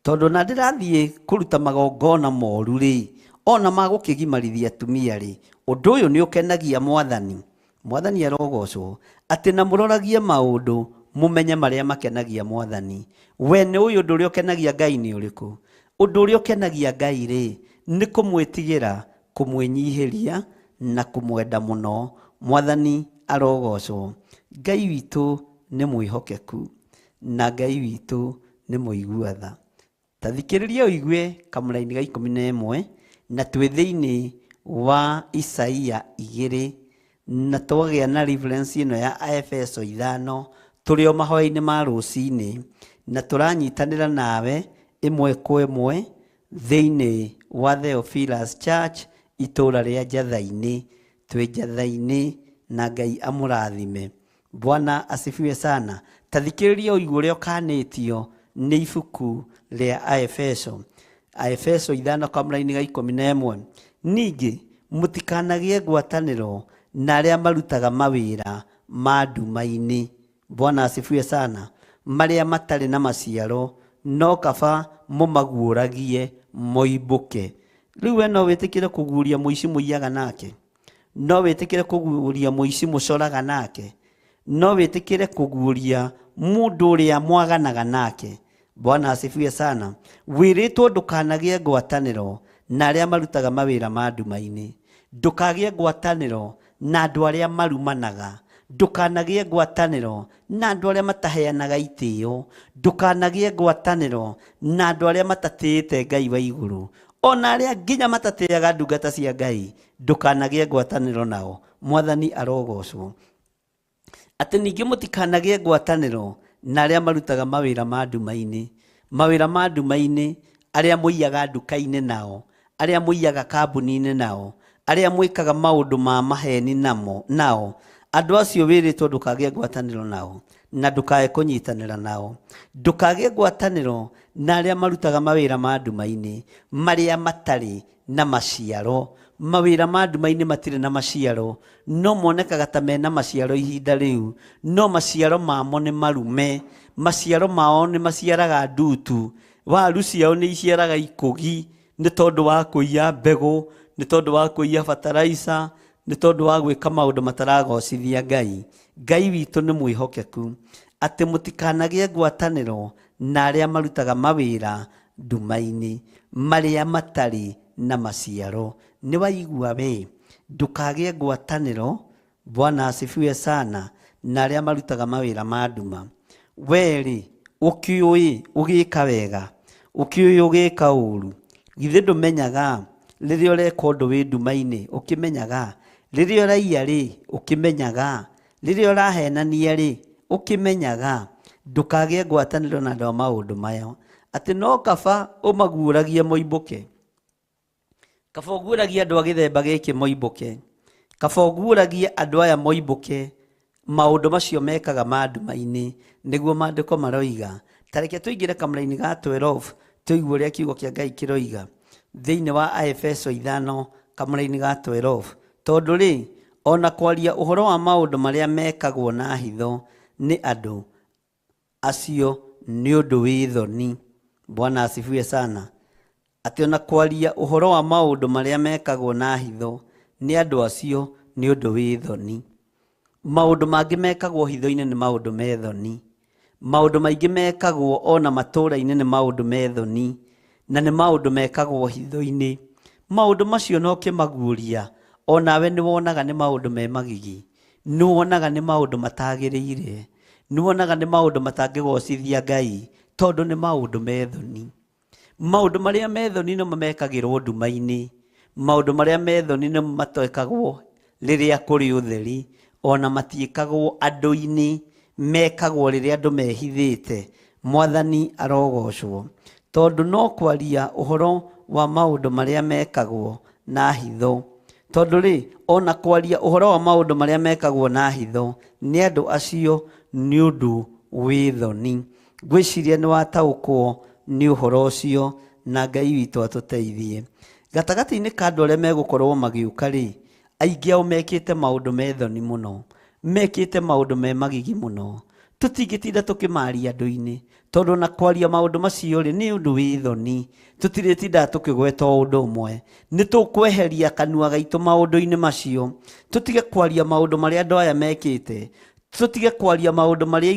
[SPEAKER 6] tondũ na ndĩrathiĩ kũruta magongona moru rĩ, ona magũkĩgimarithia atumia rĩ, ũndũ ũyũ nĩ ũkenagia Mwathani. Mwathani arogocwo atĩ na mũroragie maũndũ mũmenye marĩa makenagia Mwathani. We nĩ ũyũ ũndũ ũrĩa ũkenagia Ngai nĩ ũrĩkũ? Ũndũ ũrĩa ũkenagia Ngai rĩ nĩ kũmwĩtigĩra, kũmwĩnyihĩria na kũmwenda mũno. Mwathani arogocwo. Ngai witũ nĩ mwĩhokeku na Ngai witũ nĩ mũigua tha. Ta thikĩrĩria ũigue kamũra-inĩ ga 11 na twĩ thĩinĩ wa Isaia 2 na twagĩa na reference ĩno ya Efeso 5 tũrĩ o mahoya-inĩ ma rũcinĩ na tũranyitanĩra nawe ĩmwe kwa ĩmwe thĩinĩ wa Theophilus Church itũũra rĩa Njatha-inĩ. Twĩ Njatha-inĩ na Ngai amũrathime. Bwana asifiwe sana. Ta thikĩrĩria ũigue ũrĩa ũkanĩtio nĩ ibuku rĩa Efeso. Efeso 5 kamũra-inĩ ga 11. Ningĩ mũtikanagĩe ngwatanĩro na arĩa marutaga mawĩra ma nduma-inĩ. Bwana asifiwe sana. Marĩa matarĩ na maciaro no kaba mũmaguũragie moimbũke. Rĩu we no wĩtĩkĩre kũguũria mũici mũiyaga nake? No wĩtĩkĩre kũguũria mũici mũcoraga nake? No wĩtĩkĩre kũguũria mũndũ ũrĩa mwaganaga nake? Bwana asifiwe sana. Wĩrĩtwo ndũkanagĩe ngwatanĩro na arĩa marutaga mawĩra ma nduma-inĩ. Ndũkagĩe ngwatanĩro na andũ arĩa marumanaga. Ndũkanagĩe ngwatanĩro na andũ arĩa mataheanaga itĩo. Ndũkanagĩe ngwatanĩro na andũ arĩa matatĩĩte Ngai wa igũrũ. Ona arĩa nginya matatĩaga ndungata cia Ngai, ndũkanagĩe ngwatanĩro nao. Mwathani arogocwo. Atĩ ningĩ mũtikanagĩe ngwatanĩro na arĩa marutaga mawĩra ma nduma-inĩ. Mawĩra ma nduma-inĩ, arĩa mũiyaga nduka-inĩ nao, arĩa mũiyaga kambuni-inĩ nao, arĩa mwĩkaga maũndũ ma maheni nao. Andũ acio wĩrĩtwo ndũkagĩe ngwatanĩro nao na ndũkae kũnyitanĩra nao. Ndũkagĩe ngwatanĩro na arĩa marutaga mawĩra ma nduma-inĩ marĩa matarĩ na maciaro. Mawĩra ma nduma-inĩ matirĩ na maciaro, no monekaga ta mena maciaro ihinda rĩu, no maciaro mamo nĩ marume. Maciaro mao nĩ maciaraga ndutu, waru ciao nĩ iciaraga ikũgi nĩ tondũ wa kũiya mbegũ, nĩ tondũ wa kũiya fertilizer, nĩ tondũ wa gwĩka maũndũ mataragocithia Ngai. Ngai witũ nĩ mwĩhokeku atĩ mũtikanagĩe ngwatanĩro na arĩa marutaga mawĩra nduma-inĩ marĩa matarĩ na maciaro. Nĩ waigua we? Ndũkagĩe ngwatanĩro, Bwana asifiwe sana, na arĩa marutaga mawĩra ma nduma. Weri ũkĩũĩ ũgĩka wega, ũkĩũĩ ũgĩka ũru, githĩ ndũmenyaga rĩrĩa ũreka ũndũ wĩ nduma-inĩ? Ũkĩmenyaga rĩrĩa ũraiya rĩ? Ũkĩmenyaga rĩrĩa ũrahenania rĩ? Ũkĩmenyaga. Ndũkagĩe ngwatanĩro na andũ a maũndũ maya, atĩ no kaba ũmaguũragie moimbũke. Kaba ũguũragie andũ a gĩthemba gĩkĩ moimbũke. Kaba ũguũragie andũ aya moimbũke maũndũ macio mekaga ma nduma-inĩ. Nĩguo maandĩko maroiga. Tareke tũingĩre kamũra-inĩ ga 12 tũigue ũrĩa kiugo kĩa Ngai kĩroiga thĩinĩ wa Efeso 5 kamũra-inĩ ga 12. Tondũ rĩ, ona kwaria ũhoro wa maũndũ marĩa mekagwo na hitho nĩ andũ acio nĩ ũndũ wĩ thoni. Bwana asifiwe sana. Atĩ ona kwaria ũhoro wa maũndũ marĩa mekagwo na hitho nĩ andũ acio nĩ ũndũ wĩ thoni. Maũndũ mangĩ mekagwo hitho-inĩ nĩ maũndũ me thoni. Maũndũ maingĩ mekagwo ona matũũra-inĩ nĩ maũndũ me thoni, na nĩ maũndũ mekagwo hitho-inĩ. maundu macio no kimaguria onawe ni wonaga ni maundu me magigi ni wonaga ni maundu matagiriire ni wonaga ni maundu matangigocithia Ngai tondu ni maundu methoni maundu maria methoni no mamekagirwo nduma-ini maundu maria methoni no matwekagwo riria kuri utheri ona matiikagwo andu-ini mekagwo riria andu mehithite Mwathani arogocwo tondu no kwaria uhoro wa maundu maria mekagwo na hitho tondu ri ona kwaria uhoro wa maundu maria mekagwo na hitho ni andu acio ni undu withoni gwiciria ni wataukwo ni uhoro ucio na Ngai witu atuteithie gatagati-ini ka andu aria megukorwo magiuka ri aingi ao mekite maundu methoni muno mekite maundu me magigi muno tutingitinda tukimaria andu-ini tondu na kwaria maundu macio ri ni undu withoni tutiritinda tukigweta undu umwe ni tukweheria kanua gaitu maundu-ini macio tutige kwaria maundu maria andu aya mekite tutige kwaria maundu maria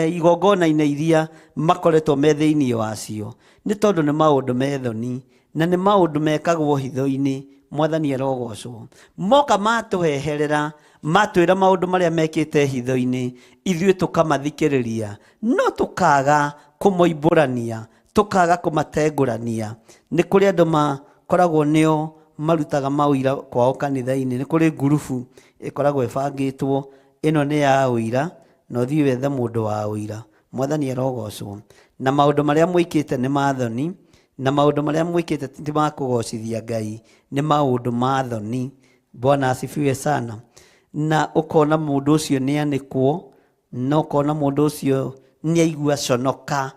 [SPEAKER 6] igongona-ini iria makoretwo me thiini wacio ni tondu ni maundu methoni na ni maundu mekagwo hitho-ini Mwathani arogocwo moka matuheherera matwira maundu maria mekite hitho-ini ithuĩ tukamathikiriria no tukaga kumoimbũrania tukaga kumatengũrania ni kuri andu makoragwo nio marutaga mawira kwao kanitha-ini ni kuri ngurubu ikoragwo ibangitwo ino ni ya uira no thiĩ wethe mundu wa uira Mwathani arogocwo na maundu maria mwikite ni mathoni na maundu maria mwikite ti ma kugocithia Ngai ni maundu ma thoni Bwana asifiwe sana na ukona mundu ucio ni anikwo no ukona mundu ucio ni aigua conoka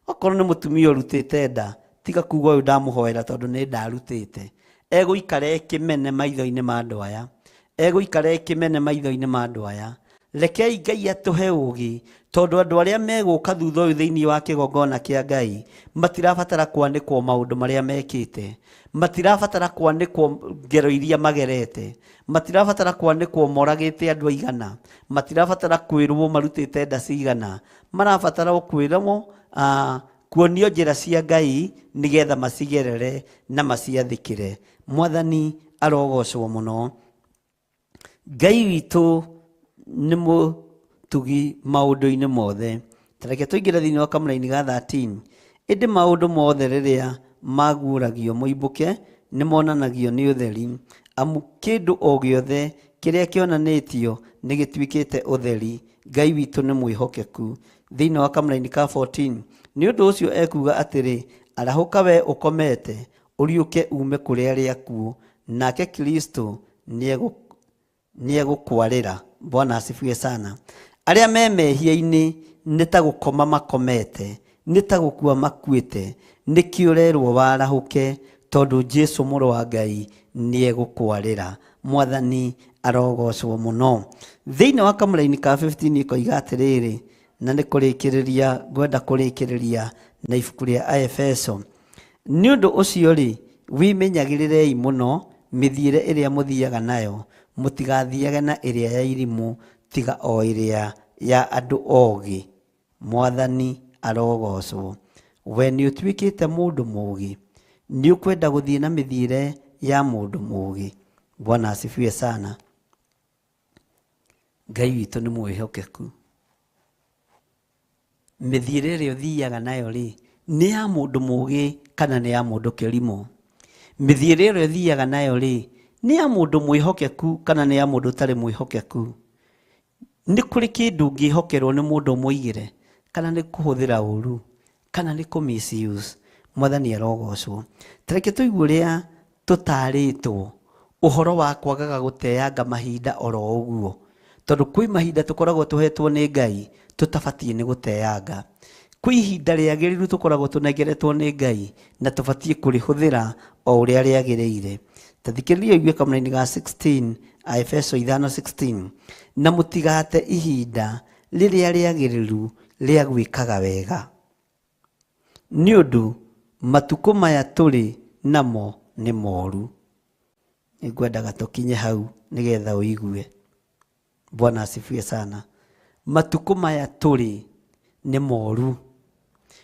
[SPEAKER 6] okorwo ni mutumia urutite nda tiga kuga uyu ndamuhoera tondu ni ndarutite eguikara ikimene maitho-ini ma andu aya eguikara ikimene maitho-ini ma andu aya rekei Ngai atuhe ugi tondu andu aria meguka thutha uyu thiini wa kigongona kia Ngai matirabatara kwanikwo maundu maria mekite matirabatara kwanikwo ngero iria magerete matirabatara kwanikwo moragite andu aigana matirabatara kwirwo marutite nda cigana marabatara kwirwo kuonio njira cia Ngai nigetha macigerere na maciathikire Mwathani arogocwo muno Ngai witu ni mutugi maundu-ini mothe tareke tuingira thiini wa kamũra-ini ga 13 indi maundu mothe riria maguũragio moimbuke ni monanagio ni utheri amu kindu o giothe kiria kionanitio ni gituikite utheri Ngai witu ni mwihokeku thiini wa kamũra-ini ka 14 ni undu ucio ekuga atiri arahuka we ukomete uriuke ume kuri aria akuo nake Kristo niegukwarira Bwana asifiwe sana aria me mehia-ini ni ta gukoma makomete ni ta gukua makuite ni kiurerwo warahuke tondu Jesu mũrũ wa Ngai niegukwarira Mwathani arogocwo muno thiini wa kamũra-ini ka 15 ikoiga atiriri na ni kurikiriria ngwenda kurikiriria na ibuku ria Aefeso ni undu ucio ri wimenyagirirei muno mithiire iria muthiaga nayo mutigathiage na iria ya irimu tiga o iria ya andu ogi Mwathani arogocwo we ni utwikite mundu mugi ni ukwenda guthie na mithiire ya mundu mugi Bwana asifiwe sana Ngai witu ni mwihokeku mithiire iria uthiaga nayo ri ni ya mundu mugi kana ni ya mundu kirimo mithiire iria uthiaga nayo ri ni ya mundu mwihokeku kana ni ya mundu tari mwihokeku ni kuri kindu ngihokerwo ni mundu muigire kana ni kuhuthira uru kana ni ku misuse Mwathani arogocwo tareke tuigue uria tutaritwo uhoro wa kwagaga guteanga mahinda oro uguo tondu kwi mahinda tukoragwo tuhetwo ni Ngai tutabatie ni guteanga kwi ihinda riagiriru tukoragwo tunengeretwo ni Ngai na tubatie kurihuthira o uria riagiriire tathikiriria igue kamũra-ini ga 16 Aefeso 5:16 na mutigate ihinda riria riagiriru ria gwikaga wega ni undu matuko maya turi namo ni moru ngwendaga tukinye hau nigetha uigue Bwana asifiwe sana matuko maya turi ni moru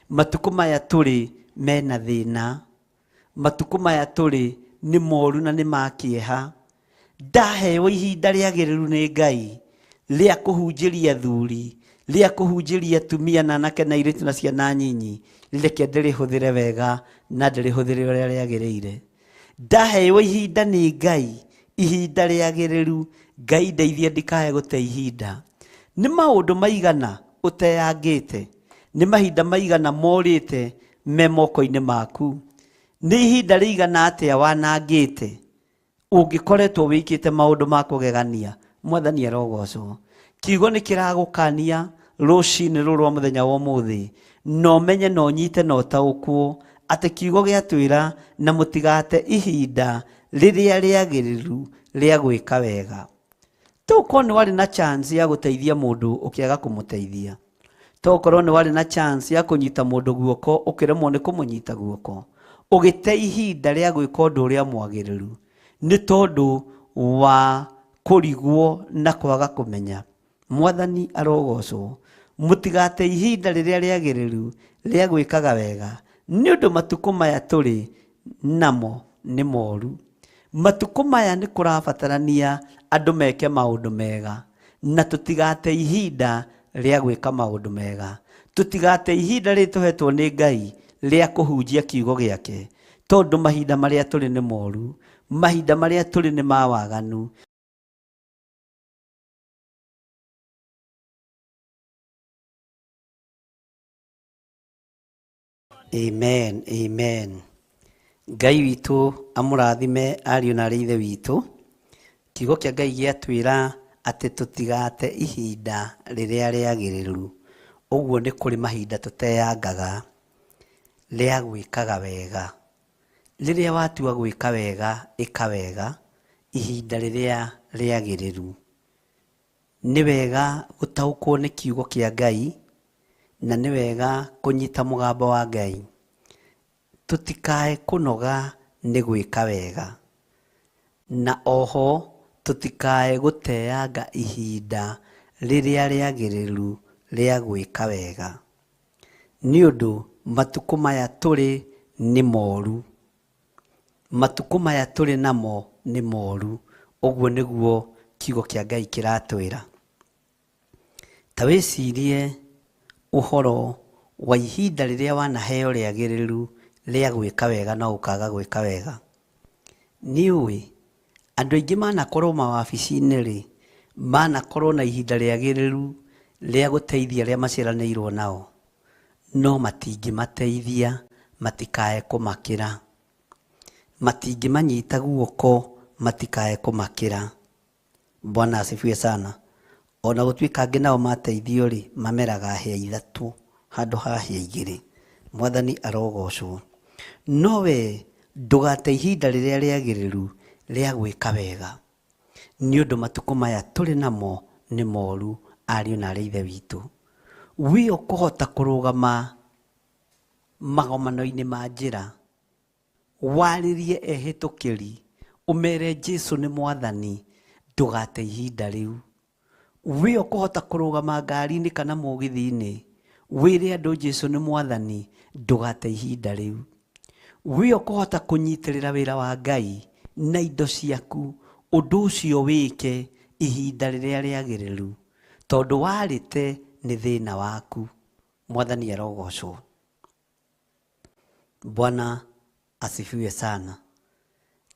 [SPEAKER 6] matuko maya turi mena thina matuko maya turi nĩ moru na nĩ makĩeha. Ndaheo ihinda rĩagĩrĩru nĩ Ngai rĩa kũhunjĩria athuri, rĩa kũhunjĩria atumia na anake na airĩtu na ciana nyinyi, reke ndĩrĩhũthĩre wega na ndĩrĩhũthĩre ũrĩa rĩagĩrĩire. Ndaheo ihinda nĩ Ngai, ihinda rĩagĩrĩru. Ngai ndeithia ndikae gũte ihinda. Nĩ maũndũ maigana ũteyangĩte, nĩ mahinda maigana morĩte me moko-inĩ maku, nĩ ihinda rĩigana atĩa wanangĩte ũngĩkoretwo wĩkĩte maũndũ ma kũgegania. Mwathani arogocwo. Kiugo nĩ kĩragũkania rũcinĩ rũrũ rwa mũthenya wa ũmũthĩ, no menye no nyite no taũkwo atĩ kiugo gĩatwĩra na mũtigate ihinda rĩrĩa rĩagĩrĩru rĩa gwĩka wega. Tokorwo nĩ warĩ na chance ya gũteithia mũndũ ũkĩaga kũmũteithia, tokorwo nĩ warĩ na chance ya kũnyita mũndũ guoko ũkĩremwo nĩ kũmũnyita guoko, ũgĩte ihinda rĩa gwĩka ũndũ ũrĩa mwagĩrĩru nĩ tondũ wa kũrigwo na kwaga kũmenya. Mwathani arogocwo. Mũtigate ihinda rĩrĩa rĩagĩrĩru rĩa gwĩkaga wega, nĩ ũndũ matukũ maya tũrĩ namo nĩ moru. Matukũ maya nĩ kũrabatarania andũ meke maũndũ mega, na tũtigate ihinda rĩa gwĩka maũndũ mega. Tũtigate ihinda rĩtũhetwo nĩ Ngai rĩa kũhunjia kiugo gĩake, tondũ mahinda marĩa tũrĩ nĩ moru, mahinda marĩa tũrĩ nĩ ma waganu. Amen, amen. Ngai witũ amũrathime ariũ na ithe witũ. Kiugo kĩa Ngai gĩatwĩra atĩ tũtigate ihinda rĩrĩa rĩagĩrĩru. Ũguo nĩ kũrĩ mahinda tũteyangaga rĩa gwĩkaga wega. Rĩrĩa watua gwĩka wega, ĩka wega ihinda rĩrĩa rĩagĩrĩru. Nĩ wega gũtaũkwo nĩ kiugo kĩa Ngai, na nĩ wega kũnyita mũgambo wa Ngai. Tũtikae kũnoga nĩ gwĩka wega, na oho tũtikae gũteyanga ihinda rĩrĩa rĩagĩrĩru rĩa gwĩka wega, nĩ ũndũ matukũ maya tũrĩ nĩ moru. Matukũ maya tũrĩ namo nĩ moru. Ũguo nĩguo kiugo kĩa Ngai kĩratwĩra. Ta wĩcirie ũhoro wa ihinda rĩrĩa wanaheo rĩagĩrĩru rĩa gwĩka wega na ũkaga gwĩka wega. Nĩ ũĩ andũ aingĩ manakorwo mawabici-inĩ rĩ, manakorwo na ihinda rĩagĩrĩru rĩa gũteithia arĩa maciaranĩirwo nao, no matingĩmateithia, matikae kũmakĩra. Matingĩmanyita guoko, matikae kũmakĩra. Bwana asifiwe sana. Ona gũtuĩka angĩ nao mateithio rĩ, mameraga hĩa ithatũ handũ ha hĩa igĩrĩ. Mwathani arogocwo. No we ndũgate ihinda rĩrĩa rĩagĩrĩru rĩa gwĩka wega, nĩ ũndũ matukũ maya tũrĩ namo nĩ moru, ariũ na ithe witũ. We ũkũhota kũrũgama magomano-inĩ ma njĩra, warĩrie ehĩtũkĩri, ũmere Jesũ nĩ Mwathani, ndũgate ihinda rĩu. We ũkũhota kũrũgama ngari-inĩ kana mũgithi-inĩ, wĩre andũ Jesũ nĩ Mwathani, ndũgate ihinda rĩu. We ũkũhota kũnyitĩrĩra wĩra wa Ngai na indo ciaku, ũndũ ũcio wĩke ihinda rĩrĩa rĩagĩrĩru, tondũ warĩte nĩ thĩna waku. Mwathani arogocwo. Bwana asifiwe sana.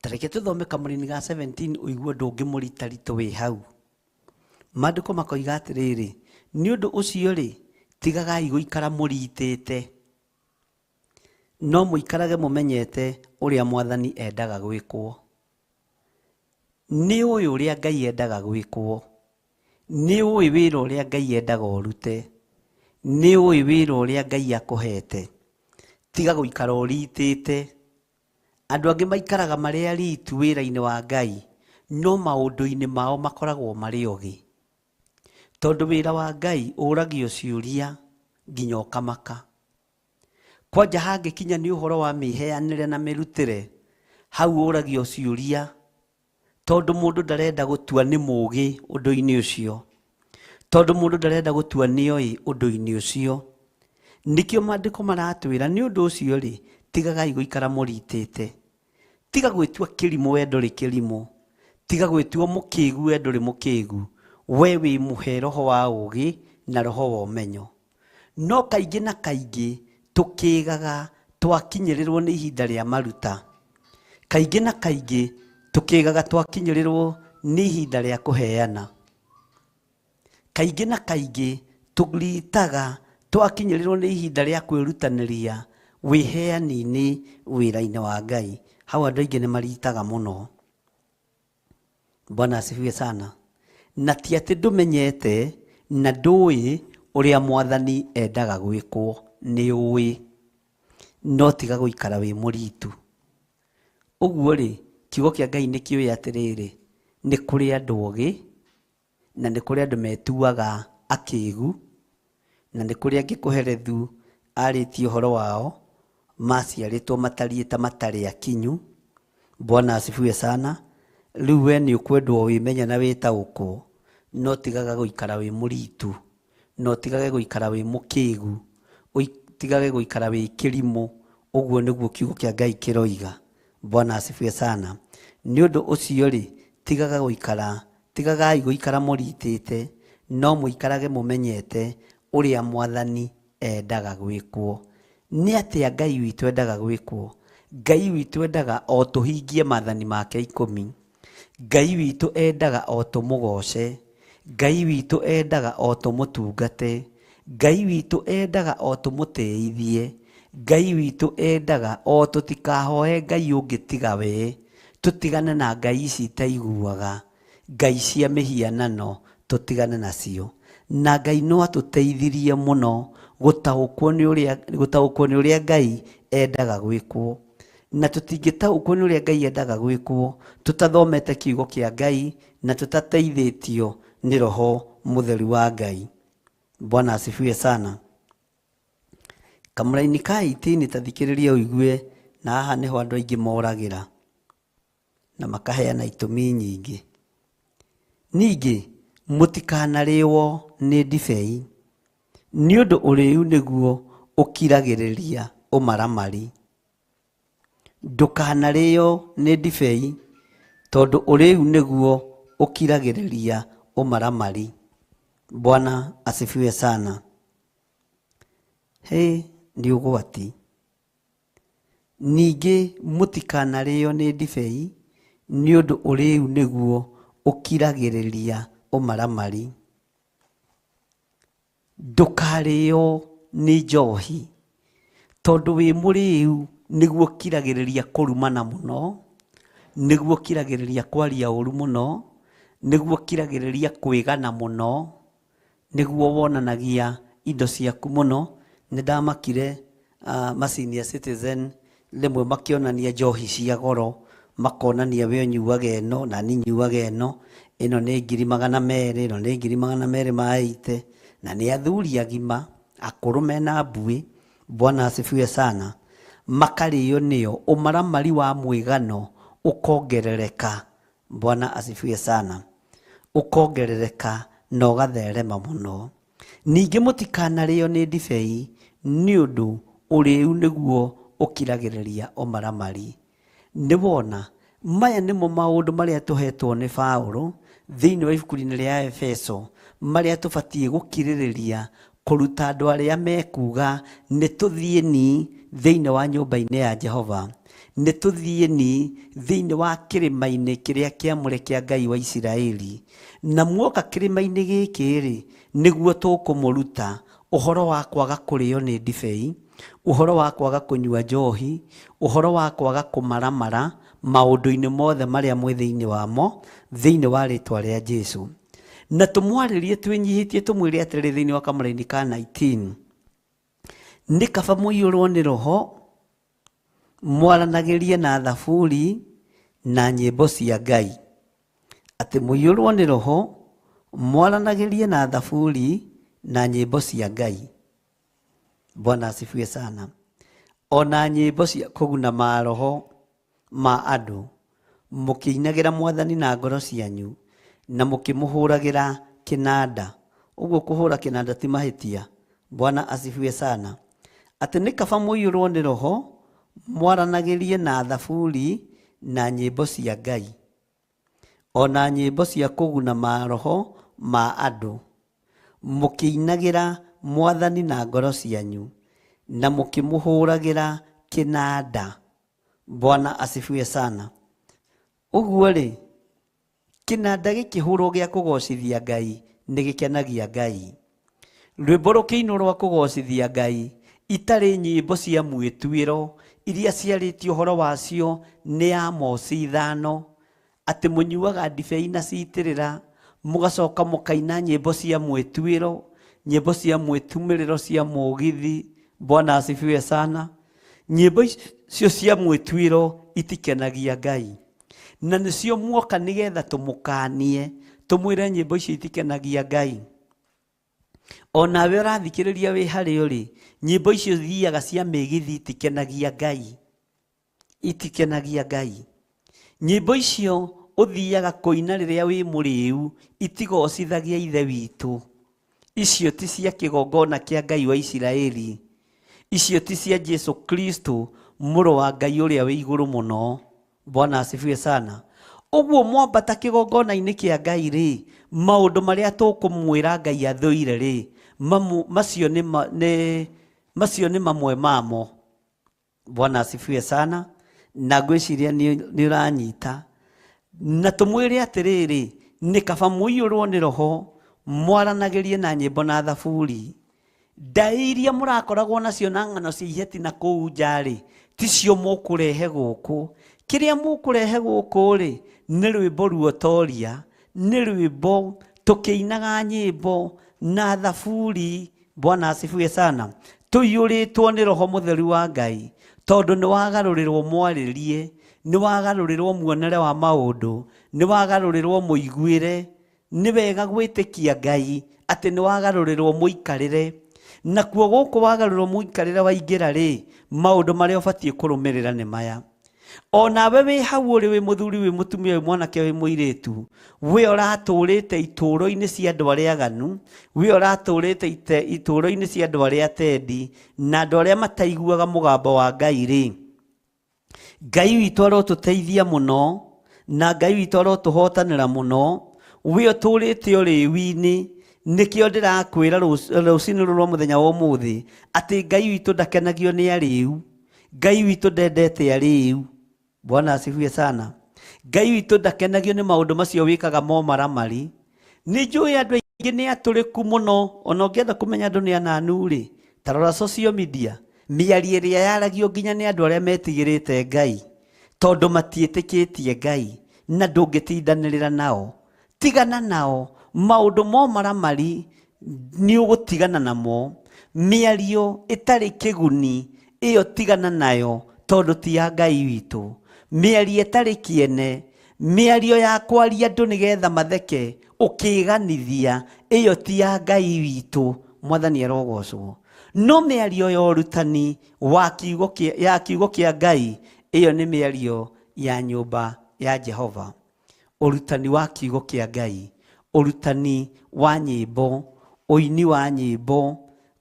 [SPEAKER 6] Tareke tũthome Kamũrini ga 17 ũigua ndũngĩ mũritaritũ wĩ hau. Maandĩko makoiga atĩrĩrĩ, nĩ ũndũ ũcio rĩ, tigagai gũikara mũritĩte, no mũikarage mũmenyete ũrĩa Mwathani endaga gwĩkwo. Nĩ ũĩ ũrĩa Ngai endaga gwĩkwo, nĩ ũĩ wĩra ũrĩa Ngai endaga ũrute, nĩ ũĩ wĩra ũrĩa Ngai akũhete. Tiga gũikara ũritĩte. Andũ angĩ maikaraga marĩ aritu wĩra-inĩ wa Ngai, no maũndũ-inĩ mao makoragwo marĩ ogĩ. Tondũ wĩra wa Ngai ũragio ciũria nginya ũkamaka. Kwanja hangĩkinya nĩ ũhoro wa mĩheanĩre na mĩrutĩre, hau ũragio ciũria, tondũ mũndũ ndarenda gũtua nĩ mũũgĩ ũndũ-inĩ ũcio, tondũ mũndũ ndarenda gũtua nĩ oĩ ũndũ-inĩ ũcio. Nĩkĩo maandĩko maratwĩra, nĩ ũndũ ũcio rĩ, tigagai gũikara mũritĩte. tiga gwitua kirimu we nduri kirimu, tiga gwitua mukigu we nduri mukigu, we wi muhe roho wa ugi na roho wa umenyo. No kaingi na kaingi tukigaga twakinyirirwo ni ihinda ria maruta, kaingi na kaingi tukigaga twakinyirirwo ni ihinda ria kuheana, kaingi na kaingi tulitaga twakinyirirwo ni ihinda ria kwirutaniria wiheani-ini wira-ini wa Ngai. Hau andu aingi ni maritaga muno. Bwana asifiwe sana. Na ti ati ndumenyete na ndui uria mwathani endaga gwikwo, ni ui, no tiga guikara wi muritu. Uguo ri kiugo kia Ngai ni kioi atiriri, ni kuri andu ogi na ni kuri andu metuaga akigu, na ni kuri angi kuherethu aritie uhoro wao maciaritwo matariite matari akinyu. Bwana asifiwe sana. Riu we ni ukwendwo wimenya na witaukwo, no tigaga guikara wi muritu, no tigage guikara wi mukigu, tigage guikara wi kirimu. Uguo niguo kiugo kia Ngai kiroiga. Bwana asifiwe sana. Ni undu ucio ri tigaga guikara muritite, no muikarage mumenyete uria mwathani endaga gwikwo. Ni atia Ngai witu endaga gwikwo? Ngai witu endaga o tuhingie maathani make 10. Ngai witu endaga o tumugoce, Ngai witu endaga o tumutungate, Ngai witu endaga o tumuteithie, Ngai witu endaga o tutikahoe Ngai ungi tiga we, tutigane na ngai ici itaiguaga, ngai cia mihianano tutigane nacio. Na Ngai no atuteithirie muno gutaukwo ni uria Ngai endaga gwikwo. Na tutingitaukwo ni uria Ngai endaga gwikwo tutathomete kiugo kia Ngai na tutateithitio ni Roho Mutheru wa Ngai. Bwana asifiwe sana. Kamuraini ka 18 tathikiriria uigue, na haha niho andu aingi moragira na makaheana itumi nyingi. Ningi mutikanariwo ni ndibei, ni undu uriu niguo ukiragiriria umaramari. Ndukanarĩo nĩ ndibei, tondu uriu niguo ukiragiriria umaramari. Bwana asifiwe sana. Ni ugwati. Ningi mutikanarĩo nĩ ndibei, ni undu uriu niguo ukiragiriria umaramari. Ndukarĩo nĩ njohi, tondu wi muriu niguo kiragiriria kurumana muno, niguo kiragiriria kwaria uru muno, niguo kiragiriria kwigana muno, niguo wonanagia indo ciaku muno. Nindamakire Senior Citizen rimwe makionania njohi cia goro, makonania we nyuaga eno na ni nyuaga eno ni 200,000, ino ni 280,000, na ni athuri agima akuru mena mbui. Bwana asifiwe sana. Makarĩo nĩo umaramari wa mwigano ukongerereka. Bwana asifiwe sana. Ukongerereka na ugatherema muno. Ningi mutikanarĩo nĩ ndibei, ni undu uriu niguo ukiragiriria umaramari. Ni wona maya nimo maundu maria tuhetwo ni Paulo thiini wa ibuku-ini ria Efeso, maria tubatie gukiririria kuruta andu aria mekuga ni tuthieni thiini wa nyumba-ini ya Jehova, ni tuthieni thiini wa kirima-ini kiria kiamure kia Ngai wa Isiraeli. Na muoka kirima-ini giki ri niguo tukumuruta uhoro wa kwaga kurio ni ndibei, uhoro wa kwaga kunyua njohi, uhoro wa kwaga kumaramara maundu-ini mothe maria mwi thiini wamo, thiini wa ritwa ria Jesu. Na tumwaririe twinyihitie tumwire atiri thiini wa kamuraini ka 19, ni kaba muiyurwo ni Roho, mwaranagirie na thaburi na nyimbo cia Ngai. Ati muiyurwo ni Roho, mwaranagirie na thaburi na nyimbo cia Ngai. Bwana asifiwe sana. Ona nyimbo cia kuguna ma roho ma andu, mukiinagira Mwathani na ngoro cianyu na mukimuhuragira kinanda. Uguo kuhura kinanda ti mahitia. Bwana asifiwe sana. Ati ni kaba muiyurwo ni Roho, mwaranagirie na thaburi na nyĩmbo cia Ngai, ona nyĩmbo cia kũguna maroho ma andũ, mũkĩinagĩra Mwathani na ngoro cianyu, na mũkĩmũhũragĩra kĩnanda. Bwana asifiwe sana. Ũguo rĩ, kĩnanda gĩkĩhũrwo gĩa kũgocithia Ngai nĩ gĩkenagia Ngai. Rwĩmbo rũkĩinwo rwa kũgocithia Ngai itarĩ nyĩmbo cia mwĩtuĩro iria ciarĩtio ũhoro wacio nĩ Amosi 5, atĩ mũnyuaga ndibei na ciitĩrĩra, mũgacoka mũkaina nyĩmbo cia mwĩtuĩro, nyĩmbo cia mwĩtumĩrĩro cia mũgithi. Bwana asifiwe sana. Nyĩmbo icio cia mwĩtuĩro itikenagia Ngai, na nĩcio muoka nĩgetha tũmũkanie, tũmwĩre nyĩmbo icio itikenagia Ngai. Onawe ũrathikĩrĩria wĩ harĩa ũrĩ, nyĩmbo icio thiaga cia mĩgithi itikenagia Ngai, itikenagia Ngai. Nyĩmbo icio ũthiaga kũina rĩrĩa wĩ mũrĩu itigocithagia ithe witũ. Icio ti cia kĩgongona kĩa Ngai wa Isiraeli, icio ti cia Jesu Kristo mũrũ wa Ngai ũrĩa wĩ igũrũ mũno. Bwana asifiwe sana. Ũguo mwambata kĩgongona-inĩ kĩa Ngai rĩ, maũndũ marĩa tũkũmwĩra Ngai athũire rĩ, macio nĩ mamwe mamo. Bwana asifiwe sana. Na ngwĩciria nĩ ũranyita. Na tũmwĩre atĩrĩrĩ, nĩ kaba mũiyũrwo nĩ Roho, mwaranagĩrie na nyĩmbo na thaburi. Ndai iria mũrakoragwo nacio na ng'ano cia iheti na kũu nja rĩ, ticio mũkũrehe gũkũ. Kĩrĩa mũkũrehe gũkũ rĩ, nĩ rwĩmbo ruotoria, nĩ rwĩmbo tũkĩinaga nyĩmbo na thaburi. Bwana asifiwe sana. Tũiyũrĩtwo nĩ Roho Mũtheru wa Ngai, tondũ nĩ wagarũrĩrwo mwarĩrie, nĩ wagarũrĩrwo muonere wa maũndũ, nĩ wagarũrĩrwo mũiguĩre. Nĩ wega gwĩtĩkia Ngai atĩ nĩ wagarũrĩrwo mũikarĩre, na kuo gũkũ wagarũrĩrwo mũikarĩre waingĩra rĩ, maũndũ marĩa ũbatiĩ kũrũmĩrĩra nĩ maya. Onawe wĩ hau ũrĩ, wĩ mũthuri, wĩ mũtumia, wĩ mwanake, wĩ mũirĩtu, we ũratũrĩte itũũro-inĩ cia andũ arĩa aganu, we ũratũrĩte itũũro-inĩ cia andũ arĩa atendi, na andũ arĩa mataiguaga mũgambo wa Ngai rĩ, Ngai witũ arotũteithia mũno, na Ngai witũ arotũhotanĩra mũno. We ũtũrĩte ũrĩu-inĩ, nĩkĩo ndĩrakwĩra rũcinĩ rũrũ rwa mũthenya wa ũmũthĩ atĩ Ngai witũ ndakenagio nĩ arĩu, Ngai witũ ndendete arĩu. Bwana asifiwe sana. Ngai witũ ndakenagio nĩ maũndũ macio wĩkaga momaramari. Nĩ njũĩ andũ aingĩ nĩ atũrĩku mũno, ona ũngĩenda kũmenya andũ nĩ ananu rĩ, ta rora social media, mĩario ĩrĩa yaragio nginya nĩ andũ arĩa metigĩrĩte Ngai, tondũ matiĩtĩkĩtie Ngai, na ndũngĩtindanĩrĩra nao. Tigana nao, maũndũ momaramari nĩ ũgũtigana namo. Mĩario ĩtarĩ kĩguni ĩyo tigana nayo, tondũ ti ya Ngai witũ. Mĩario ĩtarĩ kĩene, mĩario ya kwaria andũ nĩgetha matheke ũkĩĩganithia, ĩyo ti ya Ngai witũ. Mwathani arogocwo. No mĩario ya ũrutani ya kiugo kĩa Ngai, ĩyo nĩ mĩario ya nyũmba ya Jehova. Ũrutani wa kiugo kĩa Ngai, ũrutani wa nyĩmbo, ũini wa nyĩmbo,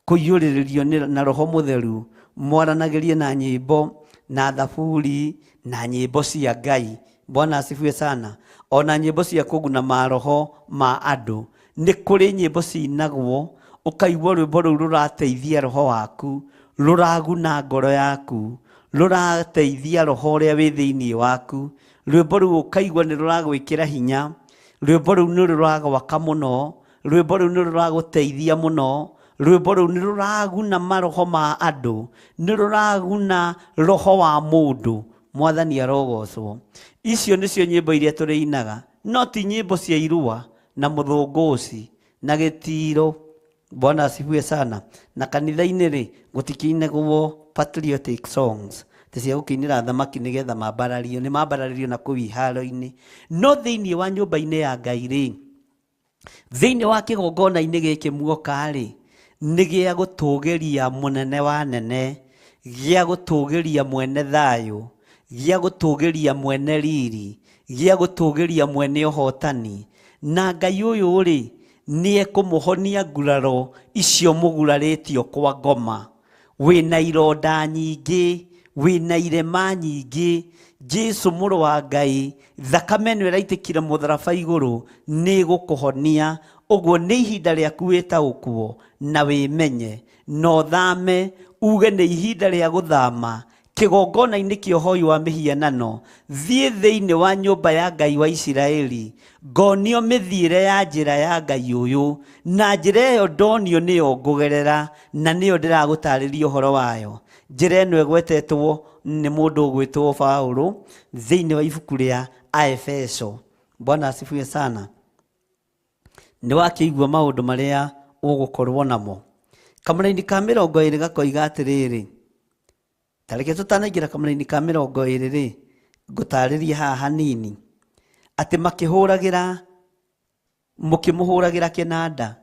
[SPEAKER 6] kũiyũrĩrĩrio na Roho Mũtheru, mwaranagĩrie na nyĩmbo na thaburi na nyĩmbo cia Ngai. Bwana asifiwe sana. Ona nyĩmbo cia kũguna maroho ma andũ. Nĩ kũrĩ nyĩmbo cinagwo, ũkaigua rwĩmbo rũu rũrateithia roho waku, rũraguna ngoro yaku, rũrateithia roho ũrĩa wĩ thĩinĩ waku. Rwĩmbo rũu ũkaigua nĩ rũragwĩkĩra hinya, rwĩmbo rũu nĩ rũragwaka mũno, rwĩmbo rũu nĩ rũragũteithia mũno, rwĩmbo rũu nĩ rũraguna maroho ma andũ, nĩ rũraguna roho wa mũndũ. Mwathani arogocwo. Icio nĩcio nyĩmbo iria tũrĩinaga, no ti nyĩmbo cia irua na mũthũngũci na gĩtiro. Bwana asifiwe sana. Na kanitha-inĩ rĩ, gũtikĩinagwo patriotic songs, cia gũkĩinĩra thamaki nĩgetha mambarario, nĩ mambarario na kũu iharo-inĩ. No thĩinĩ wa nyũmba-inĩ ya Ngai rĩ, thĩinĩ wa kĩgongona-inĩ gĩkĩ muoka rĩ, nĩ gĩa gũtũgĩria mũnene wa nene, gĩa gũtũgĩria mwene thayũ, gĩa gũtũgĩria mwene riri, gĩa gũtũgĩria mwene ũhotani. Na Ngai ũyũ rĩ, nĩ ekũmũhonia nguraro icio mũgurarĩtio kwa ngoma. Wĩna ironda nyingĩ, wina irema nyingi Jesu mũrũ wa Ngai thakame ĩno ĩraitĩkire mũtharaba igũrũ nĩ gũkũhonia ũguo nĩ ihinda rĩaku wĩtaũkuo na wĩmenye na ũthame uge nĩ ihinda rĩa gũthama kĩgongona-inĩ kĩa ũhoi wa mĩhianano thiĩ thĩinĩ wa nyũmba ya Ngai wa Isiraeli ngonio mĩthiĩre ya njĩra ya Ngai ũyũ na njĩra ĩyo ndonio nĩyo ngũgerera na nĩyo ndĩragũtarĩria ũhoro wayo njĩra ĩno ĩgwetetwo nĩ mũndũ ũgwĩtwo Paũlũ thĩinĩ wa ibuku rĩa Aefeso. Bwana asifiwe sana. Nĩ wakĩigua maũndũ marĩa ũgũkorwo namo. Kamũra-inĩ ka 20 gakoiga atĩrĩrĩ, tareke tũtanaingĩra kamũra-inĩ ka 20 ngũtarĩria haha hanini atĩ mũkĩmũhũragĩra kĩnanda.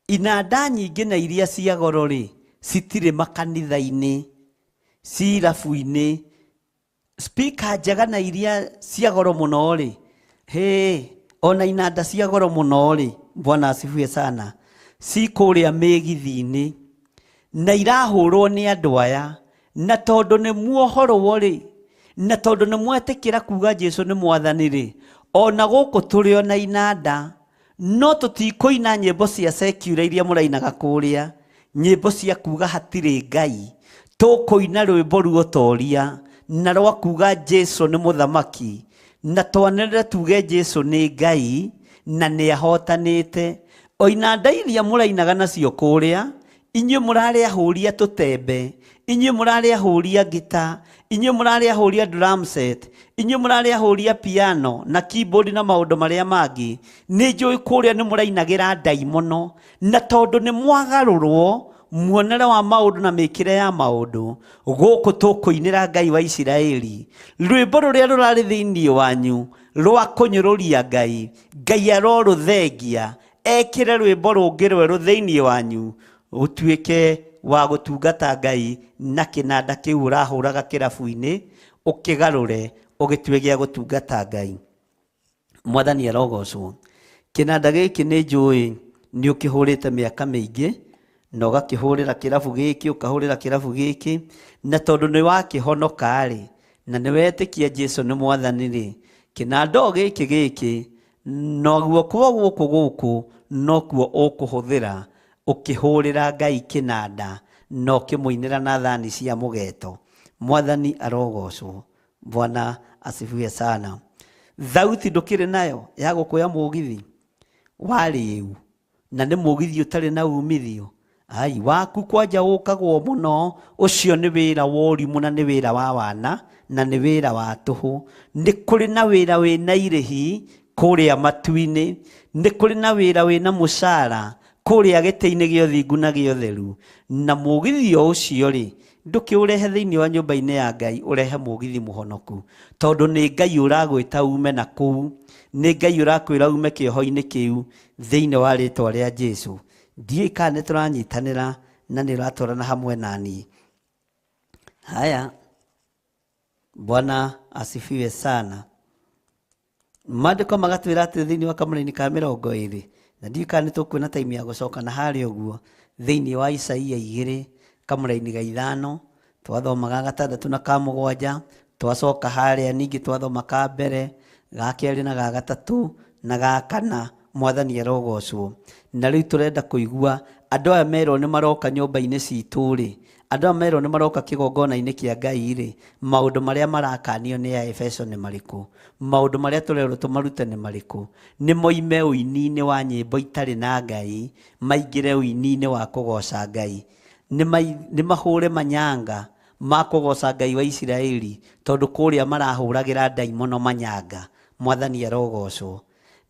[SPEAKER 6] Inanda nyingĩ na iria cia goro citirĩ makanitha-inĩ, cirabu-inĩ, speaker njega na iria cia goro mũno ona inanda cia goro mũno Bwana asifiwe sana, cikũrĩa mĩgithi-inĩ na irahũrwo nĩ andũ aya na tondũ nĩ muohorwo na tondũ nĩ mwetĩkĩra kuga Jesu nĩ mwathani ona gũkũ tũrĩ ona inanda no tũtikũina nyĩmbo cia secular iria mũrainaga kũrĩa, nyĩmbo cia kuga hatirĩ Ngai. Tũkũina rwĩmbo ruotoria na rwa kuga Jesu nĩ mũthamaki na twanĩrĩre tuge Jesu nĩ Ngai na nĩ ahotanĩte. O inanda iria mũrainaga nacio kũrĩa, inyuĩ mũrarĩ ahũria tũtembe, inyuĩ mũrarĩ ahũria gita, inyuĩ mũrarĩ ahũria drum set, inyuĩ mũrarĩ ahũria piano na keyboard na maũndũ marĩa mangĩ, nĩ njũĩ kũrĩa nĩ mũrainagĩra ndaimono na tondũ nĩ mwagarũrwo muonere wa maũndũ na mĩkĩre ya maũndũ, gũkũ tũkũinĩra Ngai wa Isiraeli rwĩmbo rũrĩa rũrarĩ thĩinĩ wanyu rwa kũnyũrũria Ngai. Ngai arorũthengia ekĩre rwĩmbo rũngĩ rwerũ thĩinĩ wanyu ũtuĩke wa gũtungata Ngai na kĩnanda kĩu ũrahũraga kĩrabu-inĩ ũkĩgarũre ũgĩtue gĩa gũtungata Ngai. Mwathani arogocwo. Kĩnanda gĩkĩ nĩ njũĩ nĩ ũkĩhũrĩte mĩaka mĩingĩ na ũgakĩhũrĩra kĩrabu gĩkĩ ũkahũrĩra kĩrabu gĩkĩ na tondũ nĩ wakĩhonoka na nĩ wetĩkia Jesu nĩ mwathani kĩnanda gĩkĩ noguo kwa gũkũ nokuo ũkũhũthĩra ũkĩhũrĩra Ngai kĩnanda na ũkĩmũinĩra na thani cia mũgeto. Mwathani arogocwo. Bwana asifiwe sana. Thauti ndũkĩrĩ nayo ya gũkũya mũgithi warĩu na nĩ mũgithi ũtarĩ na umithio waku kwanja ũkagwo mũno, ũcio nĩ wĩra wa ũrimũ na nĩ wĩra wa wana na nĩ wĩra wa tũhũ. Nĩ kũrĩ na wĩra wĩna irĩhi kũrĩa matu-inĩ, nĩ kũrĩ na wĩra wĩna mũcara kũrĩa gĩtĩ-inĩ gĩa ũthingu na gĩa ũtheru, na mũgithi ũcio ndũkĩũrehe thĩinĩ wa nyũmba-inĩ ya Ngai, ũrehe mũgithi mũhonoku tondũ nĩ Ngai ũragwĩta ume na kũu, nĩ Ngai ũrakwĩra ume kĩoho-inĩ kĩu thĩinĩ wa rĩtwa rĩa Jesu. Ndiĩ kana nĩ tũranyitanĩra na nĩ ũratwarana hamwe nani. Haya, Bwana asifiwe sana. Maandĩko magatwĩra atĩ thĩinĩ wa kamũra-inĩ ka 20 na ndiĩ kana nĩ tũkwĩna time ya gũcoka na harĩa ũguo thĩinĩ wa Isaia 2 kamũra-inĩ ga 5 twathomaga 6 na 7 twacoka harĩa ningĩ twathoma ka mbere ga 2 na ga 3 na ga 4. Mwathani arogocwo. Na rĩu tũrenda kũigua andũ aya merwo nĩ maroka nyũmba-inĩ citũ andũ aya merwo nĩ maroka kĩgongona-inĩ kĩa Ngai maũndũ marĩa marakanio nĩ Aefeso nĩ marĩkũ? Maũndũ marĩa tũrerwo tũmarute nĩ marĩkũ? Nĩ moime ũini-inĩ wa nyĩmbo itarĩ na Ngai maingĩre ũini-inĩ wa kũgoca Ngai, nĩ mahũre manyanga ma kũgoca Ngai wa Isiraeli tondũ kũrĩa marahũragĩra ndaimono manyanga. Mwathani arogocwo.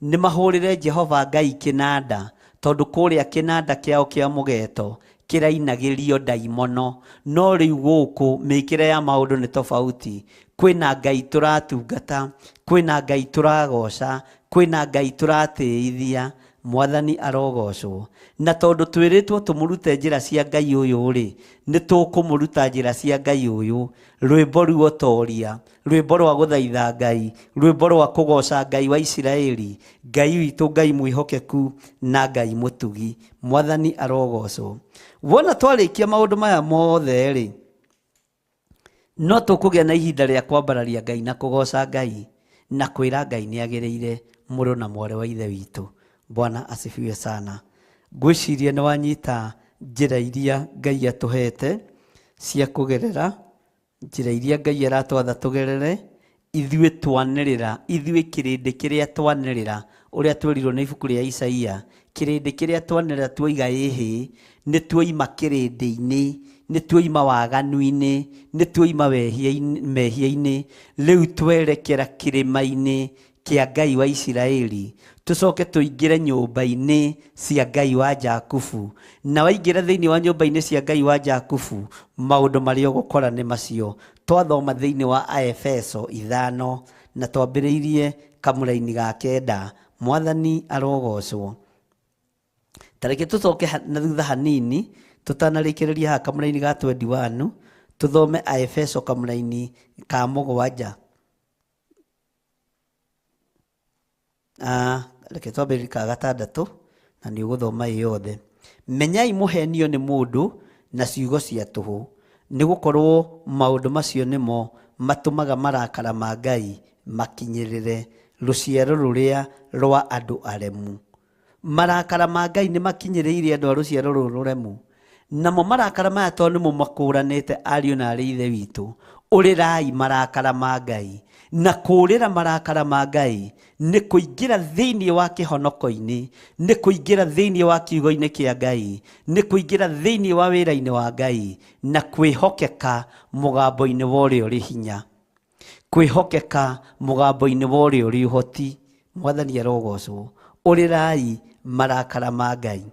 [SPEAKER 6] Nĩ mahũrĩre Jehova Ngai kĩnanda tondũ kũrĩa kĩnanda kĩao kĩa mũgeto kĩrainagĩrio ndaimono, no rĩu gũkũ mĩkĩre ya maũndũ nĩ tofauti. Kwĩna Ngai tũratungata, kwĩna Ngai tũragoca, kwĩna Ngai tũratĩithia. Mwathani arogocwo. Na tondũ twĩrĩtwo tũmũrute njĩra cia Ngai ũyũ nĩ tũkũmũruta njĩra cia Ngai ũyũ, rwĩmbo ruotoria, rwĩmbo rwa gũthaitha Ngai, rwĩmbo rwa kũgoca Ngai wa Isiraeli, Ngai witũ, Ngai mwĩhokeku na Ngai mũtugi. Mwathani arogocwo. Wona twarĩkia maũndũ maya mothe no tũkũgĩa na ihinda rĩa kwambararia Ngai na kũgoca Ngai na kwĩra Ngai nĩ agĩrĩire mũrũ na mwarĩ wa ithe witũ. Bwana asifiwe sana. Ngwĩciria nĩ wanyita njĩra iria Ngai atũhete cia kũgerera, njĩra iria Ngai aratwatha tũgerere, ithuĩ twanĩrĩra, ithuĩ kĩrĩndĩ kĩrĩa twanĩrĩra, ũrĩa twerirwo nĩ ibuku rĩa Isaia, kĩrĩndĩ kĩrĩa twanĩrĩra tuoiga ĩhĩ, nĩ tuoima kĩrĩndĩ-inĩ, nĩ tuoima waganu-inĩ, nĩ tuoima mehia-inĩ, rĩu twerekera kĩrĩma-inĩ kĩa Ngai wa Isiraeli, tũcoke tũingĩre nyũmba-inĩ cia Ngai wa Jakubu. Na waingĩra thĩinĩ wa nyũmba-inĩ cia Ngai wa Jakubu, maũndũ marĩa ũgũkora nĩ macio. Twathoma thĩinĩ wa Aefeso 5 na twambĩrĩirie kamũra-inĩ ga 9. Mwathani arogocwo. Tareke tũcoke na thutha hanini, tũtanarĩkĩrĩria haha kamũra-inĩ ga 21, tũthome Aefeso kamũra-inĩ ka 7. Reke twambĩrĩrie ka 6 na nĩ ũgũthoma yothe. Menyai mũhenio nĩ mũndũ na ciugo cia tũhũ, nĩ gũkorwo maũndũ macio nĩmo matũmaga marakara ma Ngai makinyĩrĩre rũciaro rũrĩa rwa andũ aremu. Marakara ma Ngai nĩ makinyĩrĩire andũ a rũciaro rũrũ rũremu. Namo marakara maya tondũ nĩmo makũranĩte ariũ na arĩ ithe witũ. Ũrĩrai marakara ma Ngai. Na kũrĩra marakara ma Ngai nĩ kũingĩra thĩinĩ wa kĩhonoko-inĩ, nĩ kũingĩra thĩinĩ wa kiugo-inĩ kĩa Ngai, nĩ kũingĩra thĩinĩ wa wĩra-inĩ wa Ngai na kwĩhokeka mũgambo-inĩ wa ũrĩa ũrĩ hinya. Kwĩhokeka mũgambo-inĩ wa ũrĩa ũrĩ ũhoti. Mwathani arogocwo. Ũrĩrai marakara ma Ngai.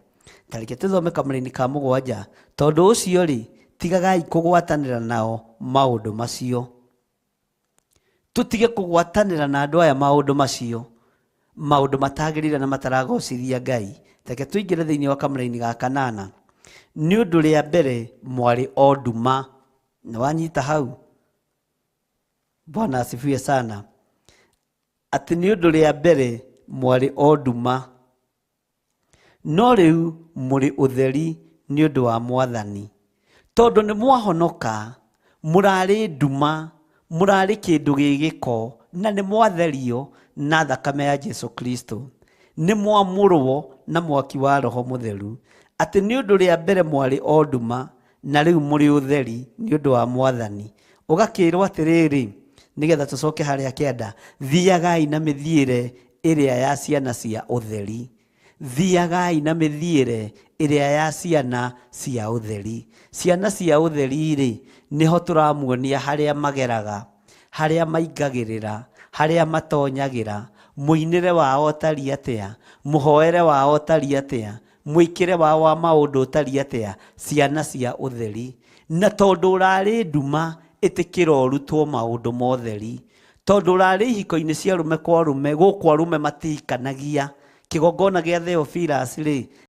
[SPEAKER 6] Tareke tũthome kamũra-inĩ ka 7. Tondũ ũcio rĩ, tigagai kũgwatanĩra nao maũndũ macio. Tutige kũgwatanĩra na andũ aya maũndũ macio, maũndũ matagĩrĩire na mataragocithia Ngai. Reke tũingĩre thĩinĩ wa kamũra-inĩ ga 8. Nĩ ũndũ rĩa mbere mwarĩ o nduma. Nĩ wanyita hau? Bwana asifiwe sana. Atĩ nĩ ũndũ rĩa mbere mwarĩ o nduma, no rĩu mũrĩ ũtheri nĩ ũndũ wa Mwathani. Tondũ nĩ mwahonoka, mũrarĩ nduma, mũrarĩ kĩndũ gĩgĩko, na nĩ mwatherio na thakame ya Jesu Kristo. Nĩ mwamũrwo na mwaki wa Roho Mũtheru. Atĩ nĩ ũndũ rĩa mbere mwarĩ o nduma, na rĩu mũrĩ ũtheri nĩ ũndũ wa Mwathani. Ũgakĩrwo atĩrĩrĩ, nĩgetha tũcoke harĩa 9, thiagai na mĩthiĩre ĩrĩa ya ciana cia ũtheri. Thiagai na mĩthiĩre ĩrĩa ya ciana cia ũtheri. Ciana cia ũtheri rĩ, niho tũramuonia harĩa mageraga, harĩa maingagĩrĩra, harĩa matonyagĩra, mũinĩre wao ũtariĩ atĩa, mũhoere wao ũtariĩ atĩa, mwĩkĩre wao wa maũndũ ũtariĩ atĩa. Ciana cia ũtheri. Na tondũ ũrarĩ nduma, ĩtĩkĩra ũrutwo maũndũ ma ũtheri. Tondũ ũrarĩ ihiko-inĩ cia arũme kwa arũme, gũkũ arũme matihikanagia. Kĩgongona gĩa Theophilus rĩ,